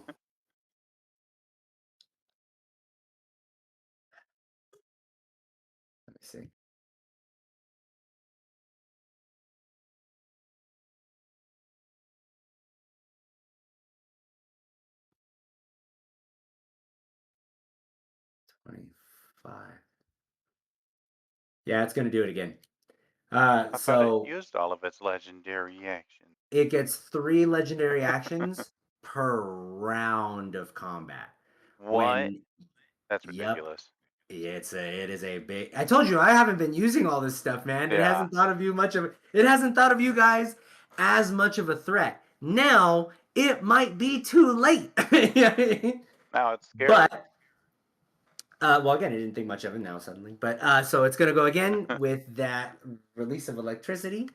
25. Yeah, it's gonna do it again. I thought it So used all of its legendary actions. it gets 3 legendary actions per round of combat. What? When That's Yep, ridiculous. it is a big. I told you I haven't been using all this stuff, man. It Yeah. hasn't thought of you much of it hasn't thought of you guys as much of a threat. Now it might be too late. Now it's scared. But well, again, I didn't think much of it now suddenly. But so it's gonna go again with that release of electricity,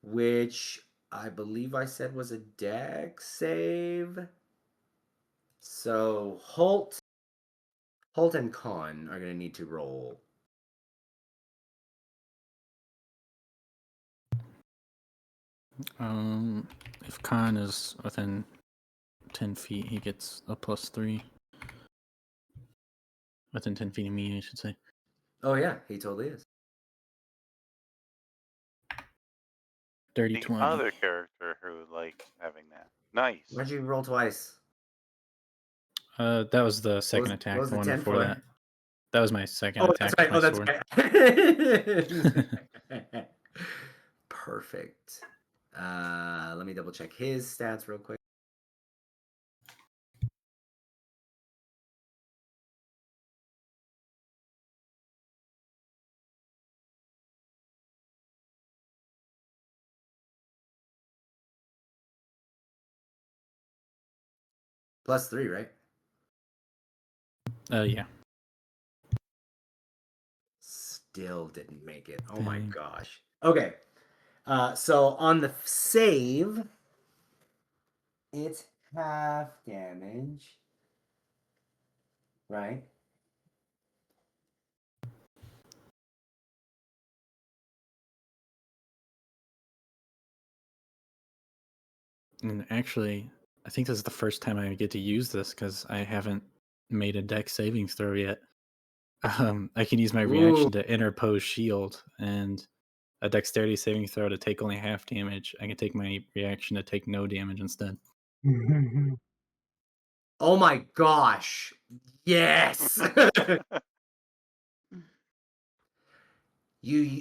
which I believe I said was a dex save. So Holt and Con are gonna need to roll. If Khan is within 10 feet, he gets a +3. Within 10 feet of me, I should say. Oh yeah, he totally is. Dirty The 20. other character who likes having that. Nice. Why'd you roll twice? That was the second What attack. was The the one 10 before for? that. That was my second Oh, attack. that's right. With Oh, my that's sword. right. Perfect. Let me double check his stats real quick. +3, right? Yeah. Still didn't make it. Oh my Dang. gosh. Okay. So on the save, it's half damage. Right? And actually, I think this is the first time I get to use this because I haven't made a dex savings throw yet. I can use my reaction to interpose shield and a dexterity saving throw to take only half damage. I can take my reaction to take no damage instead. Oh my gosh. Yes.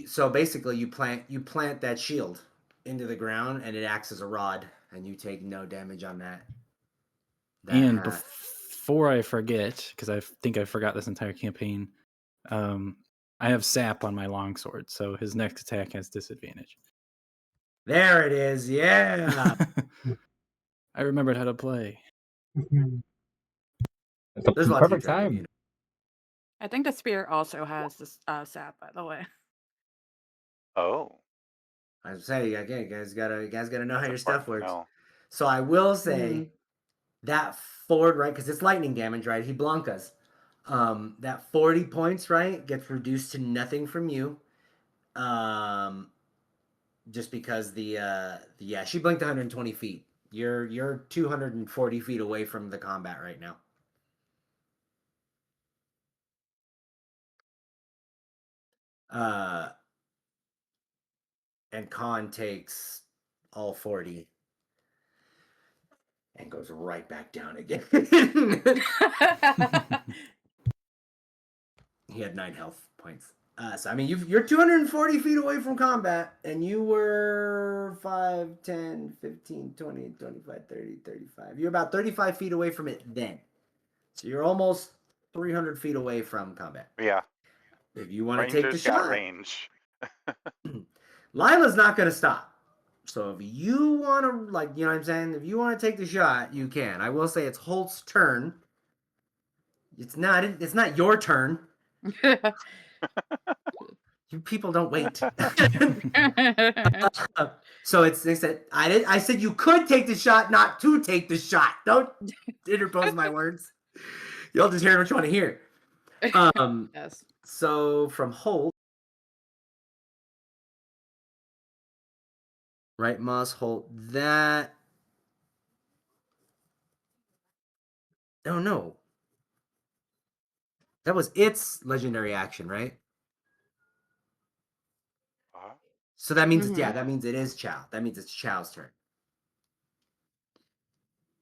So basically you plant that shield into the ground and it acts as a rod and you take no damage on that. And before I forget, because I think I forgot this entire campaign, I have sap on my longsword, so his next attack has disadvantage. There it is. Yeah. I remembered how to play. It's There's a lots of perfect you trying to, time. I think the spear also has this sap, by the way. Oh. I was saying, okay, you guys gotta know how That's your stuff important to works. know. So I will say that forward, right? Because it's lightning damage, right? He blancas. That 40 points, right, gets reduced to nothing from you. Just because yeah, she blinked 120 feet. You're 240 feet away from the combat right now. And Khan takes all 40 and goes right back down again. He had 9 health points. So I mean, you're 240 feet away from combat, and you were 5, 10, 15, 20, 25, 30, 35. You're about 35 feet away from it then. So you're almost 300 feet away from combat. Yeah. If you want to take the Ranger's got shot, range. Lila's not going to stop. So if you want to, like, you know what I'm saying? If you want to take the shot, you can. I will say it's Holt's turn. It's not your turn. You people don't wait. So they said I said you could take the shot, not to take the shot. Don't interpose my words. You'll just hear what you want to hear. Yes. So from Holt, right, Moss Holt. That. Oh no. That was its legendary action, right? Uh-huh. So that means that means it is Chow. That means it's Chow's turn.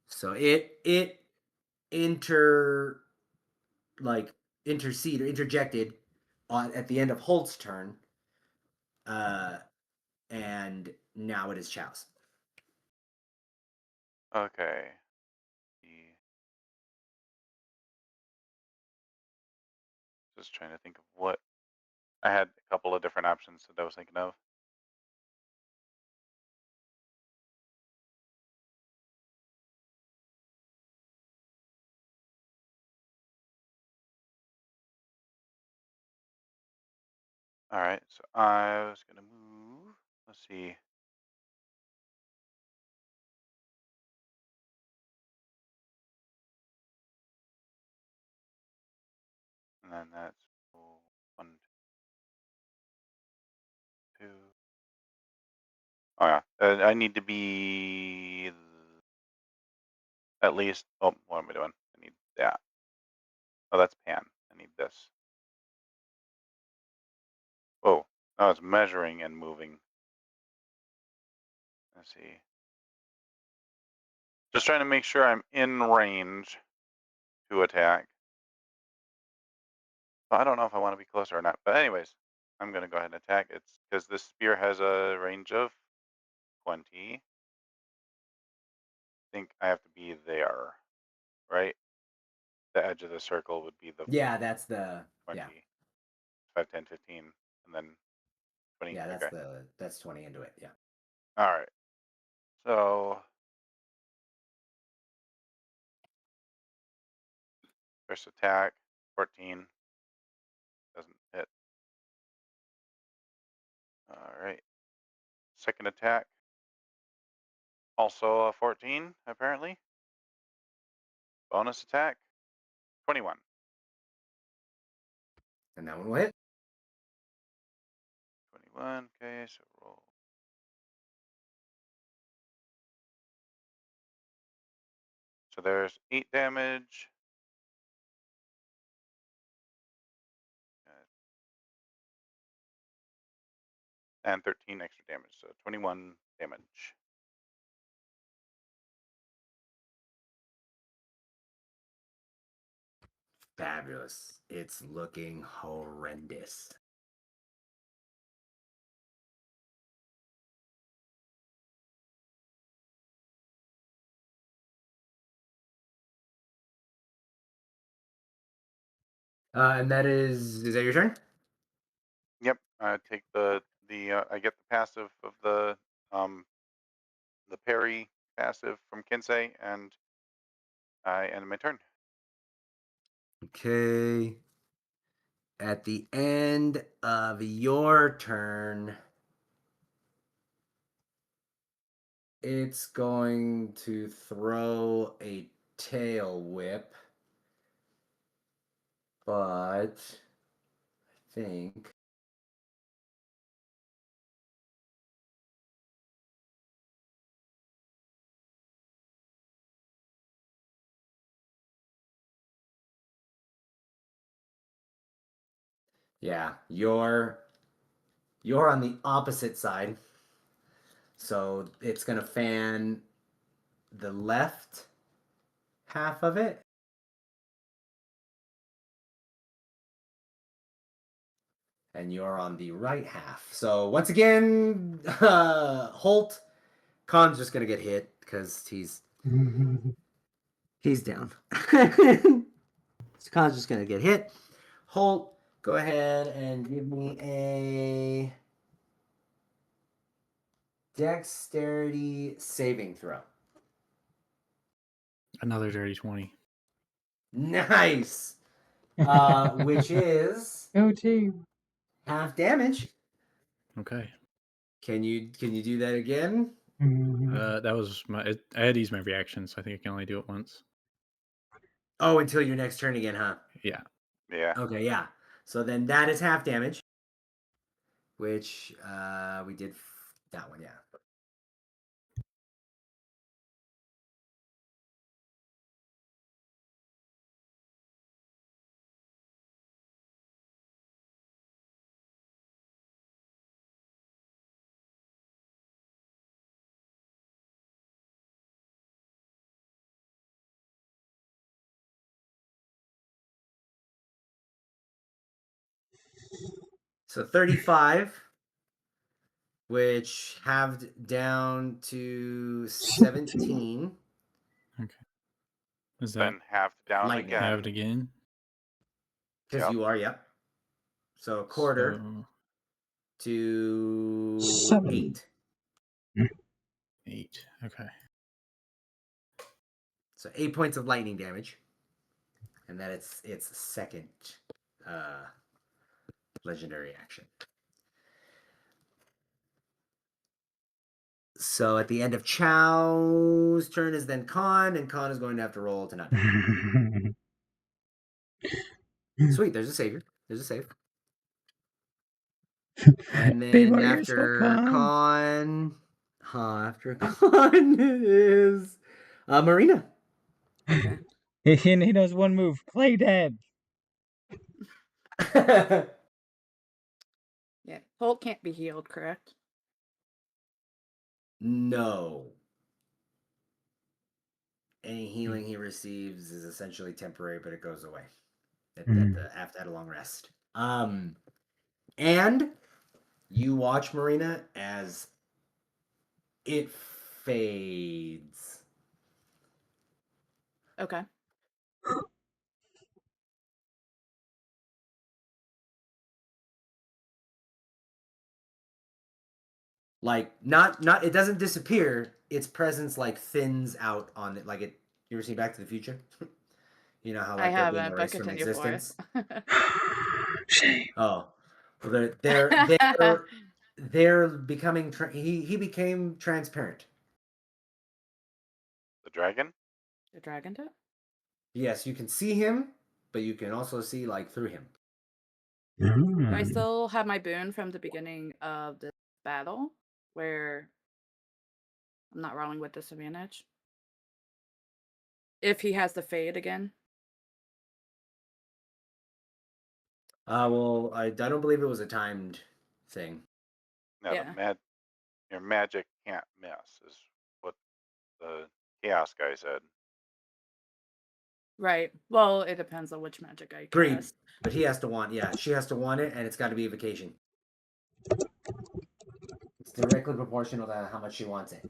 So it intercede or interjected at the end of Holt's turn. And now it is Chow's. Okay. Just trying to think of what I had a couple of different options that I was thinking of. All right, so I was gonna move. Let's see. And then that's 1, 2. Oh yeah, I need to be at least. Oh, what am I doing? I need that. Oh, that's pan. I need this. Oh, no, it's measuring and moving. Let's see. Just trying to make sure I'm in range to attack. I don't know if I want to be closer or not, but anyways, I'm gonna go ahead and attack. It's because this spear has a range of 20. I think I have to be there, right? The edge of the circle would be the Yeah, that's the 20, yeah 5, 10, 15, and then 20. yeah Okay. that's 20 into it. Yeah. All right. So first attack, 14. Doesn't hit. All right. Second attack, also a 14, apparently. Bonus attack, 21. And that one will hit. 21. Okay, so roll. So there's 8 damage. And 13 extra damage, so 21 damage. Fabulous. It's looking horrendous. And that is that your turn? Yep, I take I get the passive of the parry passive from Kinsei, and I end my turn. Okay. At the end of your turn, it's going to throw a tail whip, but I think yeah, you're on the opposite side. So it's gonna fan the left half of it. And you're on the right half. So once again, Holt, Khan's just gonna get hit because he's down. So Khan's just gonna get hit. Holt, go ahead and give me a dexterity saving throw. Another dirty 20. Nice. Which is Go team. half damage. Okay. Can you do that again? That was I had to use my reaction, so I think I can only do it once. Oh, until your next turn again, huh? Yeah. Yeah. Okay, yeah. So then that is half damage, which we did that one, yeah. So 35, which halved down to 17 Okay. Is that Then half down lightning. again. halved again? Because Yep. you are, yep. So a quarter So to 7. 8. 8. Okay. So 8 points of lightning damage. And that its second legendary action. So at the end of Chow's turn is then Khan, and Khan is going to have to roll to not die. Sweet, there's a savior. There's a save. And Be then more useful, after Kalm. after Khan is Marina. Okay. He knows one move. Play dead. Yeah. Holt can't be healed, correct? No. Any healing he receives is essentially temporary, but it goes away after a long rest. And you watch Marina as it fades. Okay. Like not it doesn't disappear. Its presence like thins out on it. Like it. You ever seen Back to the Future? You know how I like they're being haven't, but erased from continue forth. existence. Shame. Oh, well, they're becoming. He became transparent. The dragon? The dragon tip? Yes, you can see him, but you can also see like through him. Do I Mm. still have my boon from the beginning of the battle where I'm not rolling with disadvantage? If he has the fade again? Well, I don't believe it was a timed thing. No, Yeah. your magic can't miss, is what the chaos guy said. Right. Well, it depends on which magic I Agreed, cast. but he has to want. Yeah, she has to want it, and it's got to be a vacation. It's directly proportional to how much she wants it.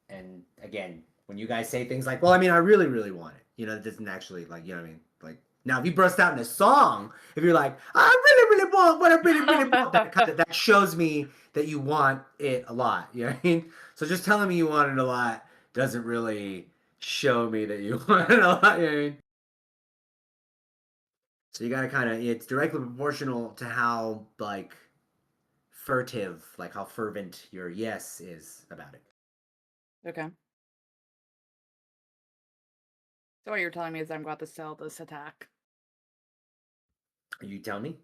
And again, when you guys say things like, "Well, I mean, I really, really want it," it doesn't actually like, you know what I mean? Like now, if you burst out in a song, if you're like, "I really, really want what I really, really want," that shows me that you want it a lot. You know what I mean? So just telling me you want it a lot doesn't really show me that you want it a lot. You know what I mean? So you gotta kind of, it's directly proportional to how like furtive, like how fervent your yes is about it. Okay. So what you're telling me is I'm going to sell this attack. You tell me.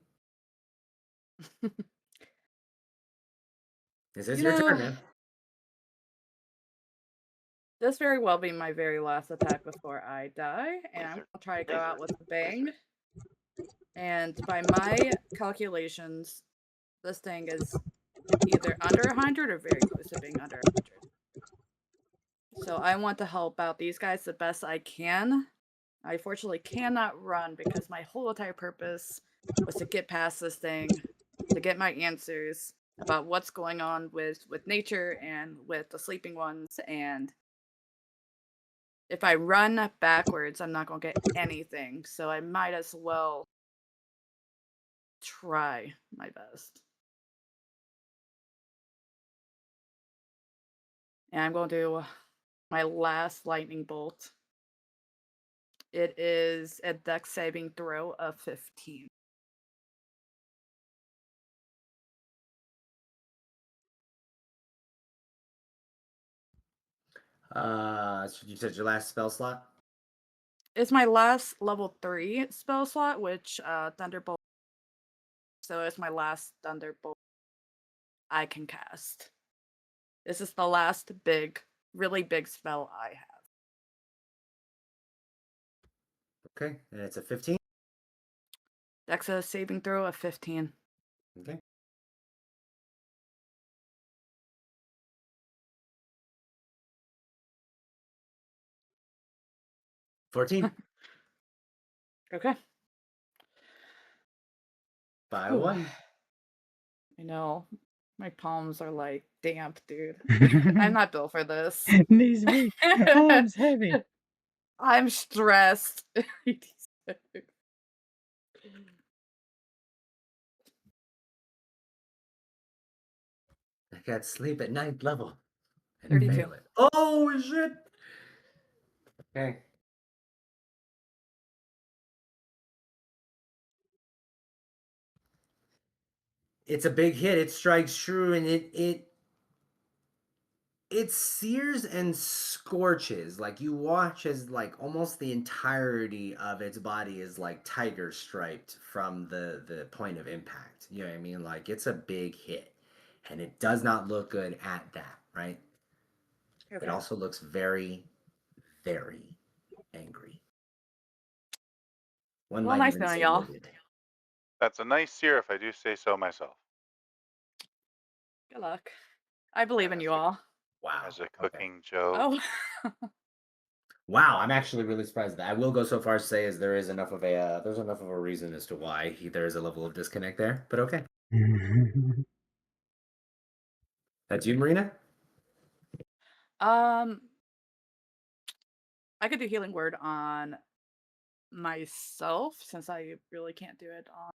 This is You your turn, know, man. this very well be my very last attack before I die, and I'm Laser. gonna try to go out with a bang. Laser. And by my calculations, this thing is either under 100 or very close to being under 100. So I want to help out these guys the best I can. I fortunately cannot run because my whole entire purpose was to get past this thing, to get my answers about what's going on with nature and with the sleeping ones. And if I run backwards, I'm not going to get anything. So I might as well try my best. And I'm going to do my last lightning bolt. It is a dex saving throw of 15. So you said your last spell slot? It's my last level 3 spell slot, which Thunderbolt. So it's my last Thunderbolt I can cast. This is the last big, really big spell I have. Okay, and it's a 15. Dex a saving throw of 15. Okay. $14 Okay. by Ooh. 1. I know. My palms are like damp, dude. I'm not built for this. Knees weak, arms heavy. I'm stressed. I got sleep at 9th level. And 32. fail it. Oh, shit. Okay. It's a big hit. It strikes true, and it sears and scorches. Like you watch as like almost the entirety of its body is like tiger striped from the point of impact. You know what I mean? Like it's a big hit, and it does not look good at that, right? Okay. It also looks very, very angry. One Well, might nice even knowing say y'all. livid. That's a nice sear, if I do say so myself. Good luck. I believe in you all. Wow. As a Okay. cooking joke. Oh. Wow, I'm actually really surprised at that. I will go so far as to say as there is enough of a there's enough of a reason as to why there is a level of disconnect there. But okay, that's you, Marina. I could do healing word on myself since I really can't do it on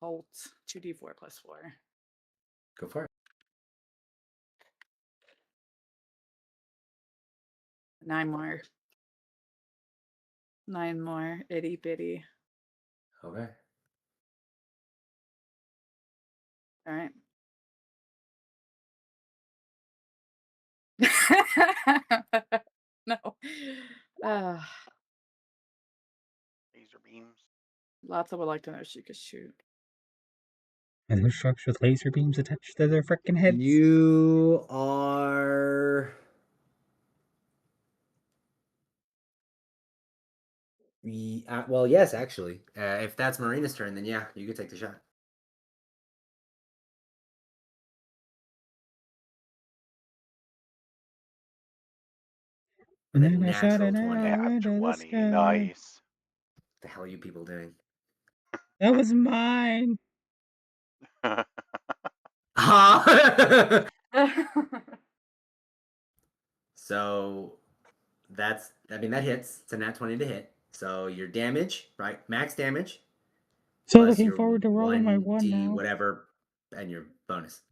Holt 2d4 plus 4. Go for it. 9 more. 9 more. Itty bitty. Okay. All right. No. Laser beams. Lots of would like to know if she could shoot. Are those trucks with laser beams attached to their frickin' heads? You are. Well, yes, actually. If that's Marina's turn, then yeah, you could take the shot. And With a then I shot natural an 20. arrow Nat into the 20. sky. Nice. What the hell are you people doing? That was mine. So that's, I mean, that hits. It's a nat 20 to hit. So your damage, right? Max damage So plus looking your forward to rolling my 1 1d now. whatever and your bonus.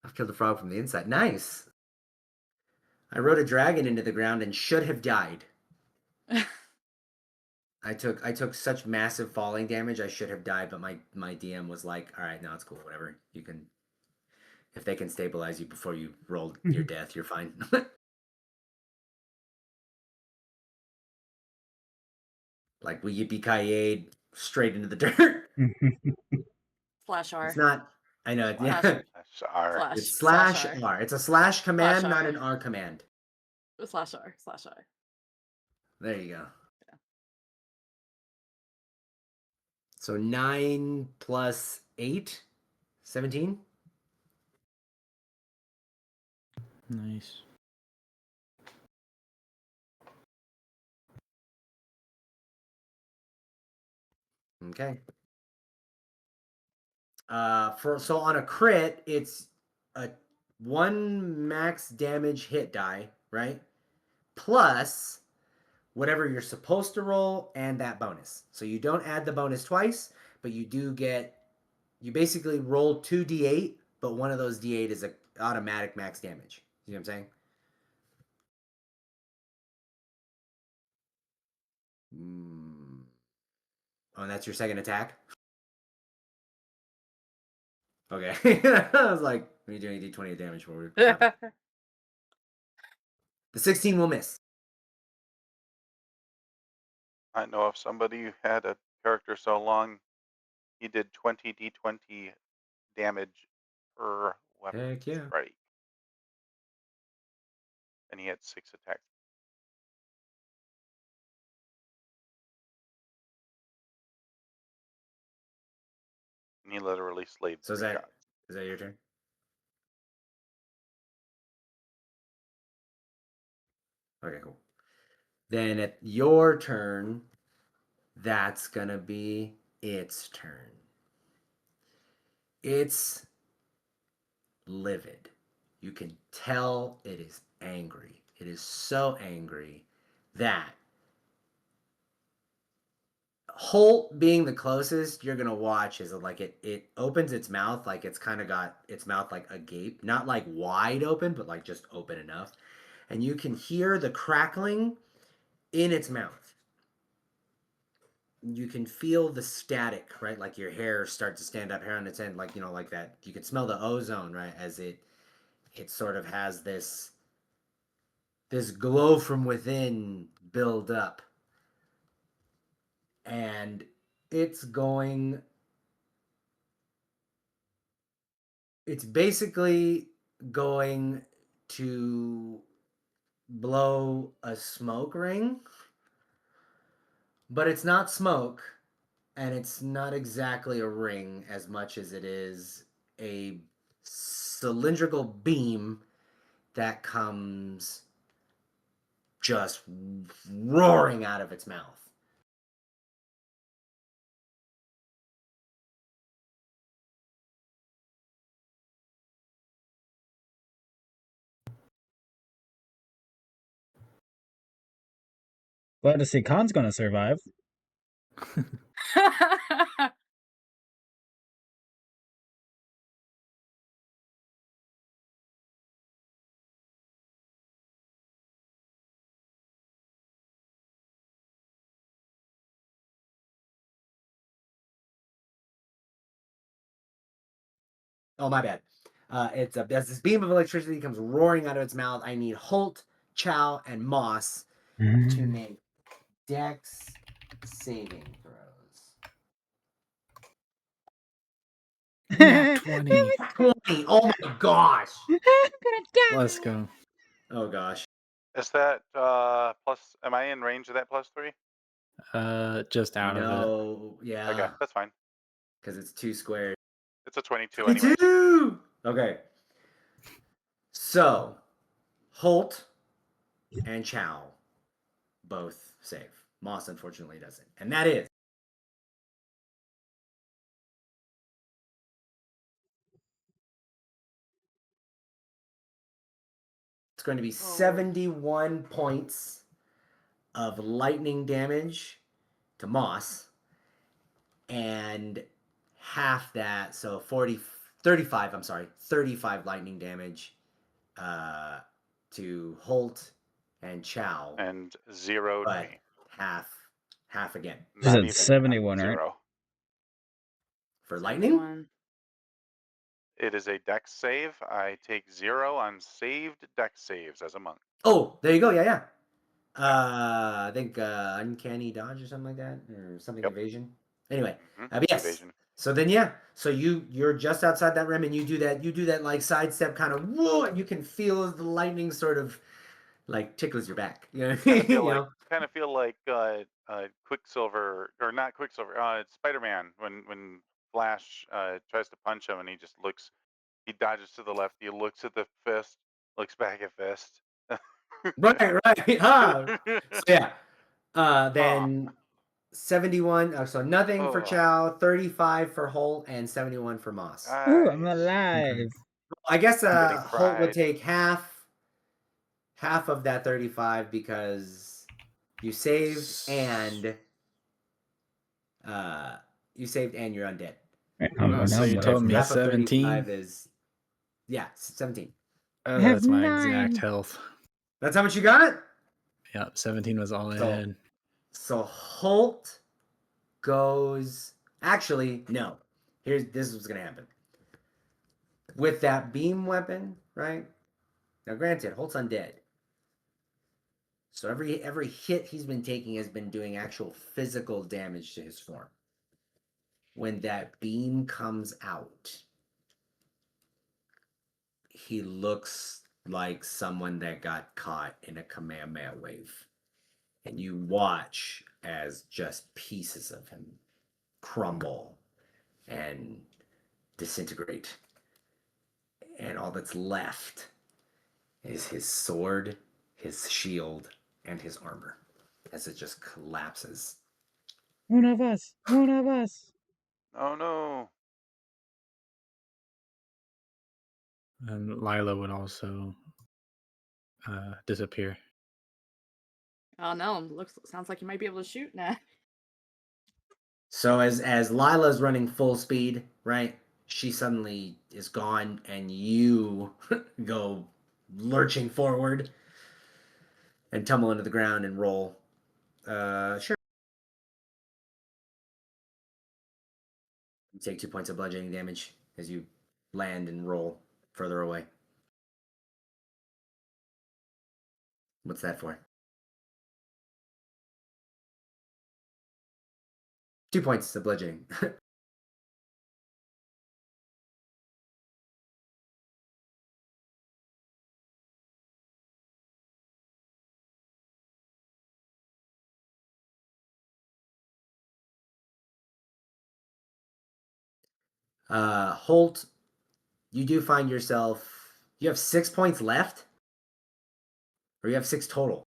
I've killed the frog from the inside. Nice. I rode a dragon into the ground and should have died. I took such massive falling damage. I should have died, but my DM was like, "All right, now it's cool. Whatever. You can, if they can stabilize you before you roll your death, you're fine." Like we yippee straight into the dirt. Slash R. It's not. I know. Slash. Yeah. R. It's Slash slash R. R. It's a slash command, Slash not R. an R command. Slash R. Slash R. There you go. Yeah. So 9 plus 8, 17. Nice. Okay. So on a crit, it's a 1 max damage hit die, right? Plus whatever you're supposed to roll and that bonus. So you don't add the bonus twice, but you do get, you basically roll 2d8, but one of those d8 is a automatic max damage. You know what I'm saying? Oh, and that's your second attack? Okay. I was like, what are you doing d20 of damage for? The 16 will miss. I know of somebody who had a character so long, he did 20 d20 damage per weapon Heck yeah. strike. And he had 6 attacks. And he literally slayed So is 3 that shots. your turn? Okay, cool. Then at your turn, that's gonna be its turn. It's livid. You can tell it is angry. It is so angry that Holt being the closest, you're gonna watch is like it opens its mouth like it's kind of got its mouth like agape, not like wide open, but like just open enough, and you can hear the crackling in its mouth. You can feel the static, right? Like your hair start to stand up, hair on its end, like like that. You can smell the ozone, right? As it sort of has this glow from within build up, and it's going. It's basically going to blow a smoke ring, but it's not smoke, and it's not exactly a ring as much as it is a cylindrical beam that comes just roaring out of its mouth. Glad to see Khan's gonna survive. Oh, my bad. It's as this beam of electricity comes roaring out of its mouth. I need Holt, Chow, and Moss to make Dex saving throws. Nat 20. 20. Oh my gosh. Let's go. Oh gosh. Is that plus? Am I in range of that +3? Just out of it. No, Okay, yeah, that's fine. because it's 2 squared. It's a 22 anyway. 22! Okay. So, Holt and Chow both save. Moss unfortunately doesn't. And that is it's going to be 71 points of lightning damage to Moss, and half that, so 35 lightning damage to Holt and Chow, And 0 to but me. half again You Not said even 71, right? 0. for lightning. 71. It is a dex save. I take 0 on saved dex saves as a monk. Oh, there you go. Yeah. I think uncanny dodge or something like that, or something Yep. evasion. Anyway, Mhm. but yes. Evasion. So then, yeah. So you're just outside that rim, and you do that like sidestep kind of whoa, and you can feel as the lightning sort of like tickles your back. You know, Kind of feel like Quicksilver, or not Quicksilver, Spider-Man when Flash tries to punch him and he just looks, he dodges to the left, he looks at the fist, looks back at fist. Right. So yeah. Then 71. So nothing for Oh, Chow, 35 for Holt, and 71 for Moss. Ooh, I'm nice. alive. I guess I'm getting Holt would fried. take half of that 35 because you saved and you're undead. Right, Oh, so you told me Half of 17? 35 is 17. Oh, I have that's my 9. exact health. That's how much you got? Yep, 17 was all I So- had. So Holt goes. Actually, no. This is what's gonna happen. With that beam weapon, right? Now, granted, Holt's undead. So every hit he's been taking has been doing actual physical damage to his form. When that beam comes out, he looks like someone that got caught in a Kamehameha wave. And you watch as just pieces of him crumble and disintegrate. And all that's left is his sword, his shield, and his armor as it just collapses. One of us. Oh no. And Lila would also disappear. Oh no, sounds like you might be able to shoot now. So as Lila's running full speed, right? She suddenly is gone, and you go lurching forward and tumble into the ground and roll. Sure. You take 2 points of bludgeoning damage as you land and roll further away. What's that for? 2 points of bludgeoning. Holt, you do find yourself. You have 6 points left, or you have 6 total.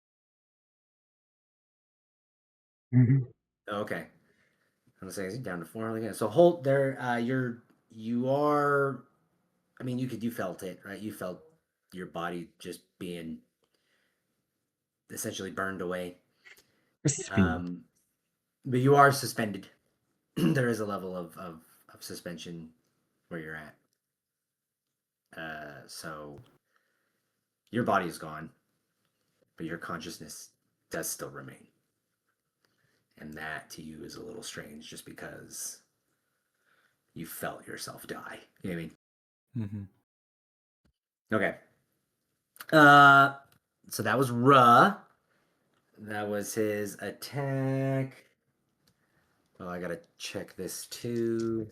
Mhm. Okay. I'm gonna say is he down to 4 again. So Holt, there, you are. I mean, you felt it, right? You felt your body just being essentially burned away. Crispy. But you are suspended. There is a level of suspension where you're at. So your body is gone, but your consciousness does still remain. And that to you is a little strange just because you felt yourself die. You know what I mean? Mm-hmm. Okay. So that was Ruh. That was his attack. Oh, I gotta check this too.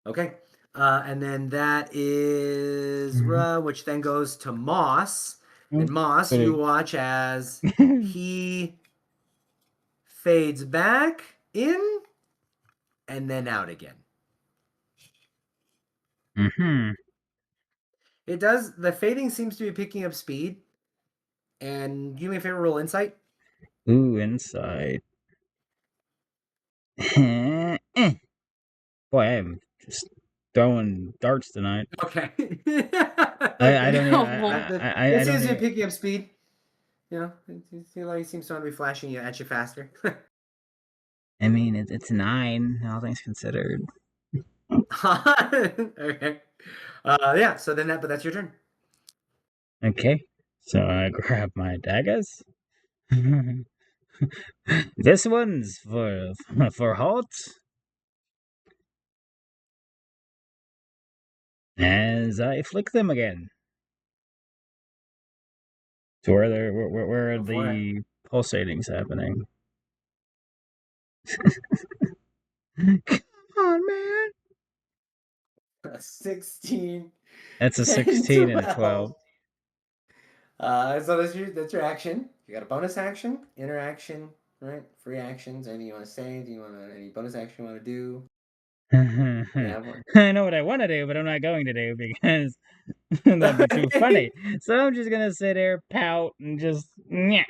Okay. And then that is Ruh, which then goes to Moss. And Moss, you watch as he fades back in and then out again. Mm-hmm. It does. The fading seems to be picking up speed. And give me a favor, roll insight. Ooh, inside. Boy, I'm just throwing darts tonight. Okay. I don't even. It I don't seems to be even. picking up speed. You know, it seems to be flashing at you faster. I mean, it's 9, all things considered. Okay. Yeah. So then but that's your turn. Okay, so I grab my daggers. This one's for Halt. As I flick them again. So where are Go for it. the pulsating's happening? Come on, man. 16. That's a 10, 16 and a 12. 12. So that's your action. You got a bonus action, interaction, right? Free actions. Anything you want to say? Any bonus action you want to do? Yeah. I know what I want to do, but I'm not going to do because that'd be too funny. So I'm just gonna sit there, pout, and just. Nyeh.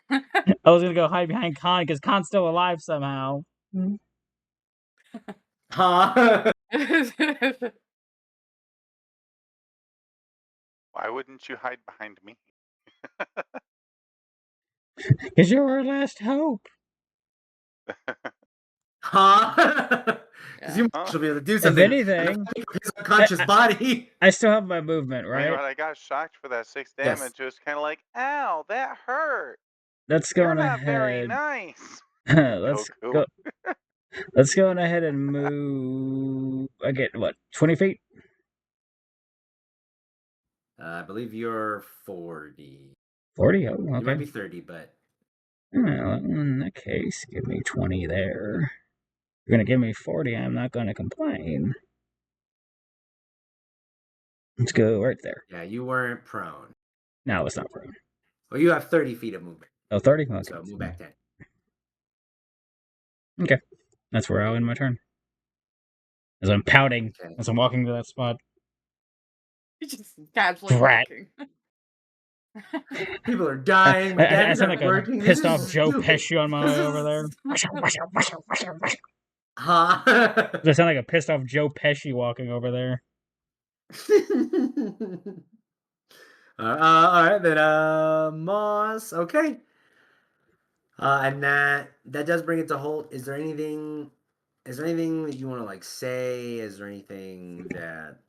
I was gonna go hide behind Khan because Khan's still alive somehow. Huh? Why wouldn't you hide behind me? Because you're our last hope. Huh? Because you Huh? should be able to do If something. anything, His unconscious body. I still have my movement, I mean, right? when I got shocked for that 6 Yes. damage, it was kind of like, ow, that hurt. Let's go You're on not very ahead. nice. Let's Goku. go. Let's go on ahead and move. I get what, 20 feet? I believe you're 40. 40? Oh, You might okay. be 30, but Well, in that case, give me 20 there. You're gonna give me 40, I'm not gonna complain. Let's go right there. yeah, you weren't prone. No, it's not prone. Well, you have 30 feet of movement. Oh, 30? Okay. So move back 10. Okay. That's where I'll end my turn. As I'm pouting, Okay. as I'm walking to that spot. Just casually Brat. walking. People are dying. My I daddy's sound not like a working. This pissed is off Joe stupid. Pesci on my This way over there. is huh? Does I sound like a pissed off Joe Pesci walking over there? All right, then Moss. Okay. And that does bring it to Holt. Is there anything that you want to like say? Is there anything that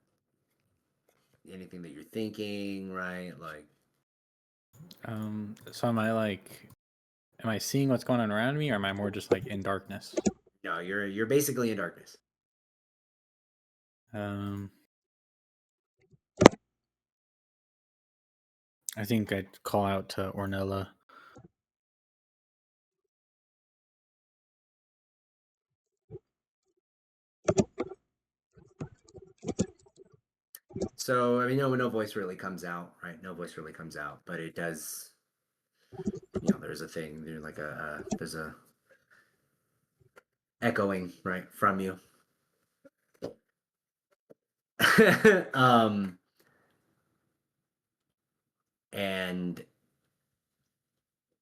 you're thinking, right? Like, So am I seeing what's going on around me, or am I more just like in darkness? no, you're basically in darkness. I think I'd call out to Ornella. So I mean, no voice really comes out, right? No voice really comes out, but it does. There's a thing. There's like there's a echoing right from you. um, and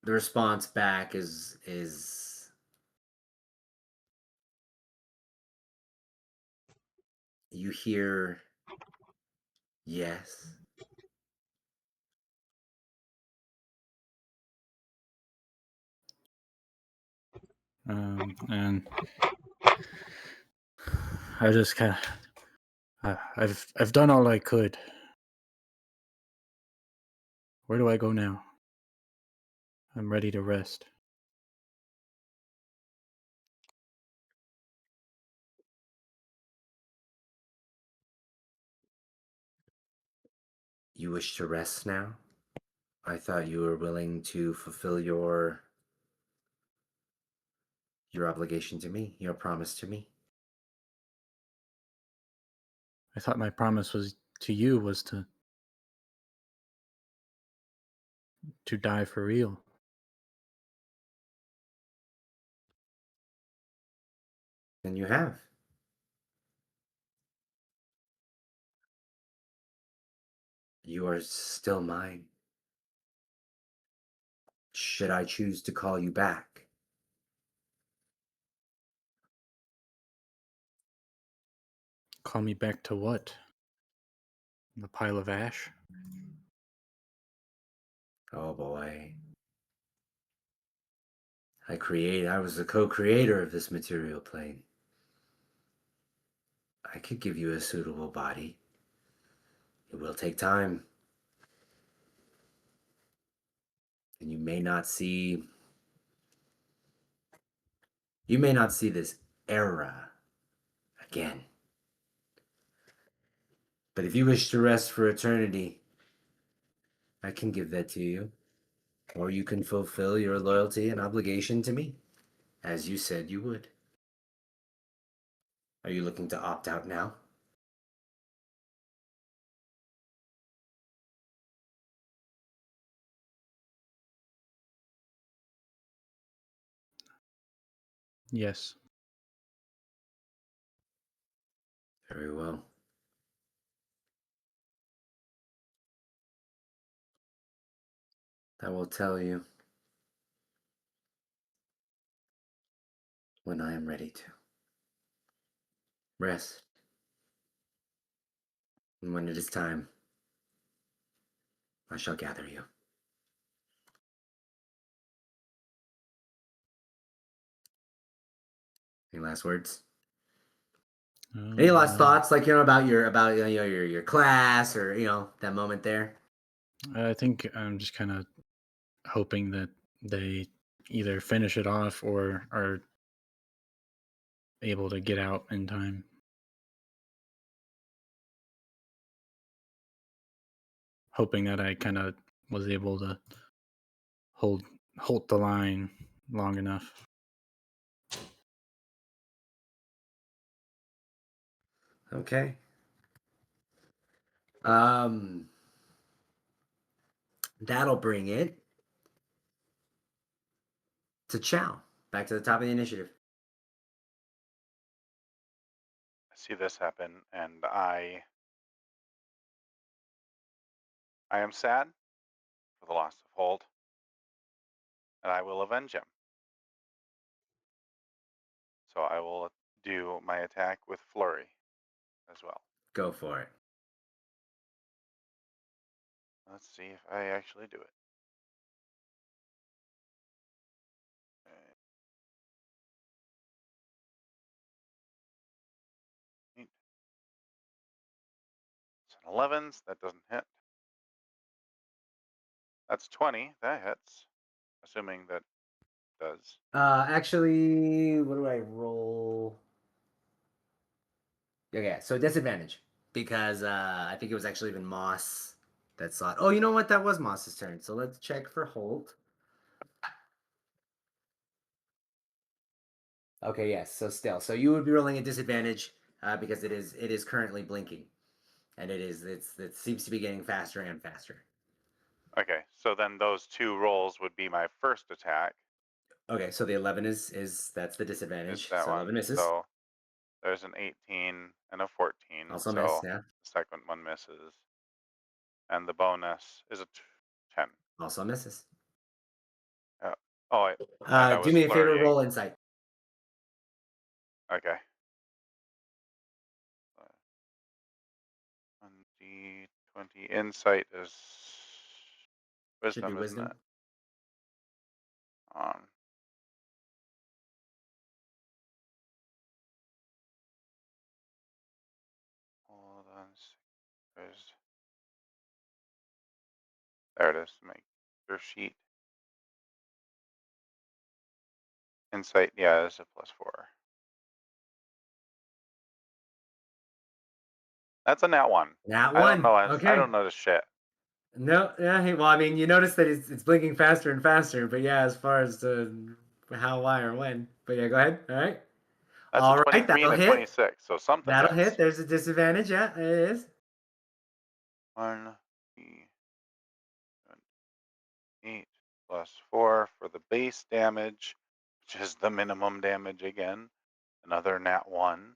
the response back is you hear yes. And I just kind of, I've done all I could. Where do I go now? I'm ready to rest. You wish to rest now? I thought you were willing to fulfill your obligation to me, your promise to me. I thought my promise was to you was to die for real. And you have. You are still mine. Should I choose to call you back? Call me back to what? The pile of ash? Oh boy. I was the co-creator of this material plane. I could give you a suitable body. It will take time. And you may not see this era again. But if you wish to rest for eternity, I can give that to you. Or you can fulfill your loyalty and obligation to me, as you said you would. Are you looking to opt out now? Yes. Very well. I will tell you when I am ready to. Rest. And when it is time, I shall gather you. Any last words? Any last thoughts, like about your class, or that moment there? I think I'm just kind of hoping that they either finish it off or are able to get out in time. Hoping that I kind of was able to hold the line long enough. Okay. That'll bring it to Chow. Back to the top of the initiative. I see this happen, and I am sad for the loss of Hold, and I will avenge him. So I will do my attack with Flurry as well. Go for it. Let's see if I actually do it. Okay. 11s, that doesn't hit. That's 20, that hits. Assuming that does. Actually, what do I roll? Okay, so disadvantage because I think it was actually even Moss that saw it. Oh, you know what? That was Moss's turn. So let's check for Holt. Okay, yes. So still, so you would be rolling a disadvantage because it is currently blinking, and it seems to be getting faster and faster. Okay, so then those 2 rolls would be my first attack. Okay, so the 11 is that's the disadvantage. Is that So 11 one. misses. So there's an 18 and a 14. Also so miss, yeah. the second one misses. And the bonus is a 10. Also misses. Oh, and I was Do me a favor, flurrying. roll insight. Okay. 1d20. Insight is Should be wisdom, isn't wisdom. it? Hold on. There it is. Make your sheet. Insight, yeah, is a +4. That's a nat 1. Nat I don't 1. know. I Okay. don't know this shit. No, yeah. Hey, well, I mean, you notice that it's blinking faster and faster, but yeah, as far as how, why, or when. But yeah, go ahead. All right. That's All a right, 23 that'll and a hit. 26, so something That'll hits. hit. There's a disadvantage. Yeah, it is. 1, 8 +4 for the base damage, which is the minimum damage again. Another nat 1.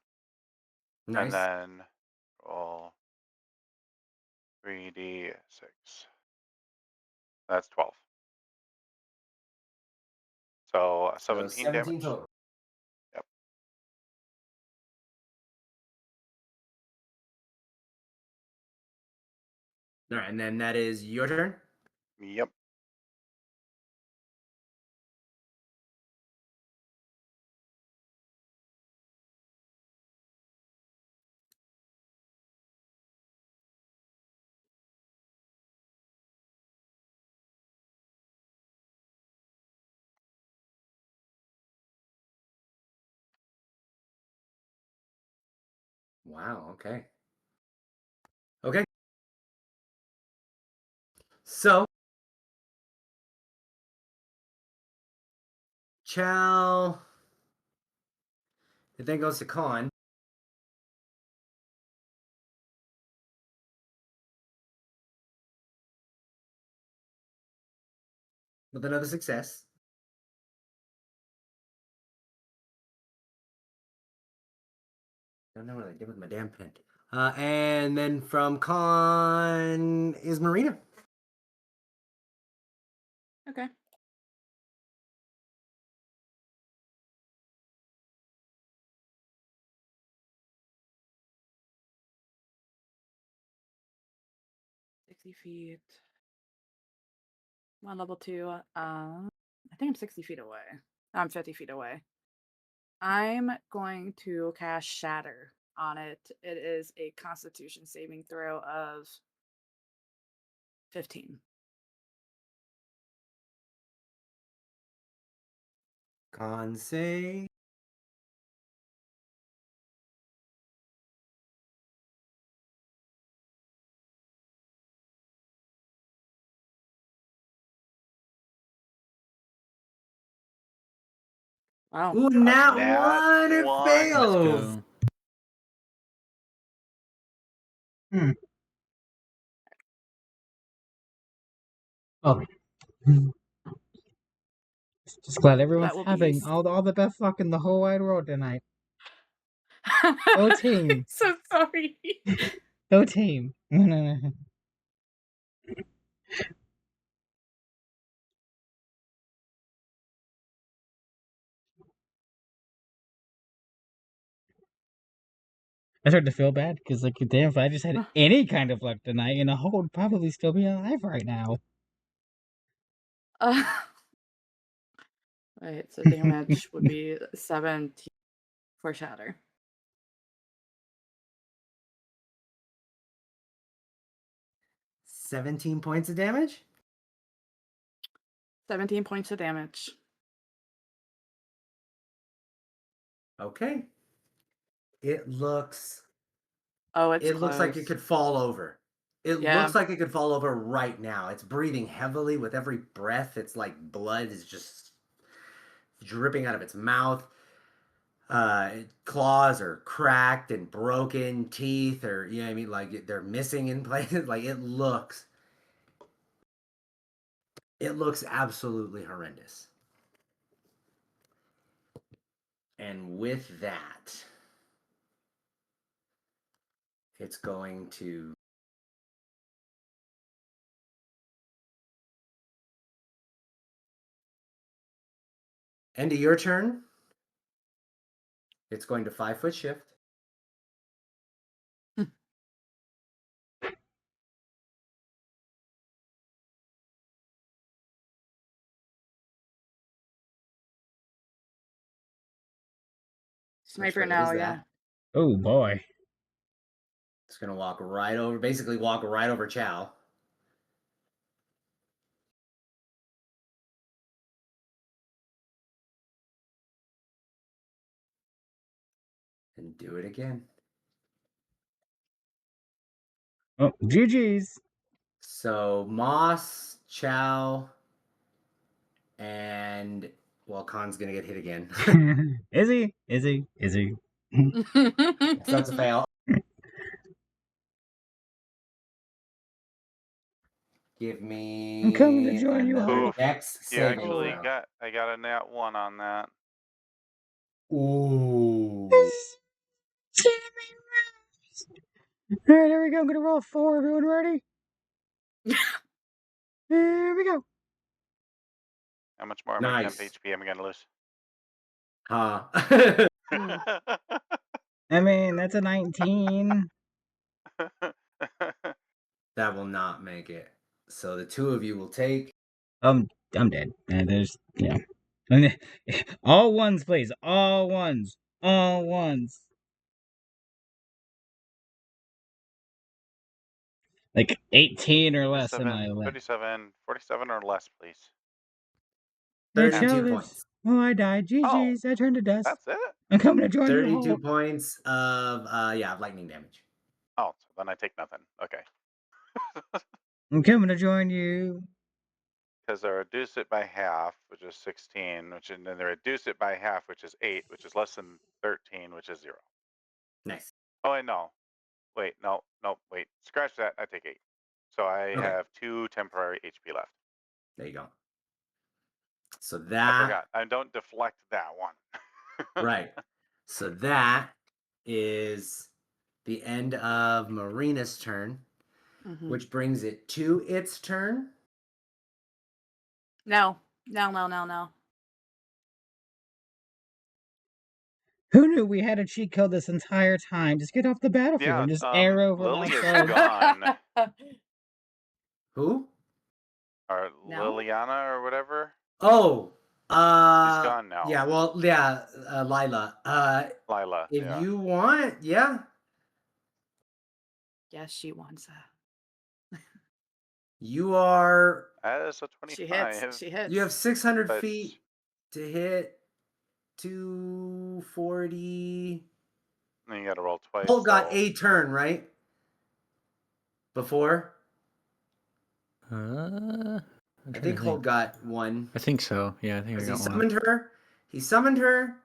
Nice. And then roll 3d6. That's 12. So 17 damage. total. Yep. All right, and then that is your turn. Yep. Wow. Okay. Okay. So, Chow. It then goes to Con. With another success. I don't know what I did with my damn pen. And then from Con is Marina. Okay. $60 feet. I'm on level 2. I think I'm 60 feet away. I'm 50 feet away. I'm going to cast Shatter on it. It is a Constitution saving throw of 15. Con save. Wow. Ooh, nat nat 1. It 1. Let's fails. go. Oh. Just glad everyone's That will be having all the best luck in the whole wide world tonight. Go I'm team. so sorry. Go team. I start to feel bad because, like, damn, if I just had any kind of luck tonight, Hulk would probably still be alive right now. Right, so damage would be 17 for shatter. 17 points of damage? 17 points of damage. Okay. It looks Oh, it's like it close. could fall over. It Yeah. looks like it could fall over right now. It's breathing heavily with every breath. It's like blood is just dripping out of its mouth. Claws are cracked and broken. Teeth are, you know what I mean? Like they're missing in places. Like it looks absolutely horrendous. And with that, it's going to end of your turn. It's going to 5-foot shift. Sniper phase now, is yeah. that? Oh boy. It's going to walk right over, basically walk right over Chow. And do it again. Oh, GG's. So Moss, Chow, and well, Khan's gonna get hit again. Is he? Is he? Is he? So that's a fail. Give me I'm coming to join you, another Hulk. Dex You saving actually throw. I got a nat 1 on that. Ooh. Alright, here we go. I'm gonna roll 4. Everyone ready? Here we go. How much more of my temp Nice. HP am I gonna lose? Huh. I mean, that's a 19. That will not make it. So the two of you will take. I'm dead. There's all ones, please. All ones. All ones. Like 18 or less, and I left. 47 or less, please. 32 points. Oh, I died. Oh, GG's. I turned to dust. that's it? I'm coming to join you, 32 Hulk. points of lightning damage. Oh, so then I take nothing. Okay. I'm coming to join you. Because they reduce it by half, which is 16, and then they reduce it by half, which is 8, which is less than 13, which is 0. Nice. Oh, I know. Wait, no, wait. Scratch that. I take 8. So I Okay. have 2 temporary HP left. There you go. So I that forgot. I don't deflect that one. right. So that is the end of Marina's turn, which brings it to its turn. No. Who knew we had a cheat code this entire time? Just get off the battlefield Yeah, and just arrow over Lily is myself. gone. Who? Or No? Liliana or whatever. Oh, She's gone now. Yeah, well, yeah, Lila. Lila. If Yeah. you want, yeah. Yes, she wants that. You are. That is a 25. She hits. You have 600 But- feet to hit. 240. Then you got to roll twice. Holt got so- a turn, right? Before? I'm I trying think to Holt got one. I think so. Yeah, I think I Because he got one. summoned her. He summoned her.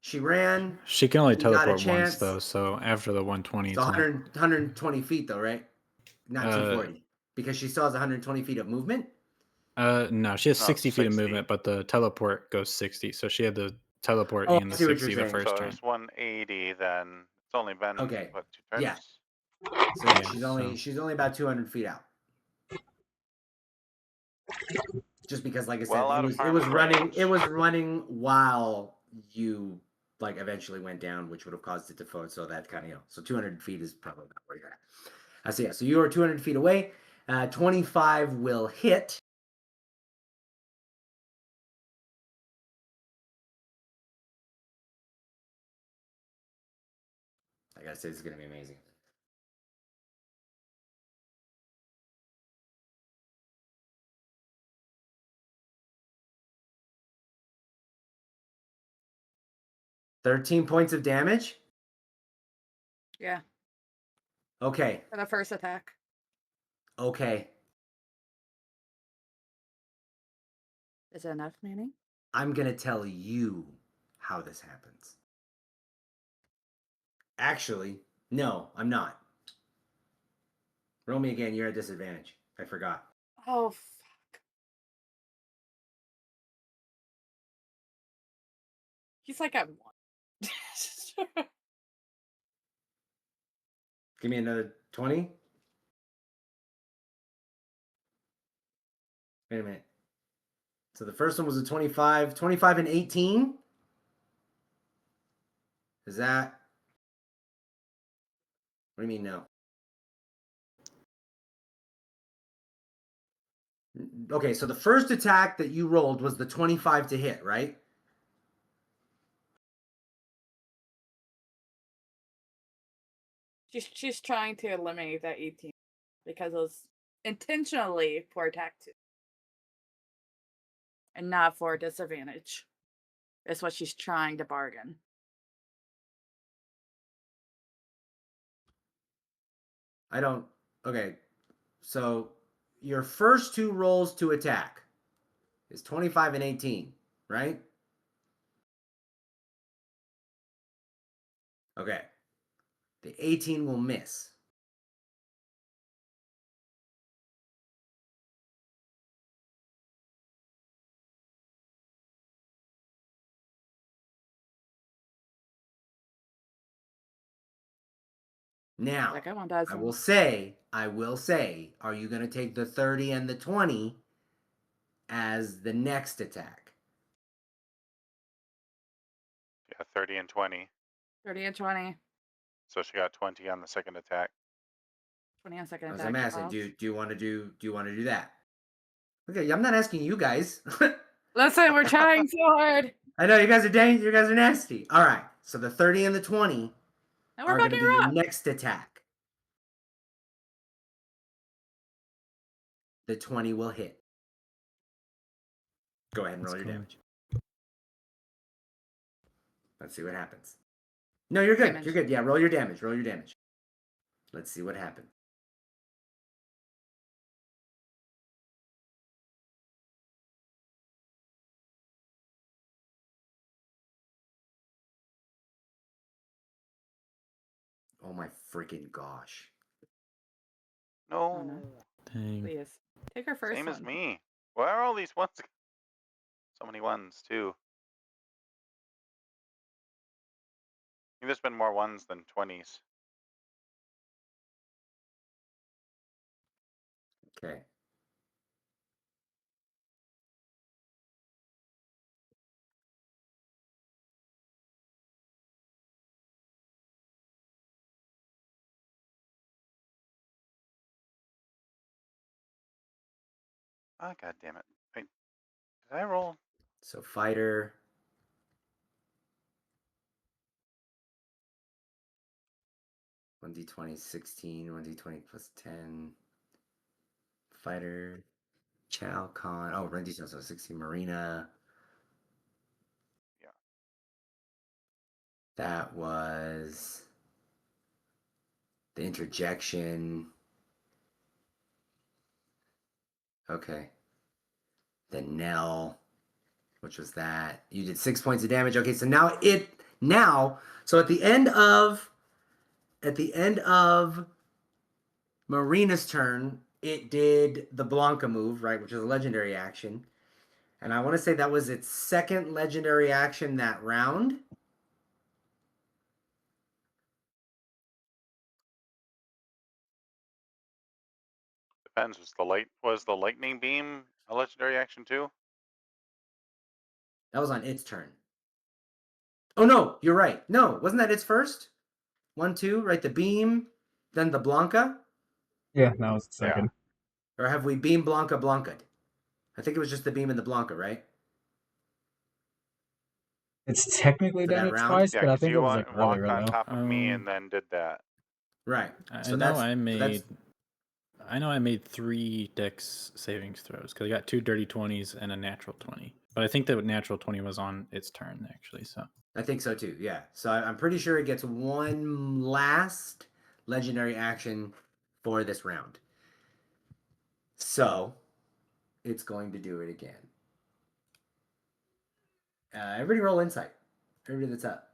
She ran. She can only He got a teleport once chance. though, so after the 120, It's it's not. 120 feet though, right? Not 240. Because she still has 120 feet of movement. No, she has No, 60 feet of 60. movement, but the teleport goes 60. So she had the teleport Oh, and I the see what you're 60 the saying. first So turn. it's 180 then. It's only been Okay. what, 2 turns? Yeah. So yeah, Yeah, she's only about 200 feet out. Just because, like I said, Well out of it was harm's running. range. It was running while you like eventually went down, which would have caused it to fall. So that kind of, so 200 feet is probably not where you're at. I see. So you are 200 feet away. 25 will hit. I gotta say, this is gonna be amazing. $13 points of damage. Yeah, Okay. for the first attack. Okay. Is it enough, Manny? I'm gonna tell you how this happens. Actually, no, I'm not. Roll me again. You're at disadvantage. I forgot. Oh, fuck. He's like at 1. Give me another 20. Wait a minute. So the first one was a 25. 25 and 18? Is that... What do you mean no? Okay, so the first attack that you rolled was the 25 to hit, right? She's trying to eliminate that 18 because it was intentionally for attack 2 and not for disadvantage. That's what she's trying to bargain. I don't... Okay, so your first two rolls to attack is 25 and 18, right? Okay. The 18 will miss. Now, Second one I doesn't. will say, are you going to take the 30 and the 20 as the next attack? Yeah, 30 and 20. 30 and 20. So she got 20 on the second attack. 20 on second As attack. I'm asking, Charles. do you want to do that? Okay, I'm not asking you guys. Listen, we're trying so hard. I know you guys are nasty. All right, so the 30 and the 20 And we're are going to fucking be your wrong. next attack. The 20 will hit. Go ahead and roll your damage. Let's see what happens. No, you're good. Damage. You're good. Yeah, roll your damage. Roll your damage. Let's see what happens. Oh my freaking gosh. No. Oh, no. Dang. Please. Take her first Same one. as me. Why are all these ones? So many ones, too. I think there's been more ones than 20s. Okay. Oh, god damn it. Wait, did I roll? So fighter. One d20 16, 1d20 plus 10. Fighter. Chow Con. Oh, Randy so 16. Marina. Yeah. That was the interjection. Okay. The Nell, which was that. You did 6 points of damage. Okay, so so at the end of Marina's turn, it did the Blanca move, right, which is a legendary action. And I want to say that was its second legendary action that round. Depends. Was the lightning beam a legendary action too? That was on its turn. Oh no, you're right. No, wasn't that its first? 1, 2, right? The beam, then the Blanca? Yeah, that was the Yeah. second. Or have we beam Blanca Blanca'd? I think it was just the beam and the Blanca, right? It's technically For done that it round? twice, Yeah, but I because think it you was like walked earlier on though. top of me and then did that. Right. I So know that's I so made. that's I know I made 3 dex savings throws because I got 2 dirty 20s and a natural 20. But I think the natural 20 was on its turn actually. So I think so too. Yeah. So I'm pretty sure it gets one last legendary action for this round. So it's going to do it again. Everybody roll insight. Everybody that's up.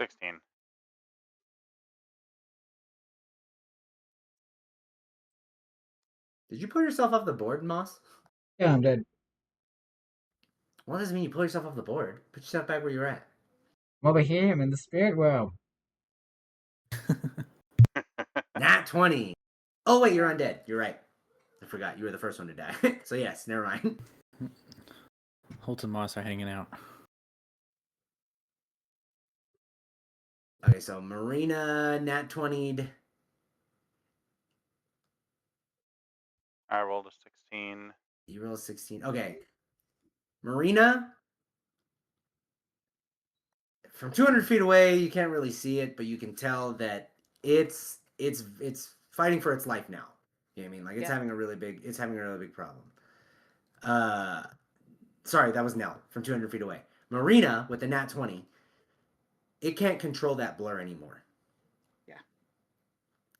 $16. Did you pull yourself off the board, Moss? Yeah, I'm dead. Well, that doesn't mean you pull yourself off the board. Put yourself back where you're at. I'm over here. I'm in the spirit world. Nat 20. Oh, wait, you're undead. You're right. I forgot. You were the first one to die. So, yes, never mind. Holt and Moss are hanging out. Okay, so Marina Nat 20'd. I rolled a 16. You roll 16. Okay. Marina, from 200 feet away, you can't really see it, but you can tell that it's fighting for its life now. You know what I mean? Like it's Yeah. having a really big problem. Sorry, that was Nell from 200 feet away. Marina with the nat 20, it can't control that blur anymore. Yeah.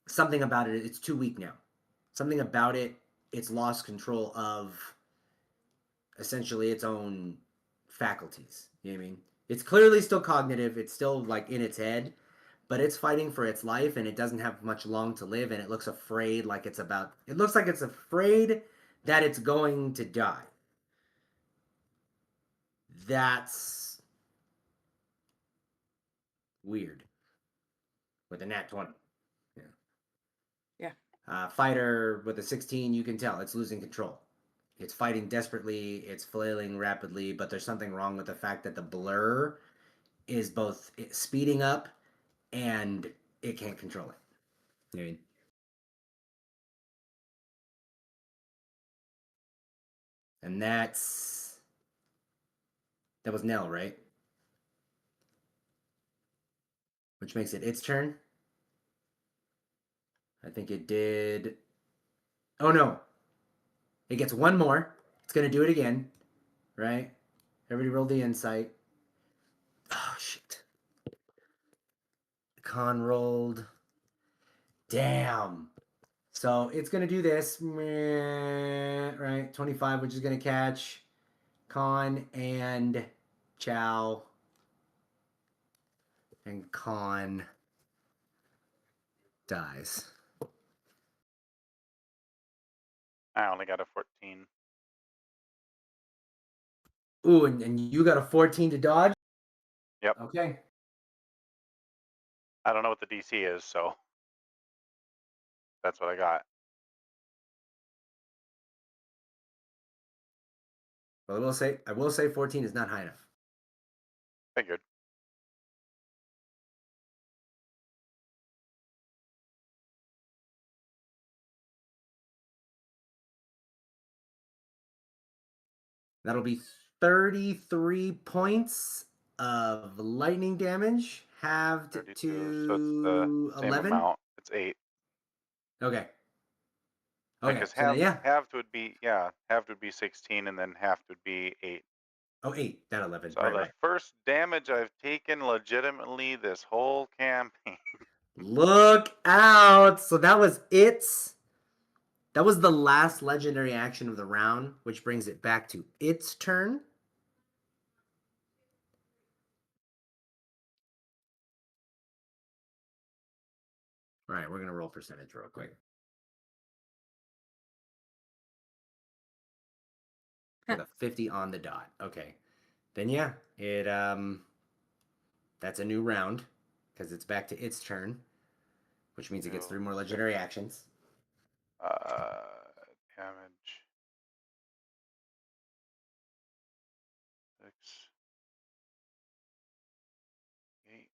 Something about it, it's too weak now. Something about it, it's lost control of essentially its own faculties. You know what I mean? It's clearly still cognitive. It's still like in its head, but it's fighting for its life and it doesn't have much long to live. And it looks afraid, like it's about. It looks like it's afraid that it's going to die. That's weird. With a nat 20. Yeah. Yeah. Fighter with a 16, you can tell it's losing control. It's fighting desperately, it's flailing rapidly, but there's something wrong with the fact that the blur is both speeding up and it can't control it. You know what I mean? And that was Nell, right? Which makes it its turn. I think it did. Oh no. It gets one more. It's gonna do it again. Right? Everybody roll the insight. Oh shit. Con rolled. Damn. So it's gonna do this. Right? 25, which is gonna catch Con and Chow. And Con dies. I only got a 14. Ooh, and you got a 14 to dodge? Yep. Okay. I don't know what the DC is, so that's what I got. Well, I will say 14 is not high enough. Figured. That'll be 33 points of lightning damage, halved 32, so it's the to same 11. amount. It's 8. Okay. Okay. Because So then, yeah. halved would be 16, and then halved would be 8. Oh, 8, not 11. So Right, the right. first damage I've taken legitimately this whole campaign. Look out. So that was the last legendary action of the round, which brings it back to its turn. All right, we're going to roll percentage real quick. With a 50 on the dot. Okay. Then yeah, that's a new round because it's back to its turn. which means it gets 3 more legendary actions. Damage. 6. 8.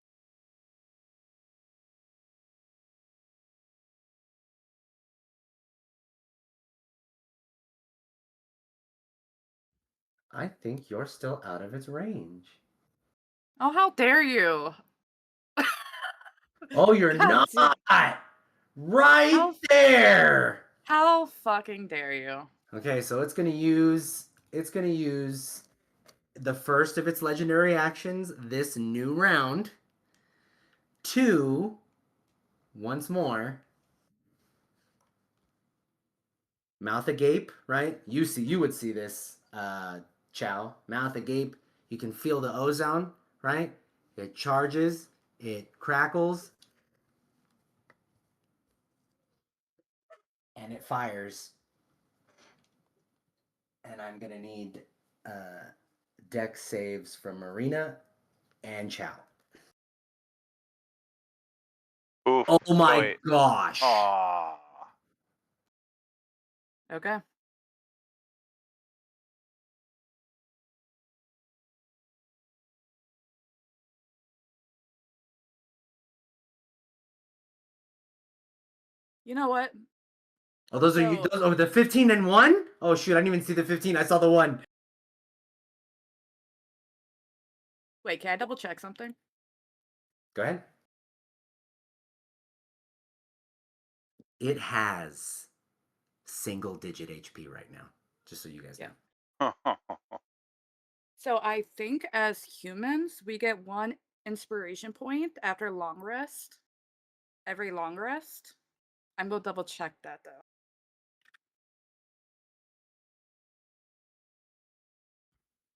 I think you're still out of its range. Oh, how dare you! Oh, you're God not! Right How- there! How fucking dare you? Okay, so it's gonna use the first of its legendary actions this new round to once more mouth agape, right? You would see this, Chow. Mouth agape. You can feel the ozone, right? It charges, it crackles, and it fires. And I'm gonna need dex saves from Marina and Chow. Oof. Oh my wait. gosh! Aw. Okay. You know what? Oh, those are you. So- Those, oh, the 15 and 1? Oh shoot, I didn't even see the 15. I saw the 1. Wait, can I double check something? Go ahead. It has single digit HP right now, just so you guys know. Yeah. So I think as humans, we get 1 inspiration point after long rest. Every long rest. I'm gonna double check that though.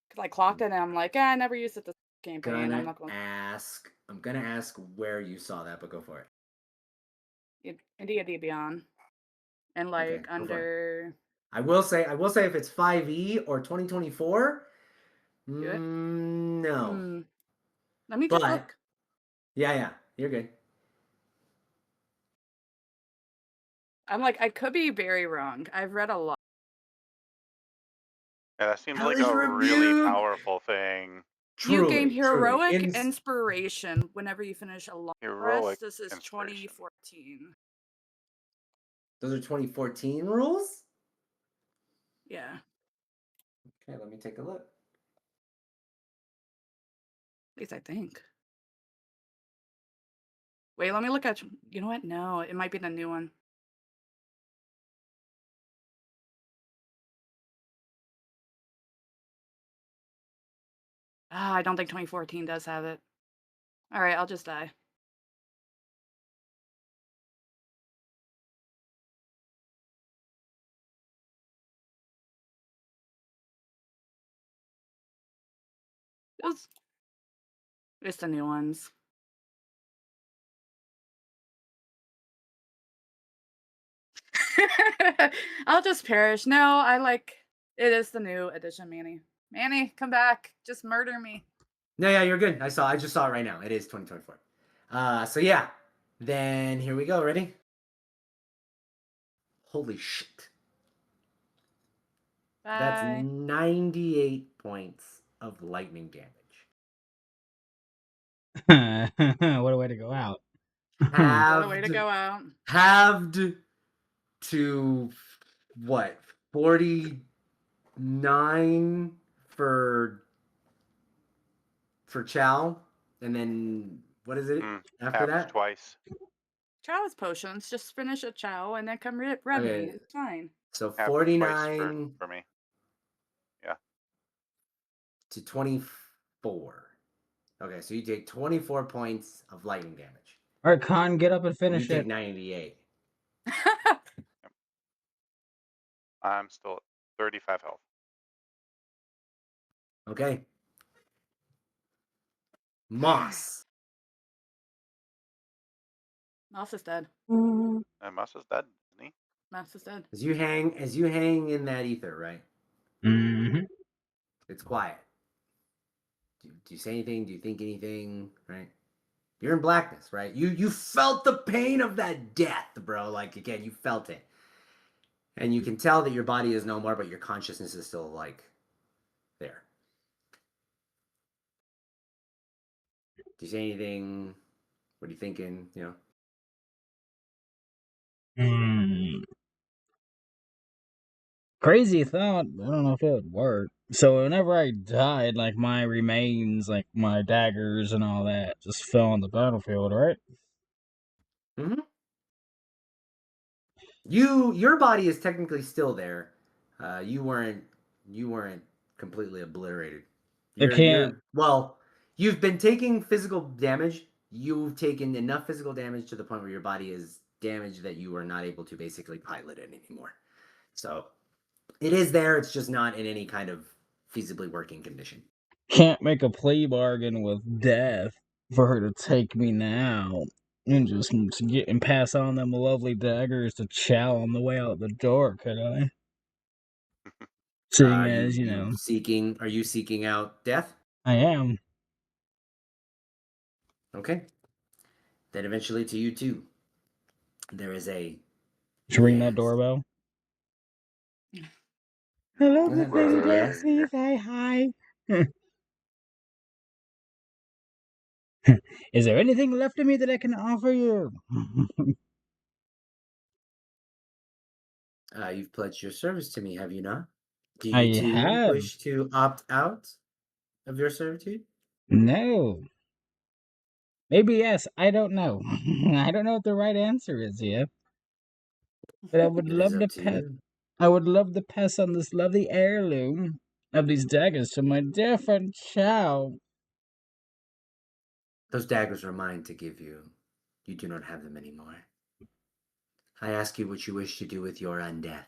Because I clocked it and I'm like, I never used it this campaign. I'm not going I'm gonna ask where you saw that, but go for it. in D&D Beyond. And like Okay, go for it. under I will say if it's 5e or 2024, Do it? no. Let me just But look. yeah, you're good. I'm like, I could be very wrong. I've read a lot. Yeah, that seems Hellish like a really Rebuke! powerful thing. You gain heroic truly. inspiration whenever you finish a long Heroic rest. This is inspiration. 2014. Those are 2014 rules? Yeah. Okay, let me take a look. At least I think. Wait, let me look at. You know what? No, it might be the new one. Ah, I don't think 2014 does have it. All right, I'll just die. It's the new ones. I'll just perish. No, I like it is the new edition, Manny. Manny, come back. Just murder me. No, yeah, you're good. I just saw it right now. It is 2024. So yeah. Then here we go. Ready? Holy shit. Bye. That's 98 points of lightning damage. What a way to go out. What a way to go out. Halved to what? 49 for Chow, and then what is it after Halved that? twice. Chow is potions. Just finish a chow and then come rev me. Okay. It's fine. So Halved twice 49 for me. Yeah. to 24. Okay, so you take 24 points of lightning damage. All right, Khan, get up and You finish take it. 98. I'm still at 35 health. Okay. Moss. Moss is dead. And Moss is dead, isn't he? Moss is dead. As you hang in that ether, right? Mm-hmm. It's quiet. Do you say anything? Do you think anything? Right? You're in blackness, right? You felt the pain of that death, bro. Like, again, you felt it. And you can tell that your body is no more, but your consciousness is still, like, there. Do you say anything? What are you thinking? You know? Hmm. Crazy thought. I don't know if it would work. So whenever I died, like my remains, like my daggers and all that, just fell on the battlefield, right? Mm-hmm. Your body is technically still there. You weren't completely obliterated. It can't. Well, you've been taking physical damage. You've taken enough physical damage to the point where your body is damaged that you are not able to basically pilot it anymore. So it is there. It's just not in any kind of feasibly working condition. Can't make a plea bargain with death for her to take me now and just get and pass on them lovely daggers to Chow on the way out the door, could I? Seeing as, you know, Are you seeking out death? I am. Okay. Then eventually to you too. There is a Should ring that yes. doorbell. Hello, the There's a thing yes. please say hi. Is there anything left of me that I can offer you? You've pledged your service to me, have you not? Do I you too have. wish to opt out of your servitude? No. Maybe yes. I don't know. I don't know what the right answer is yet. But I would It is love to up to pet. you. I would love to pass on this lovely heirloom of these daggers to my dear friend Chow. Those daggers are mine to give you. You do not have them anymore. I ask you what you wish to do with your undeath.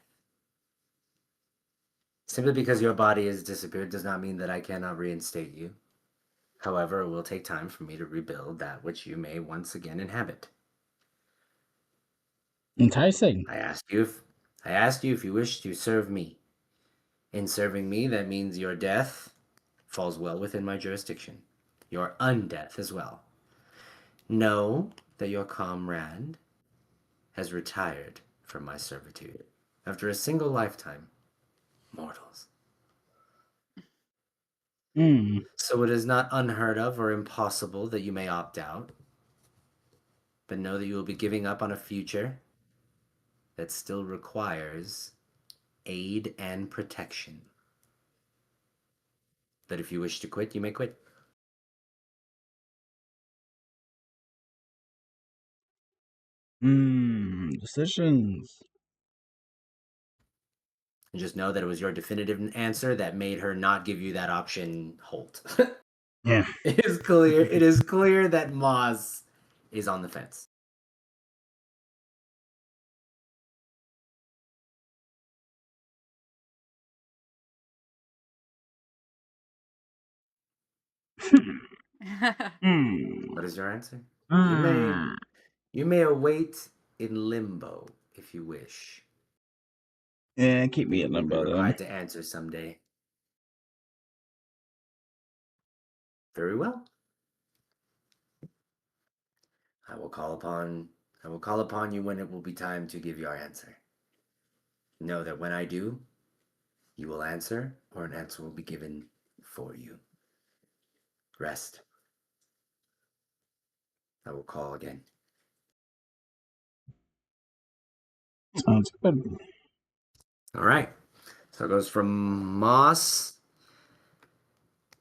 Simply because your body has disappeared does not mean that I cannot reinstate you. However, it will take time for me to rebuild that which you may once again inhabit. Enticing. I asked you if you wish to serve me. In serving me, that means your death falls well within my jurisdiction. Your undeath as well. Know that your comrade has retired from my servitude after a single lifetime. Mortals. So it is not unheard of or impossible that you may opt out, but know that you will be giving up on a future that still requires aid and protection. That if you wish to quit, you may quit. Decisions. And just know that it was your definitive answer that made her not give you that option, Holt. Yeah. It is clear that Moz is on the fence. What is your answer? You may await in limbo if you wish. Yeah, keep me in You will be limbo then. required to answer someday. Very well. I will call upon you when it will be time to give your answer. Know that when I do, you will answer, or an answer will be given for you. Rest. I will call again. Sounds good. All right. So it goes from Moss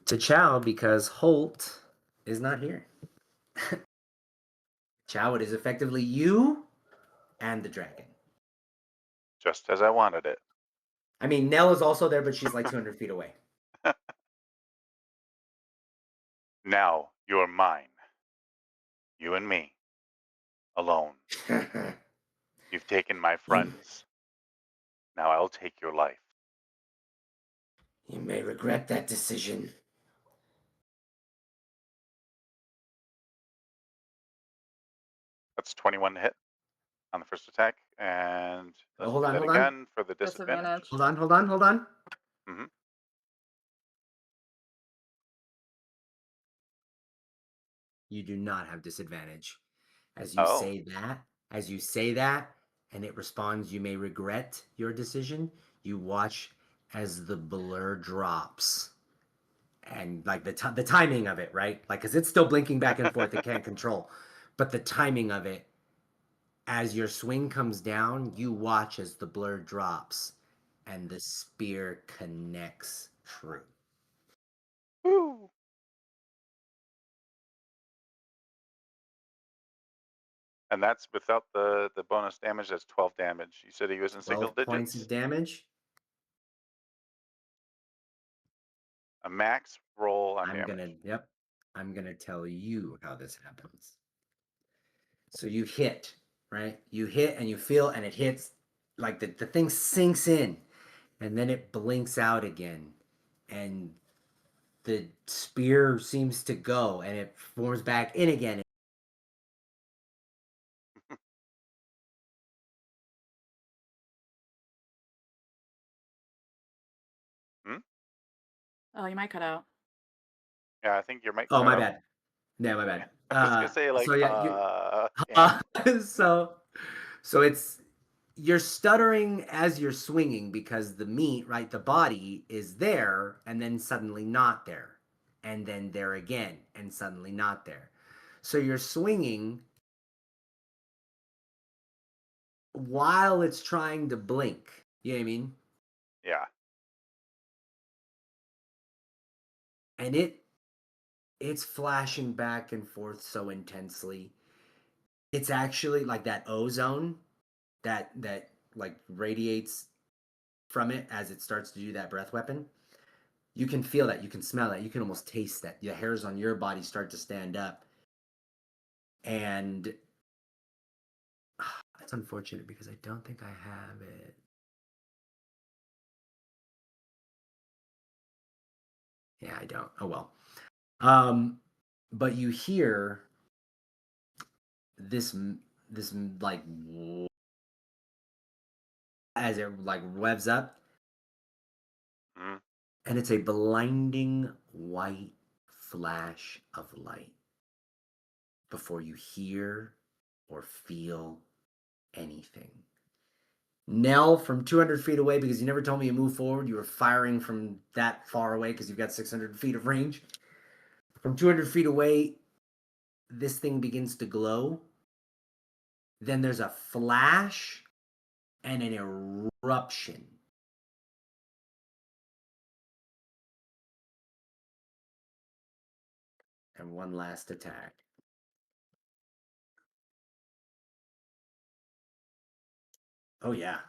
to Chow because Holt is not here. Chow, it is effectively you and the dragon. Just as I wanted it. I mean, Nell is also there, but she's like 200 feet away. Now you're mine. You and me. Alone. You've taken my friends. Now I'll take your life. You may regret that decision. That's 21 to hit on the first attack. And let's hold do on, that hold on. again for the disadvantage. Disadvantage. Hold on. Mm-hmm. You do not have disadvantage. As you Oh. say that, and it responds, you may regret your decision. You watch as the blur drops. And like the timing of it, right? Like, because it's still blinking back and forth, it can't control. But the timing of it, as your swing comes down, you watch as the blur drops and the spear connects true. Woo. And that's without the bonus damage. That's 12 damage. You said he was in single 12 points digits. of damage. A max roll on I'm damage. gonna tell you how this happens. So you hit, right? You hit and you feel, and it hits, like the thing sinks in, and then it blinks out again, and the spear seems to go, and it forms back in again. Hmm? Oh, you might cut out. Yeah, I think your mic Oh, cut my out. bad. Yeah, my bad. I was gonna say like So yeah, yeah. so it's, you're stuttering as you're swinging because the meat, right, the body is there and then suddenly not there, and then there again and suddenly not there. So you're swinging while it's trying to blink. You know what I mean? Yeah. And it's flashing back and forth so intensely. It's actually like that ozone that like radiates from it as it starts to do that breath weapon. You can feel that, you can smell that, you can almost taste that. The hairs on your body start to stand up. And it's unfortunate because I don't think I have it. Yeah, I don't. Oh well. But you hear this like as it like revs up, Mm. and it's a blinding white flash of light before you hear or feel anything. Nell, from 200 feet away, because you never told me you move forward, you were firing from that far away because you've got 600 feet of range. From 200 feet away, this thing begins to glow. Then there's a flash and an eruption. And one last attack. Oh, yeah.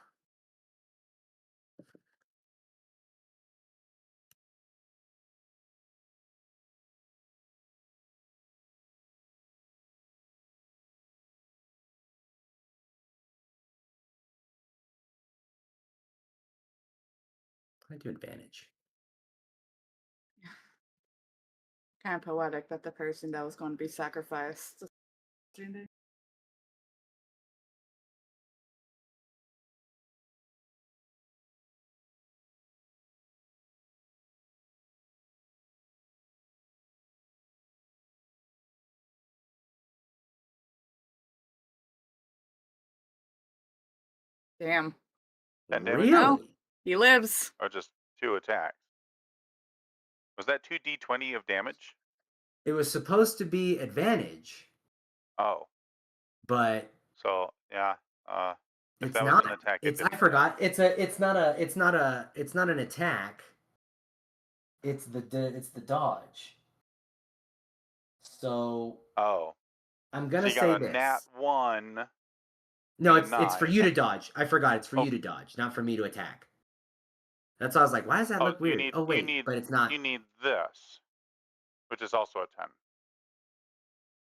I do advantage. Kind of poetic that the person that was going to be sacrificed. Damn. 10 damage No, Really? he lives. or just 2 attacks? Was that 2d20 of damage? It was supposed to be advantage, Oh, but so yeah. If it's that was an not. attack, it It's, I didn't. forgot. It's not an attack. It's the dodge. So Oh, I'm so gonna you say got a nat this. 1 No, and a it's for 9. you to dodge. I forgot, it's for Oh, you to dodge, not for me to attack. That's why I was like, why does that oh, look weird? Oh wait, but it's you not. need this, which is also a 10.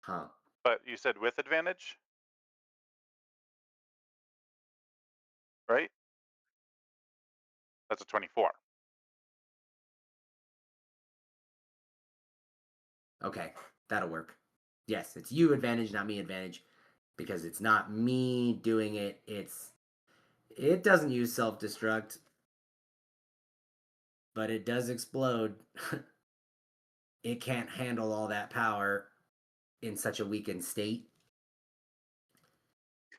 Huh. But you said with advantage, right? That's a 24. Okay, that'll work. Yes, it's you advantage, not me advantage, because it's not me doing it. It doesn't use self-destruct, but it does explode. It can't handle all that power. in such a weakened state.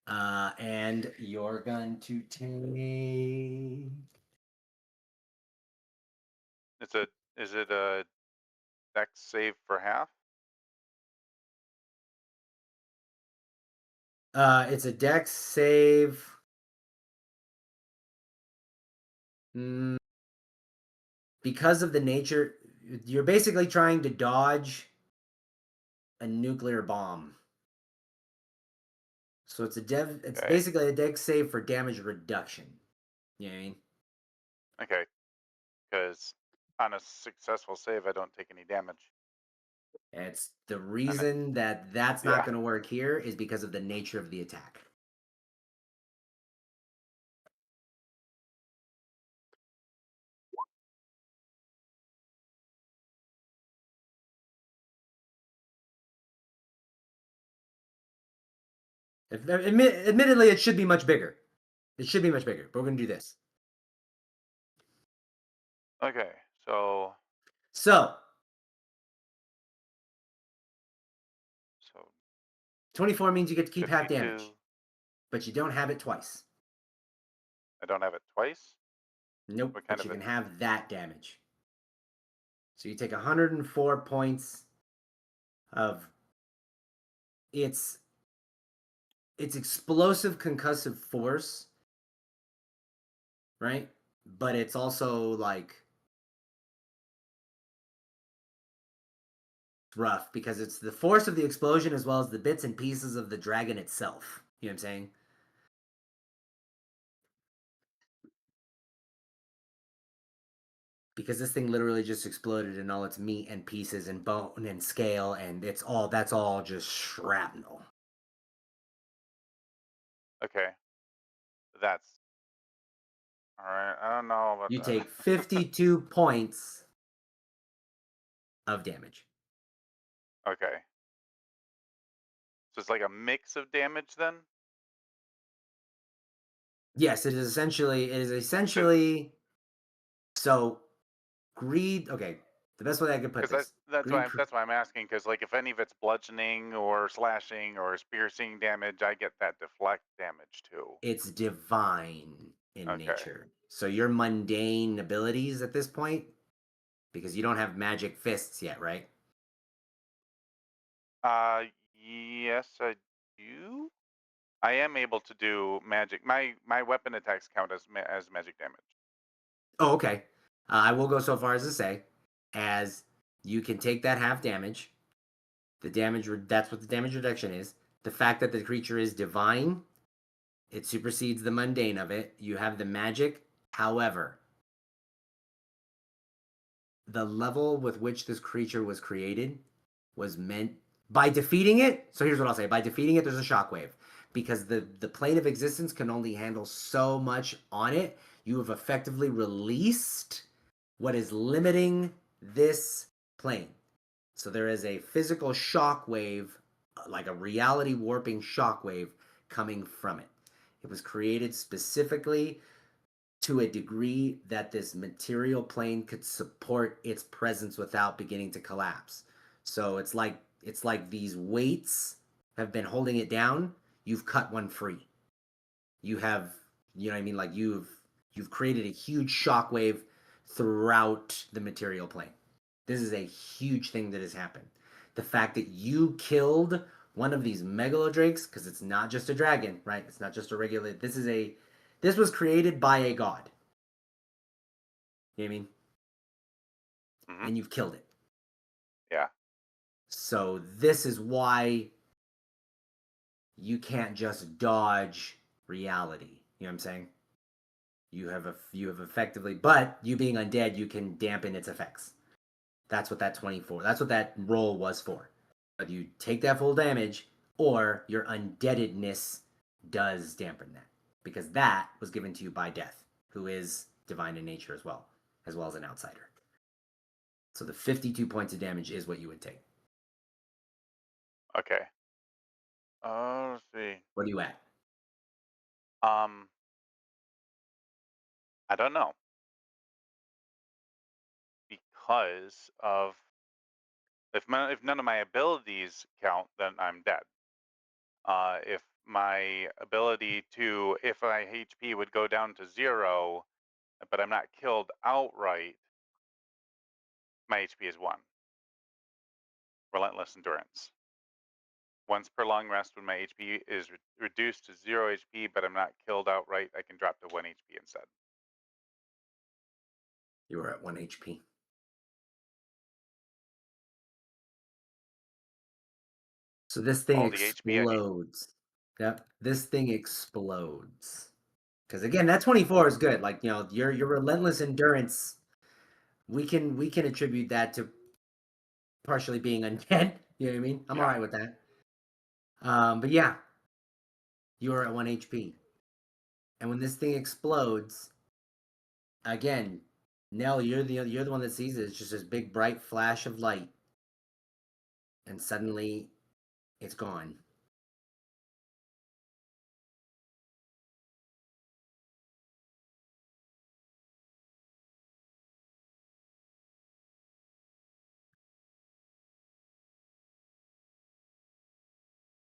And you're going to take. Is it a dex save for half? It's a dex save. Because of the nature, you're basically trying to dodge a nuclear bomb. So it's it's Okay. basically a dex save for damage reduction. You know what I mean? Okay. Because on a successful save, I don't take any damage. It's the And reason that that's not yeah. going to work here is because of the nature of the attack. Admittedly, it should be much bigger. It should be much bigger, but we're going to do this. Okay. So So, 24 means you get to keep half 52. damage, but you don't have it twice. I don't have it twice. Nope, What kind but of you it? can have that damage. So you take 104 points of its explosive concussive force, right? But it's also like rough because it's the force of the explosion as well as the bits and pieces of the dragon itself. You know what I'm saying? Because this thing literally just exploded in all its meat and pieces and bone and scale, and that's all just shrapnel. Okay. That's all right. I don't know about You that. take 52 points of damage. Okay. So it's like a mix of damage then? Yes, it is essentially so greed. Okay, the best way I could put Because this: greed. that's why I'm asking. Because like if any of it's bludgeoning or slashing or piercing damage, I get that deflect damage too. It's divine in Okay. nature. So your mundane abilities at this point, because you don't have magic fists yet, right? Yes, I do. I am able to do magic. My weapon attacks count as magic damage. Oh, okay. I will go so far as to say, as you can take that half damage. That's what the damage reduction is. The fact that the creature is divine, it supersedes the mundane of it. You have the magic. However, the level with which this creature was created was meant by defeating it. So here's what I'll say: by defeating it, there's a shockwave because the plane of existence can only handle so much on it. You have effectively released what is limiting this plane. So there is a physical shockwave, like a reality warping shockwave, coming from it. It was created specifically to a degree that this material plane could support its presence without beginning to collapse. So it's like these weights have been holding it down. You've cut one free. You have, you know what I mean, like you've created a huge shockwave throughout the material plane. This is a huge thing that has happened. The fact that you killed one of these megalodrakes, because it's not just a dragon, right? It's not just a regular. This was created by a god. You know what I mean? Hmm. And you've killed it. Yeah. So this is why you can't just dodge reality. You know what I'm saying? You have effectively, but you being undead, you can dampen its effects. That's what that 24. That's what that roll was for. Whether you take that full damage or your undeadedness does dampen that, because that was given to you by Death, who is divine in nature as well as an outsider. So the 52 points of damage is what you would take. Okay. Let's see. What are you at? Um, I don't know because of If none of my abilities count, then I'm dead. If my ability to, if my HP would go down to 0, but I'm not killed outright, my HP is 1. Relentless endurance. Once per long rest, when my HP is reduced to 0 HP, but I'm not killed outright, I can drop to 1 HP instead. You were at 1 HP. So this thing All the HP I need. explodes. Yep, this thing explodes. Because again, that 24 is good. Like, you know, your relentless endurance, we can attribute that to partially being undead. You know what I mean? I'm Yeah. all right with that. But yeah, you are at 1 HP. And when this thing explodes, again, Nell, you're the one that sees it. It's just this big bright flash of light. And suddenly it's gone.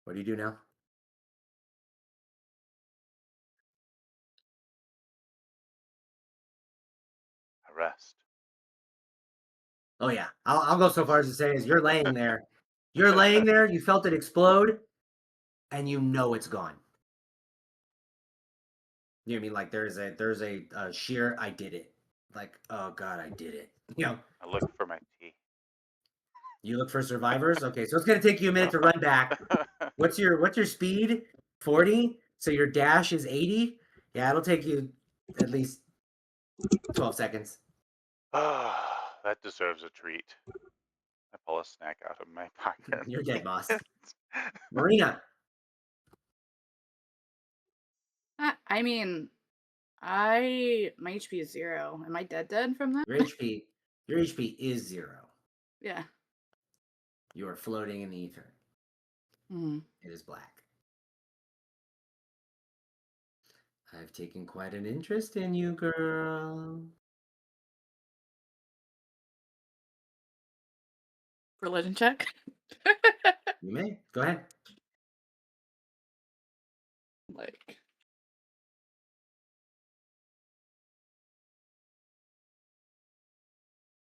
What do you do now? I rest. Oh yeah, I'll go so far as to say is you're laying there. You're laying there. You felt it explode, and you know it's gone. You know what I mean? Like there's a sheer I did it. Like, oh god, I did it. You know, I look for my tea. you look for survivors. Okay, so it's gonna take you a minute to run back. What's your speed? 40. So your dash is 80. Yeah, it'll take you at least 12 seconds. That deserves a treat. I pull a snack out of my pocket. You're dead, boss. Marina, I mean, my HP is 0. Am I dead from that? your HP is 0. Yeah. You are floating in the ether. Mhm. It is black. I've taken quite an interest in you, girl. Religion check. You may. Go ahead. Like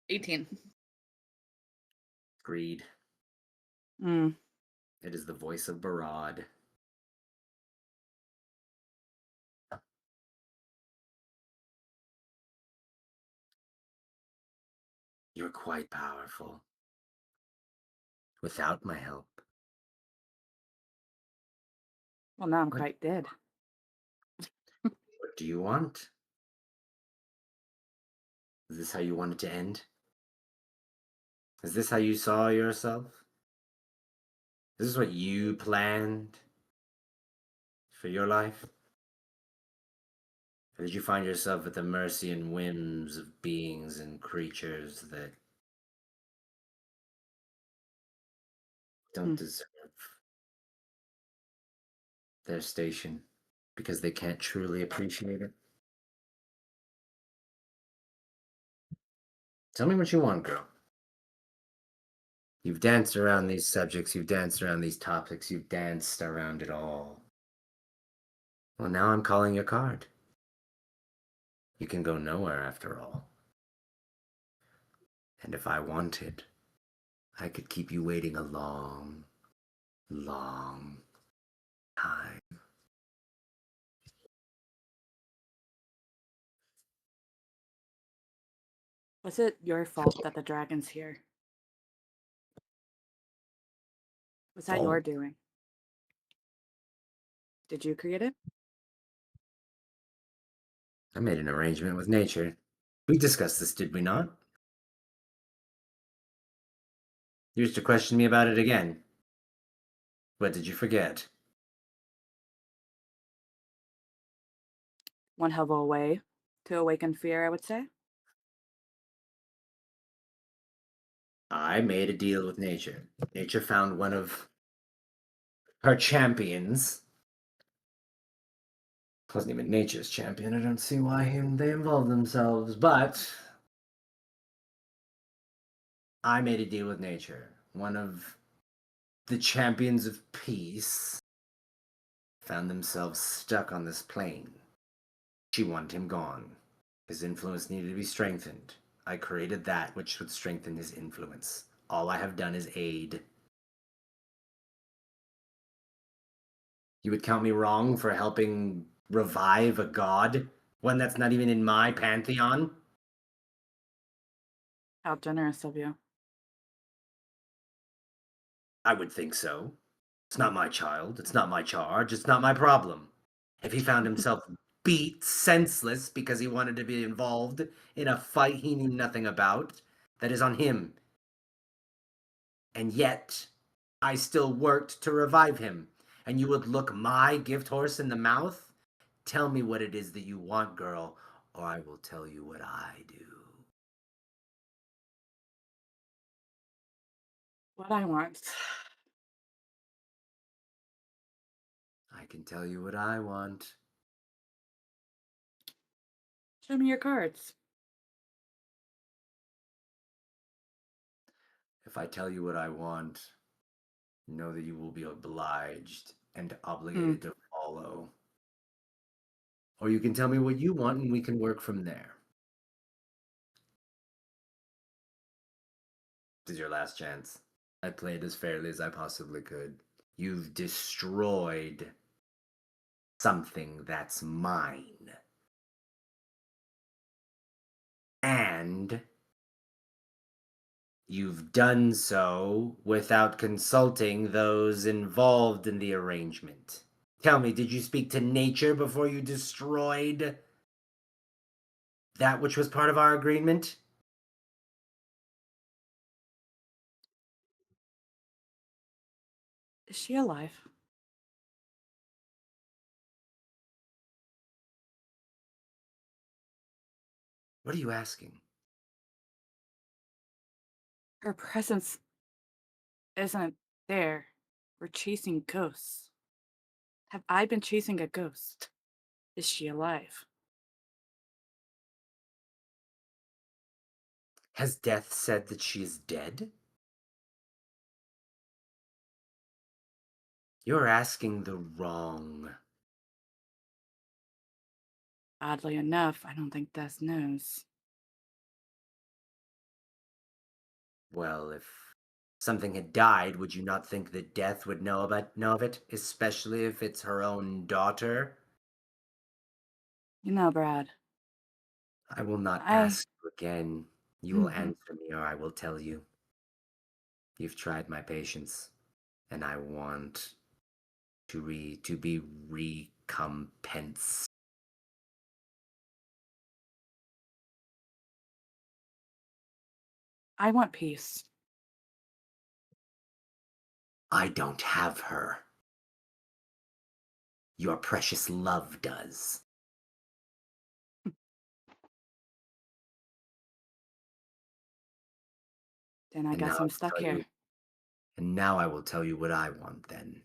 18. Greed. Mm. It is the voice of Barad. You're quite powerful. Without my help. Well, now I'm What? quite dead. What do you want? Is this how you want it to end? Is this how you saw yourself? Is this what you planned for your life? Or did you find yourself at the mercy and whims of beings and creatures that don't deserve their station because they can't truly appreciate it? Tell me what you want, girl. You've danced around these subjects, you've danced around these topics, you've danced around it all. Well, now I'm calling your card. You can go nowhere after all. And if I wanted, I could keep you waiting a long, long time. Was it your fault that the dragon's here? Was that your doing? Did you create it? I made an arrangement with nature. We discussed this, did we not? You used to question me about it again. What did you forget? One hell of a way to awaken fear, I would say. I made a deal with nature. Nature found one of her champions. Wasn't even nature's champion. I don't see why they involved themselves, but I made a deal with nature. one of the champions of peace, found themselves stuck on this plane. She wanted him gone. His influence needed to be strengthened. I created that which would strengthen his influence. All I have done is aid. You would count me wrong for helping revive a god? One that's not even in my pantheon? How generous of you. I would think so. It's not my child. It's not my charge. It's not my problem. If he found himself beat senseless because he wanted to be involved in a fight he knew nothing about, that is on him. And yet, I still worked to revive him. And you would look my gift horse in the mouth? Tell me what it is that you want, girl, or I will tell you what I do. What I want. I can tell you what I want. Show me your cards. If I tell you what I want, know that you will be obliged and obligated to follow. Or you can tell me what you want and we can work from there. This is your last chance. I played as fairly as I possibly could. You've destroyed something that's mine. And you've done so without consulting those involved in the arrangement. Tell me, did you speak to nature before you destroyed that which was part of our agreement? Is she alive? What are you asking? Her presence isn't there. We're chasing ghosts. Have I been chasing a ghost? Is she alive? Has death said that she is dead? You're asking the wrong. Oddly enough, I don't think Death knows. Well, if something had died, would you not think that death would know of it, especially if it's her own daughter? You know, Brad, I will not I. ask you again. You will answer me, or I will tell you. You've tried my patience, and I want to be recompensed. I want peace. I don't have her. Your precious love does. Then I And guess now I I'm will stuck tell you- here. And now I will tell you what I want then.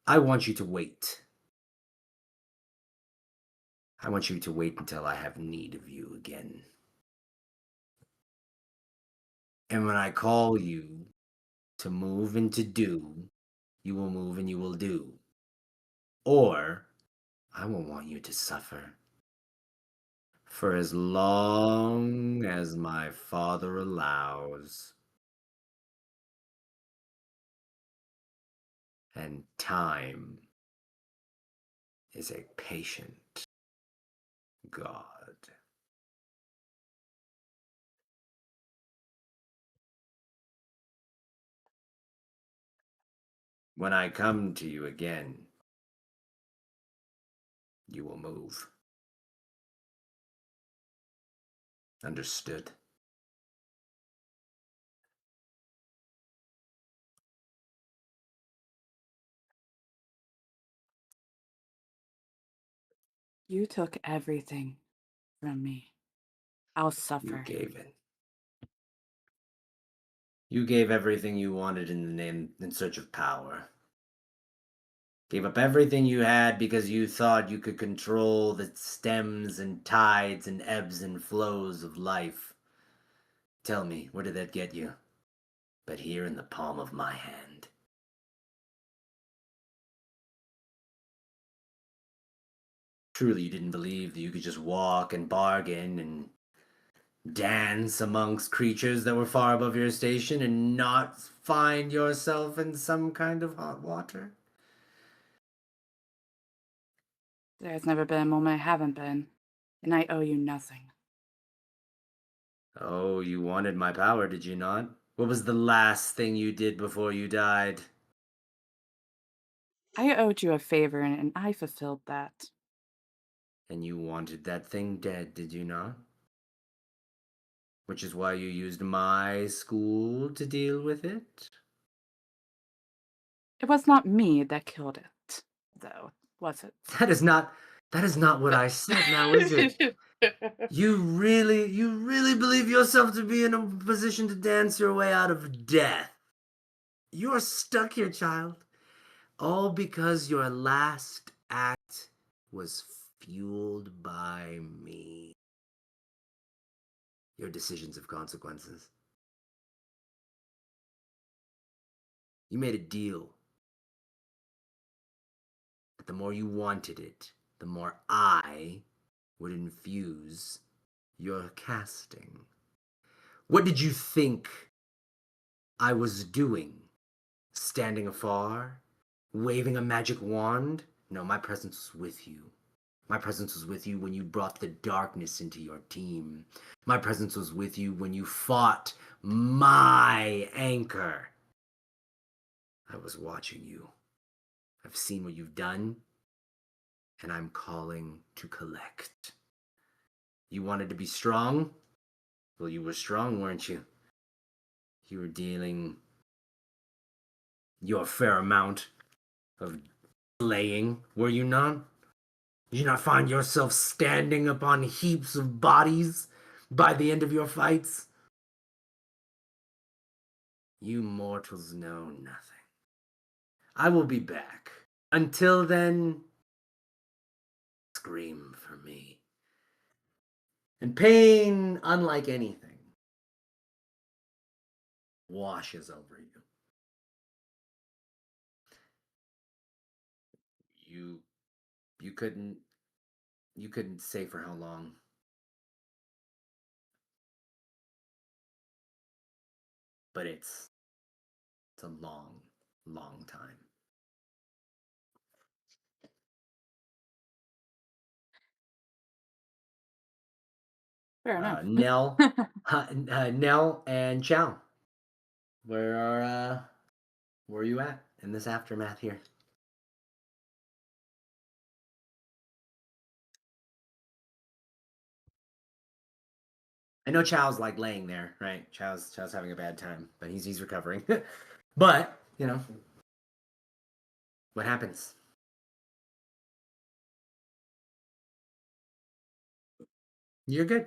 I want you to wait. I want you to wait until I have need of you again. And when I call you to move and to do, you will move and you will do. Or I will want you to suffer. For as long as my father allows. And time is a patient God. When I come to you again, you will move. Understood? You took everything from me. I'll You suffer. gave it. You gave everything you wanted in search of power. Gave up everything you had because you thought you could control the stems and tides and ebbs and flows of life. Tell me, where did that get you? but here in the palm of my hand. Truly, you didn't believe that you could just walk and bargain and dance amongst creatures that were far above your station and not find yourself in some kind of hot water? There's never been a moment I haven't been, and I owe you nothing. Oh, you wanted my power, did you not? What was the last thing you did before you died? I owed you a favor, and I fulfilled that. And you wanted that thing dead, did you not? Which is why you used my school to deal with it? It was not me that killed it, though, was it? That is not what I said now, is it? You really believe yourself to be in a position to dance your way out of death. You're stuck here, child. All because your last act was fueled by me. Your decisions have consequences. You made a deal. But the more you wanted it, the more I would infuse your casting. What did you think I was doing? Standing afar? Waving a magic wand? No, my presence was with you. My presence was with you when you brought the darkness into your team. My presence was with you when you fought my anchor. I was watching you. I've seen what you've done, and I'm calling to collect. You wanted to be strong? Well, you were strong, weren't you? You were dealing your fair amount of slaying, were you not? Did you not find yourself standing upon heaps of bodies by the end of your fights? You mortals know nothing. I will be back. Until then, scream for me. And pain, unlike anything, washes over you. You couldn't say for how long. But it's a long time. Fair enough. Nell and Chow. Where are you at in this aftermath here? I know Chow's like laying there, right? Chow's having a bad time, but he's recovering. But, what happens? You're good.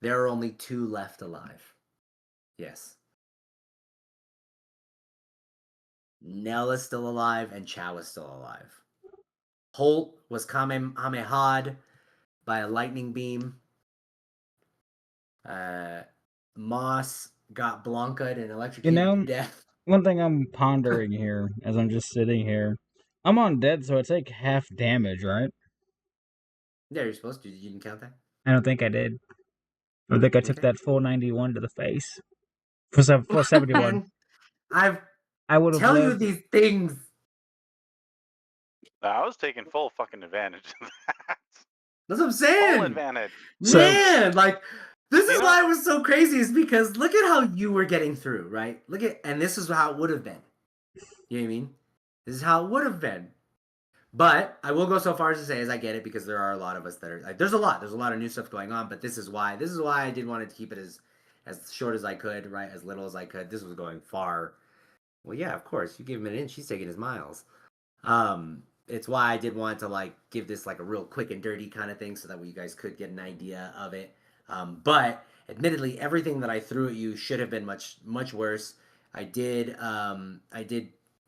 There are only 2 left alive. Yes. Nell is still alive and Chow is still alive. Holt was kamehameha'd by a lightning beam. Moss got Blanca'd and electrocuted to death. One thing I'm pondering here as I'm just sitting here, I'm on dead, so I take half damage, right? Yeah, you're supposed to. You didn't count that? I don't think I did. I think I took Okay. that full 91 to the face. For 71. Man, I would have tell you lived. these things. I was taking full fucking advantage of that. That's what I'm saying. Full advantage. Man, like, this You is know- why it was so crazy, is because look at how you were getting through, right? And this is how it would have been. You know what I mean? This is how it would have been. But I will go so far as to say, as I get it, because there are a lot of us that are like, there's a lot of new stuff going on, but this is why I did want to keep it as short as I could, right? As little as I could. This was going far. Well, yeah, of course. You give him an inch, he's taking his miles. It's why I did want to like give this like a real quick and dirty kind of thing, so that you guys could get an idea of it. But admittedly, everything that I threw at you should have been much worse. I did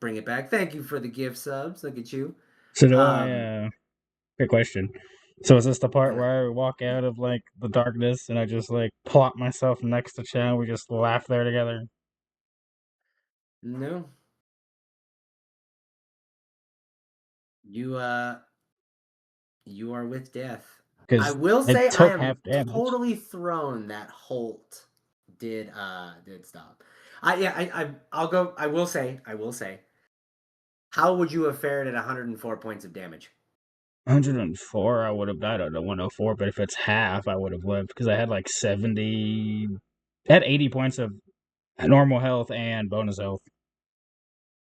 bring it back. Thank you for the gift subs. Look at you. So do I, good question. So is this the part Okay. where I walk out of like the darkness and I just like plop myself next to Chow? We just laugh there together. No. You are with death. I Because will I say I took am half damage. totally thrown that Holt did stop. I will say. How would you have fared at 104 points of damage? 104, I would have died at the 104, but if it's half, I would have lived because I had like 70. I had 80 points of normal health and bonus health.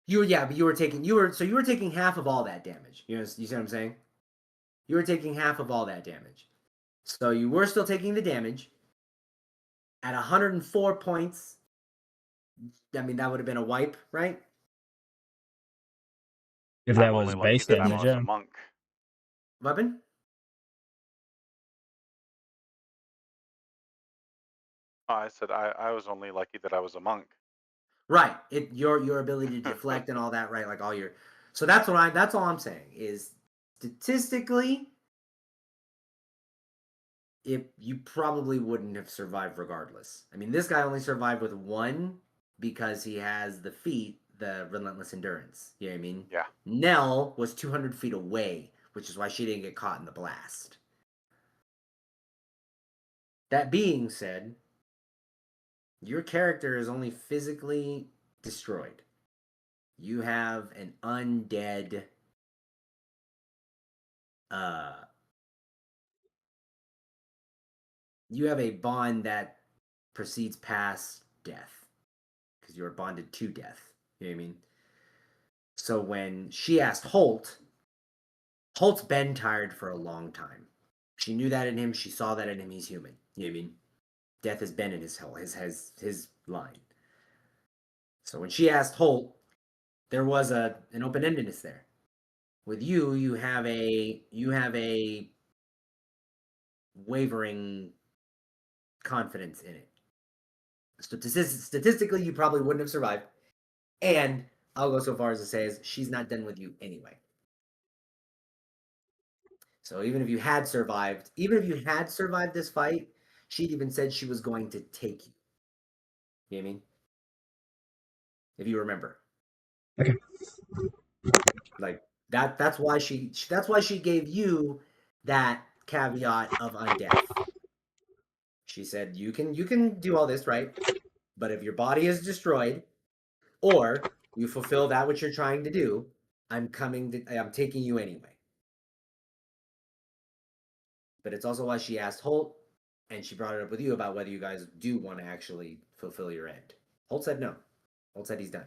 But you were taking half of all that damage. You see what I'm saying? You were taking half of all that damage. So you were still taking the damage. At 104 points, I mean, that would have been a wipe, right? If I'm that only was lucky base that I damage, was yeah. a monk. Weapon? Oh, I said I was only lucky that I was a monk. Right. Your ability to deflect and all that, right? Like all your. So that's all I'm saying is statistically, you probably wouldn't have survived regardless. I mean, this guy only survived with one because he has the feat, the relentless endurance. You know what I mean? Yeah. Nell was 200 feet away, which is why she didn't get caught in the blast. That being said, your character is only physically destroyed. You have an undead you have a bond that proceeds past death because you're bonded to death. You know what I mean? So when she asked Holt's been tired for a long time. She knew that in him. She saw that in him. He's human. You know what I mean? Death has been in his line. So when she asked Holt, there was an open-endedness there. With you, you have a wavering confidence in it. Statistically, you probably wouldn't have survived. And I'll go so far as to say is she's not done with you anyway. So even if you had survived this fight, she'd even said she was going to take you. You know what I mean? If you remember. Okay. Like that's why she gave you that caveat of undeath. She said you can do all this, right? But if your body is destroyed or you fulfill that which you're trying to do, I'm taking you anyway. But it's also why she asked Holt and she brought it up with you about whether you guys do want to actually fulfill your end. Holt said no. Holt said he's done.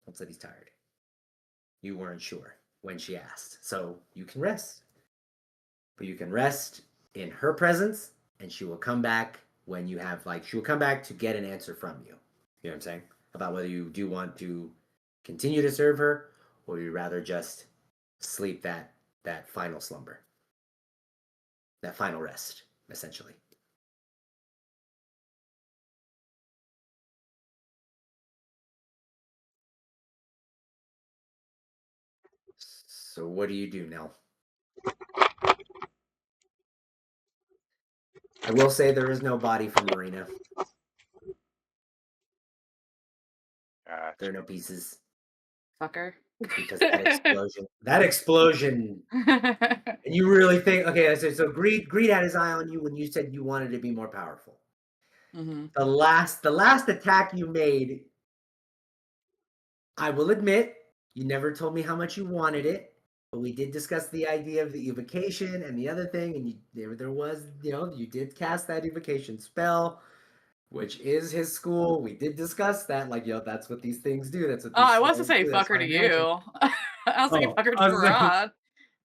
Holt said he's tired. You weren't sure when she asked. So you can rest. But you can rest in her presence and she will come back when you have she will come back to get an answer from you. You know what I'm saying? About whether you do want to continue to serve her or you rather just sleep that final slumber. That final rest, essentially. So what do you do, Nell? I will say there is no body for Marina. Gotcha. There are no pieces. Fucker. Because that explosion, and you really think, okay, so Greed had his eye on you when you said you wanted to be more powerful. Mm-hmm. The last attack you made, I will admit, you never told me how much you wanted it, but we did discuss the idea of the evocation and the other thing, and there was, you did cast that evocation spell, which is his school. We did discuss that, that's what these things do. That's what these I was to spells say do. That's fucker why to I imagine. you. I was saying fucker I to was saying- Farad.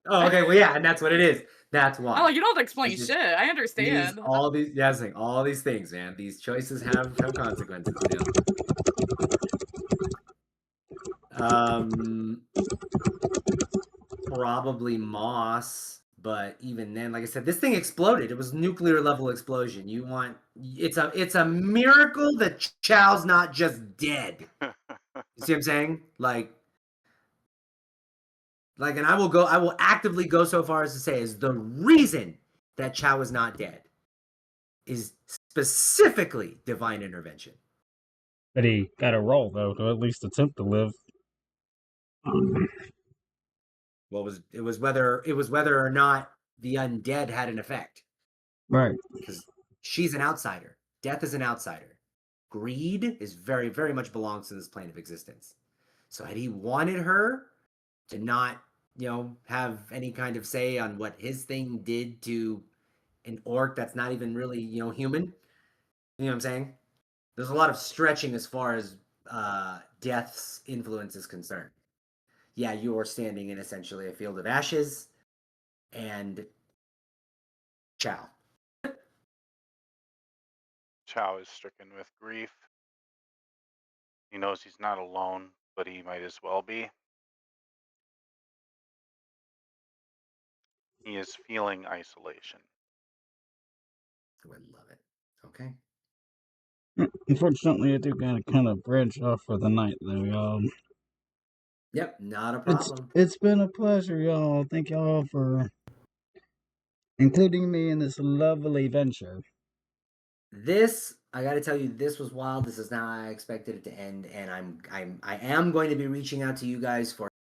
Oh, okay. Well, yeah, and that's what it is. That's why. I'm like, you don't have to explain It's just shit. I understand. all these things, man. These choices have consequences, Probably Moss, but even then, like I said, this thing exploded. It was nuclear level explosion. It's a miracle that Chow's not just dead. You see what I'm saying? Like, Like, and I will actively go so far as to say is the reason that Chow is not dead is specifically divine intervention. But he got a roll though to at least attempt to live. Well, it was whether or not the undead had an effect. Right. Because she's an outsider. Death is an outsider. Greed is very, very much belongs to this plane of existence. So had he wanted her to not, have any kind of say on what his thing did to an orc that's not even really, human, you know what I'm saying? There's a lot of stretching as far as Death's influence is concerned. Yeah, you are standing in essentially a field of ashes, and Chow. Chow is stricken with grief. He knows he's not alone, but he might as well be. He is feeling isolation. I would love it. Okay. Unfortunately, I do gotta kind of branch off for the night, though, y'all. Yep, not a problem. It's been a pleasure, y'all. Thank y'all for including me in this lovely venture. This, I got to tell you, this was wild. This is not how I expected it to end, and I am going to be reaching out to you guys for